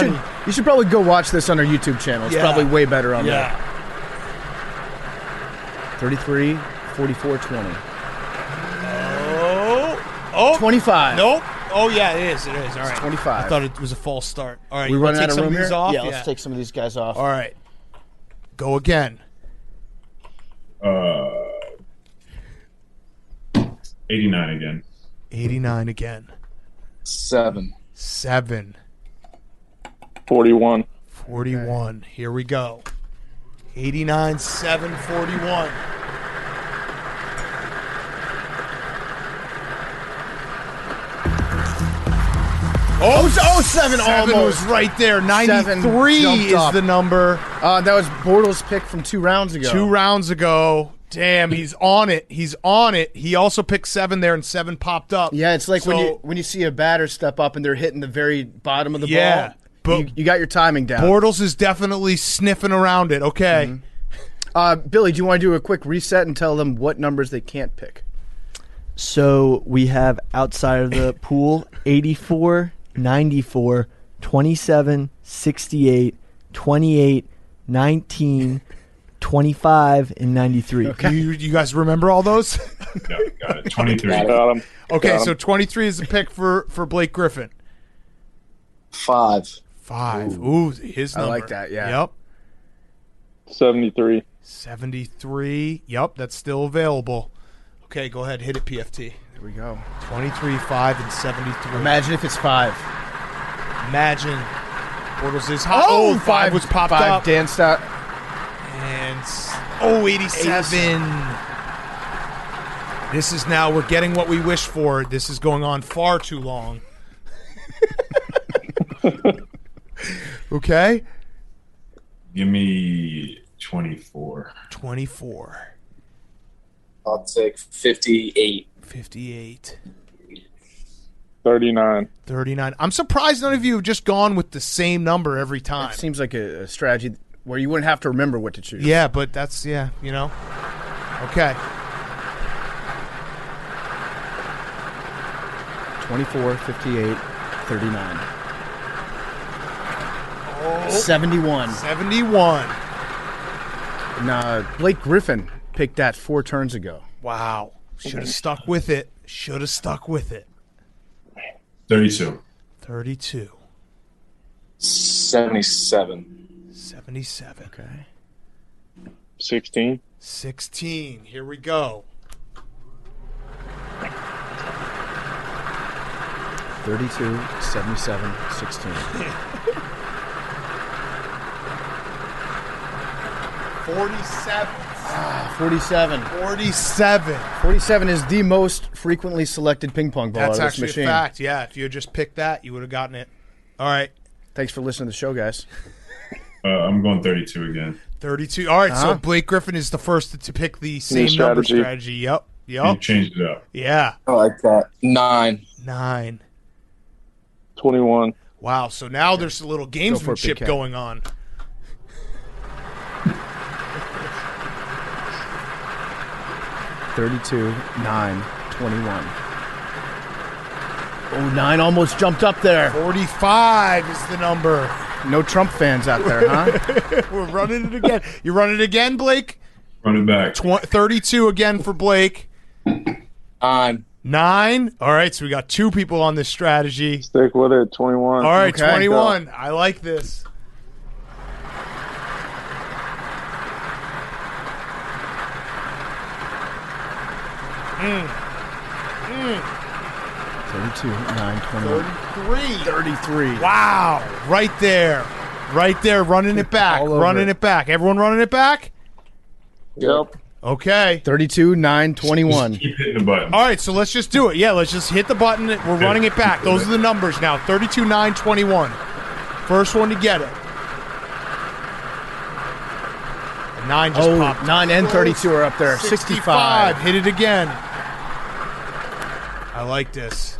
should probably go watch this on our YouTube channel. It's probably way better on there. 33, 44, 20. Oh. 25. Nope. Oh, yeah, it is. All right. 25. I thought it was a false start. All right, We you running want to out take of some room of these here? off? Yeah, let's take some of these guys off. All right. Go again. 89 again. 89 again. 7. 7. 41. 41. Here we go. 89, 7, 41. Oh, 7 7 almost. was right there. 93 jumped is up. the number. That was Bortles' pick from 2 rounds ago. 2 rounds ago. Damn, he's on it. He also picked 7 there, and 7 popped up. Yeah, it's like when you see a batter step up and they're hitting the very bottom of the ball. But you got your timing down. Bortles is definitely sniffing around it. Okay. Billy, do you want to do a quick reset and tell them what numbers they can't pick? So we have outside of the pool 84, 94, 27, 68, 28, 19, 25, and 93. Okay. You guys remember all those? Yeah, got it. 23. Got him. Okay, Got so him. 23 is the pick for Blake Griffin. 5. 5. Ooh, his number. I like that, yeah. Yep. 73. 73. Yep, that's still available. Okay, go ahead. Hit it, PFT. There we go. 23, 5, and 73. Imagine if it's 5. Imagine. Bortles is hot. Oh, 5 was popped up. Danced out. And 87. This is now, we're getting what we wish for. This is going on far too long. Okay. Give me 24. 24. I'll take 58. 58. 39. 39. I'm surprised none of you have just gone with the same number every time. It seems like a strategy where you wouldn't have to remember what to choose. Yeah, but that's, you know. Okay. 24, 58, 39. 71. 71. Now, Blake Griffin picked that 4 turns ago. Wow. Should have stuck with it. Should have stuck with it. 32. 32. 77. 77. Okay. 16. 16. Here we go. 32, 77, 16. 47. 47. 47. 47 is the most frequently selected ping pong ball That's out of this actually machine. a fact. Yeah, if you had just picked that, you would have gotten it. All right. Thanks for listening to the show, guys. I'm going 32 again. 32. All right, so Blake Griffin is the first to pick the same number strategy. Yep. You changed it up. Yeah. I like that. 9. 9. 21. Wow, so now there's a little gamesmanship going on. $32, 9, 21. Oh, 9 almost jumped up there. 45 is the number. No Trump fans out there, huh? We're running it again. You running it again, Blake? Run it back. 32 again for Blake. 9. 9. All right, so we got 2 people on this strategy. Stick with it. 21. All right, Okay. 21. I like this. Mm. 32, 9, 21. 33. Wow. Right there. Right there. Running it back. Running it back. Everyone running it back? Yep. Okay. 32, 9, 21. Keep hitting the button. All right, so let's just do it. Yeah, let's just hit the button. We're running it back. Those are the numbers now. 32, 9, 21. First one to get it. 9 just popped. 9 and 32 are up there. 65. Hit it again. I like this.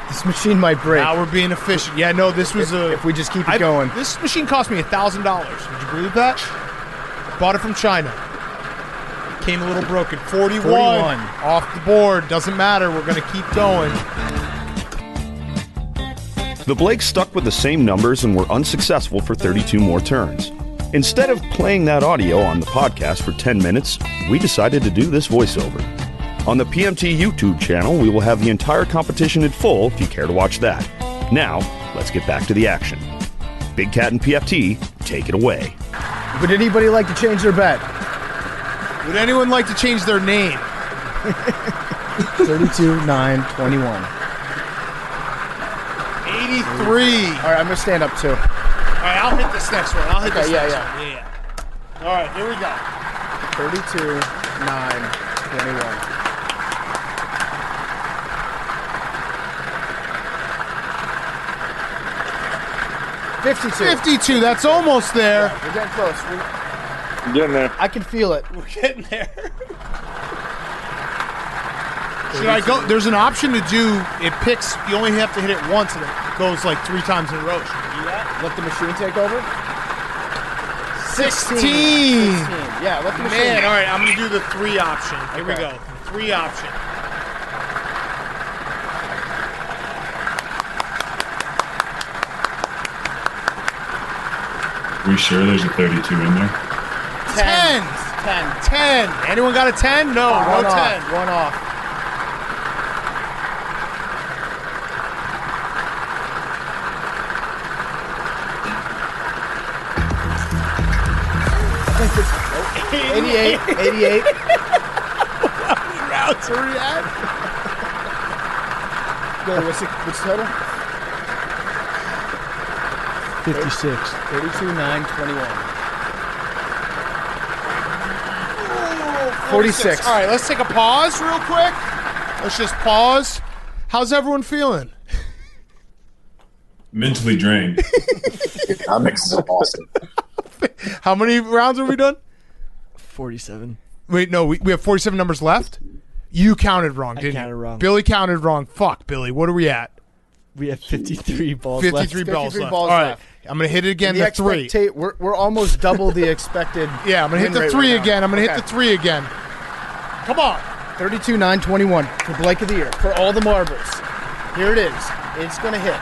This machine might break. Now we're being efficient. Yeah, no, this was if we just keep it going. This machine cost me $1,000. Would you believe that? Bought it from China. Came a little broken. 41. Off the board. Doesn't matter. We're going to keep going. The Blakes stuck with the same numbers and were unsuccessful for 32 more turns. Instead of playing that audio on the podcast for 10 minutes, we decided to do this voiceover. On the PMT YouTube channel, we will have the entire competition in full if you care to watch that. Now, let's get back to the action. Big Cat and PFT, take it away. Would anybody like to change their bet? Would anyone like to change their name? 32, 9, 21. 83. All right, I'm going to stand up too. All right, I'll hit this next one. I'll hit this next yeah. one. Yeah. All right, here we go. 32, 9, 21. 52. That's almost there. Yeah, we're getting close. We're getting there. I can feel it. We're getting there. Should I go? There's an option to do. It picks. You only have to hit it once, and it goes like 3 times in a row. Should we do that? Let the machine take over. 16. Yeah, let the machine. Man, all right. I'm gonna do the 3 option. Here we go. 3 option. Are we sure there's a 32 in there? 10. 10. Anyone got a 10? No, no 10. One off. Oh, 88. How many rounds are we at? Good. What's the total? 56. 32, 9, 21. 46. All right, let's take a pause real quick. Let's just pause. How's everyone feeling? Mentally drained. I'm exhausted. How many rounds are we done? 47. Wait, no, we have 47 numbers left. You counted wrong, didn't you? counted wrong. Billy counted wrong. Fuck, Billy. What are we at? We have 53 balls 53 left. balls 53 left. balls All right, left. I'm going to hit it again, the three. We're almost double the expected. Yeah, I'm going to hit the three again. I'm going to hit the three again. Come on. 32-9-21 for Blake of the Year. For all the marbles. Here it is. It's going to hit.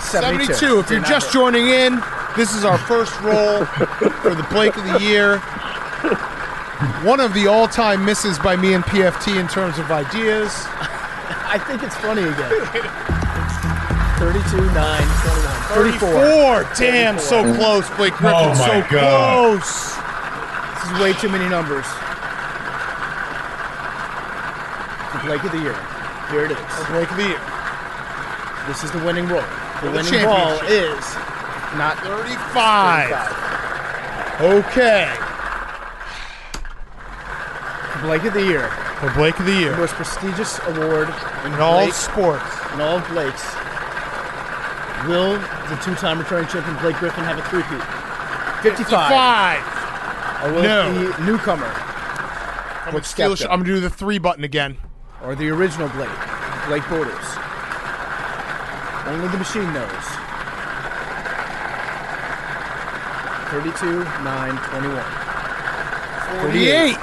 72. If you're just joining in, this is our first roll for the Blake of the Year. One of the all-time misses by me and PFT in terms of ideas. I think it's funny again. 32-9-21. 34. Damn, so close, Blake Griffin. Oh, my so God. close. This is way too many numbers. The Blake of the Year. Here it is. The Blake of the Year. This is the winning roll. The the winning ball championship. is not 35. Okay. The Blake of the Year. The Blake of the The Year. most prestigious award in all Blake- sports. In all of Blake's. Will the two-time returning champion Blake Griffin have a three-peat? 55. Or will No. the newcomer, I'm going to do the three button again. or the original Blake Bortles? Only the machine knows. 32-9-21. 48.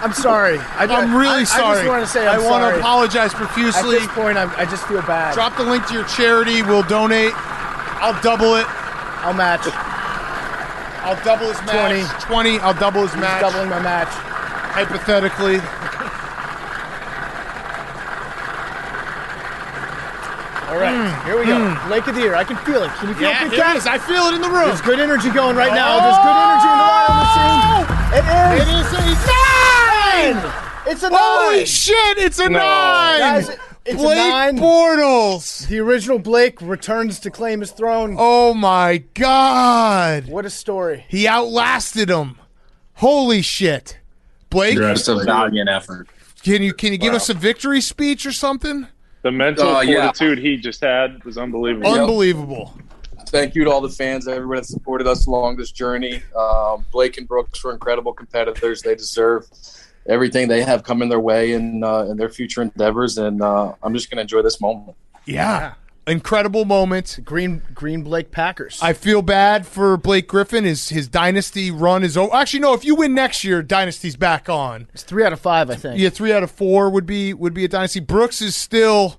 I'm sorry. I'm really sorry. I just want to say I I'm want sorry. to apologize profusely. At this point, I just feel bad. Drop the link to your charity. We'll donate. I'll double it. I'll match. I'll double his match. 20. I'll double his match. Doubling my match. Hypothetically. All right, here we go. Blake of the Year. I can feel it. Can you feel Yeah, it, Big here Cat? it is. I feel it in the room. There's good energy going right now. There's good energy in the lotto machine. It is a 9! It's a 9! Holy shit, it's a 9! Guys, it's Blake a 9. Bortles. The original Blake returns to claim his throne. Oh my God. What a story. He outlasted him. Holy shit. Blake, It's a valiant effort. can you give us a victory speech or something? The mental Yeah. fortitude he just had was unbelievable. Unbelievable. Thank you to all the fans, everyone that supported us along this journey. Blake and Brooks were incredible competitors. They deserve everything they have coming their way in their future endeavors, and I'm just going to enjoy this moment. Yeah. Incredible moment. Green Blake Packers. I feel bad for Blake Griffin. His dynasty run is over. Actually, no. If you win next year, dynasty's back on. It's 3 out of 5, I think. Yeah, 3 out of 4 would be a dynasty. Brooks is still.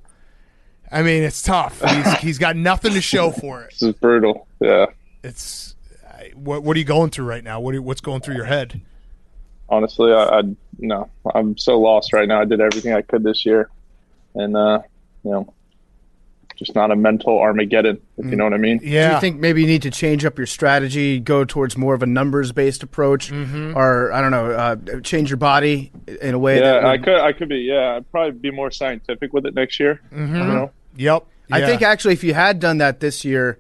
I mean, it's tough. He's got nothing to show for it. This is brutal. Yeah. It's what are you going through right now? What's going through your head? Honestly, no. I'm so lost right now. I did everything I could this year, and just not a mental Armageddon, if you know what I mean. Yeah. Do you think maybe you need to change up your strategy, go towards more of a numbers-based approach, or I don't know, change your body in a way? Yeah, that I could be. Yeah, I'd probably be more scientific with it next year. You know? Yep. I think actually, if you had done that this year,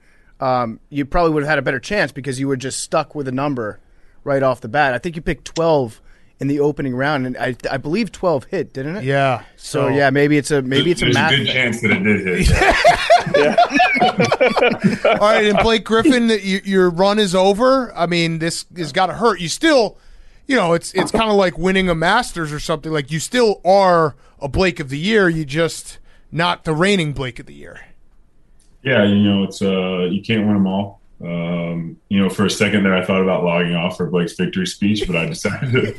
you probably would have had a better chance because you were just stuck with a number right off the bat. I think you picked 12 in the opening round, and I believe 12 hit, didn't it? Yeah. So yeah, maybe it's a There's math a good thing. chance that it did hit. All right, and Blake Griffin, your run is over. I mean, this has got to hurt. You still, it's kind of like winning a Masters or something. Like, you still are a Blake of the Year. You just not the reigning Blake of the Year. Yeah, it's you can't win them all. For a second there, I thought about logging off for Blake's victory speech, but I decided to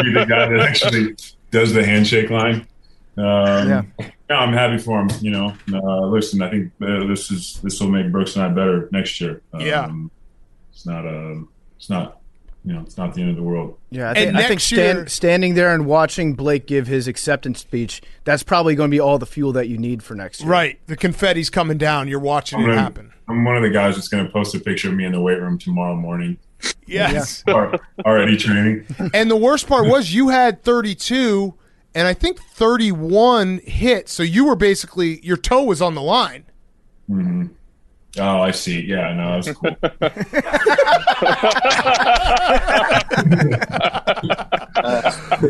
be the guy that actually does the handshake line. Yeah, I'm happy for him. Listen, I think this will make Brooks and I better next year. It's not the end of the world. Yeah, I think standing there and watching Blake give his acceptance speech, that's probably going to be all the fuel that you need for next year. Right. The confetti's coming down. You're watching it happen. I'm one of the guys that's going to post a picture of me in the weight room tomorrow morning. Yes. Already training. And the worst part was you had 32, and I think 31 hit, so you were basically – your toe was on the line. Mm-hmm. Oh, I see. Yeah, no, that's cool.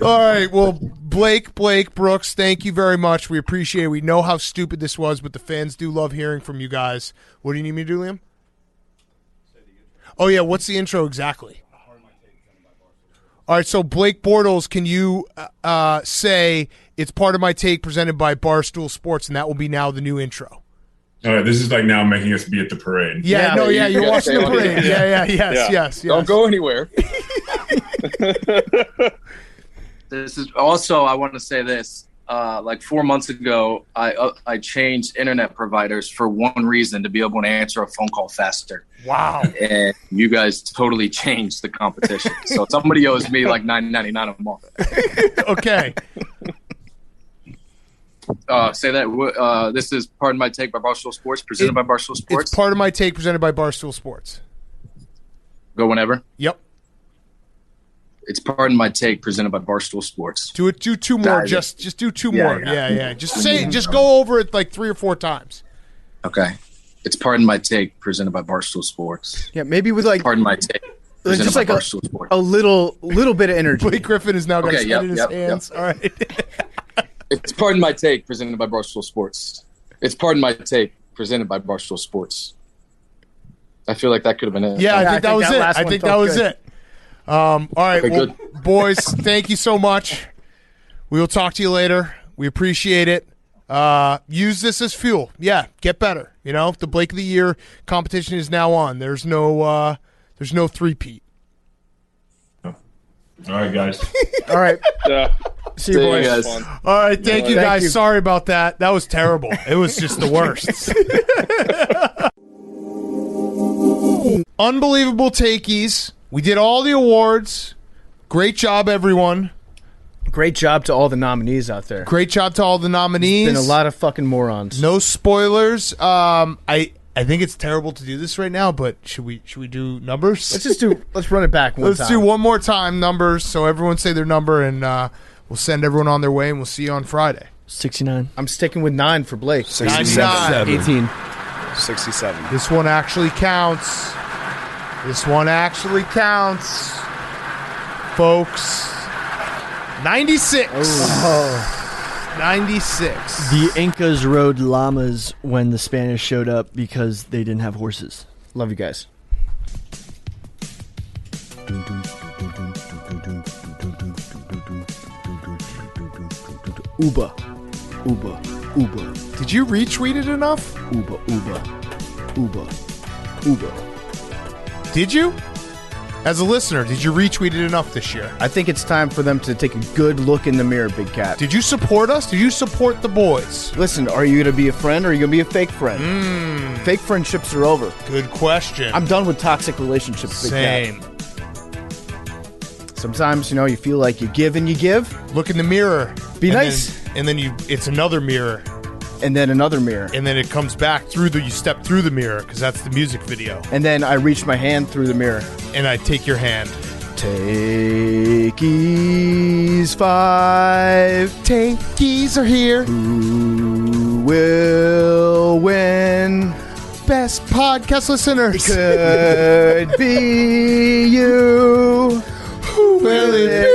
All right. Well, Blake Brooks, thank you very much. We appreciate it. We know how stupid this was, but the fans do love hearing from you guys. What do you need me to do, Liam? Oh, yeah. What's the intro exactly? All right. So, Blake Bortles, can you say it's part of my take presented by Barstool Sports, and that will be now the new intro? All right, this is like now making us be at the parade. You're watching the parade. Yes. Don't go anywhere. This is also, I want to say this. Like 4 months ago, I changed internet providers for one reason: to be able to answer a phone call faster. Wow! And you guys totally changed the competition. So somebody owes me like $9.99 a month. Okay. Say that. This is Pardon My Take by Barstool Sports, presented by Barstool Sports. It's Part of My Take presented by Barstool Sports. Go whenever. Yep. It's Pardon My Take presented by Barstool Sports. Do two more. Just do two more. Yeah. Just go over it like 3 or 4 times. Okay. It's Pardon My Take presented by Barstool Sports. Yeah, maybe with like Pardon My Take. Just like a little bit of energy. Blake Griffin has now got his head in his hands. All right. It's Pardon My Take presented by Barstool Sports. It's Pardon My Take presented by Barstool Sports. I feel like that could have been it. Yeah, I think that was it. I think that was it. All right, Okay, well, boys, thank you so much. We will talk to you later. We appreciate it. Use this as fuel. Yeah, get better. You know, the Blake of the Year competition is now on. There's no three-peat. All right, guys. All right. See you, boys. guys. All right, thank you, guys. Sorry about that. That was terrible. It was just the worst. Unbelievable takeys. We did all the awards. Great job, everyone. Great job to all the nominees out there. Great job to all the nominees. Been a lot of fucking morons. No spoilers. I think it's terrible to do this right now, but should we do numbers? Let's run it back one time. Let's do one more time numbers, so everyone say their number, and we'll send everyone on their way, and we'll see you on Friday. 69. I'm sticking with 9 for Blake. 67. 18. 67. This one actually counts. Folks. 96. 96. The Incas rode llamas when the Spanish showed up because they didn't have horses. Love you guys. Uba. Did you retweet it enough? Uba. Did you? As a listener, did you retweet it enough this year? I think it's time for them to take a good look in the mirror, Big Cat. Did you support us? Did you support the boys? Listen, are you going to be a friend or are you going to be a fake friend? Fake friendships are over. Good question. I'm done with toxic relationships, Big Same. Cat. Sometimes, you feel like you give and you give. Look in the mirror. Be nice. And then it's another mirror. And then another mirror. And then it comes back you step through the mirror, because that's the music video. And then I reach my hand through the mirror. And I take your hand. Takeys 5. Takeys are here. Who will win? Best podcast listeners. It could be you. Who will it be?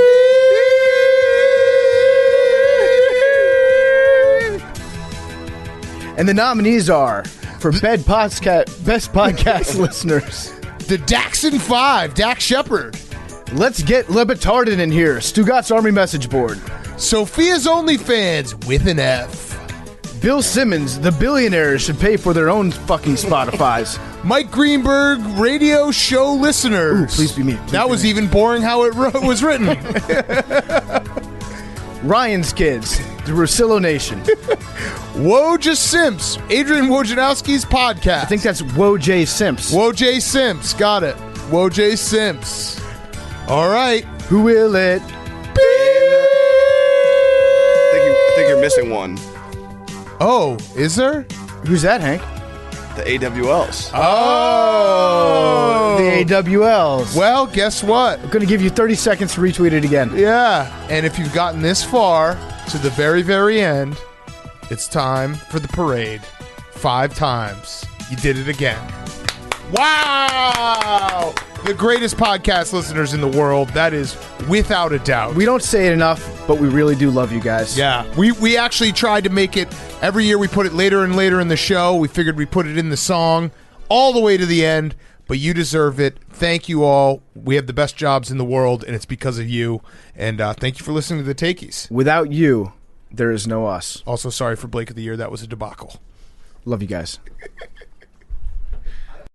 And the nominees are, for best podcast listeners, the Daxon 5, Dax Shepard. Let's get Lebetarded in here, Stugat's Army Message Board. Sophia's OnlyFans with an F. Bill Simmons, the billionaires should pay for their own fucking Spotify's. Mike Greenberg, radio show listeners. Ooh, please be me. That was even boring how it was written. Ryan's Kids, the Russillo Nation. Woj Simps, Adrian Wojnarowski's podcast. I think that's Woj Simps. Woj Simps, got it. Woj Simps. All right. Who will it be? I think you're missing one. Oh, is there? Who's that, Hank? The AWLs. Oh. The AWLs. Well, guess what? I'm going to give you 30 seconds to retweet it again. Yeah. And if you've gotten this far to the very, very end, it's time for the parade. 5 times. You did it again. Wow! The greatest podcast listeners in the world. That is without a doubt. We don't say it enough, but we really do love you guys. Yeah. We actually tried to make it, every year we put it later and later in the show. We figured we'd put it in the song all the way to the end, but you deserve it. Thank you all. We have the best jobs in the world, and it's because of you. And thank you for listening to the Takies. Without you, there is no us. Also, sorry for Blake of the Year. That was a debacle. Love you guys.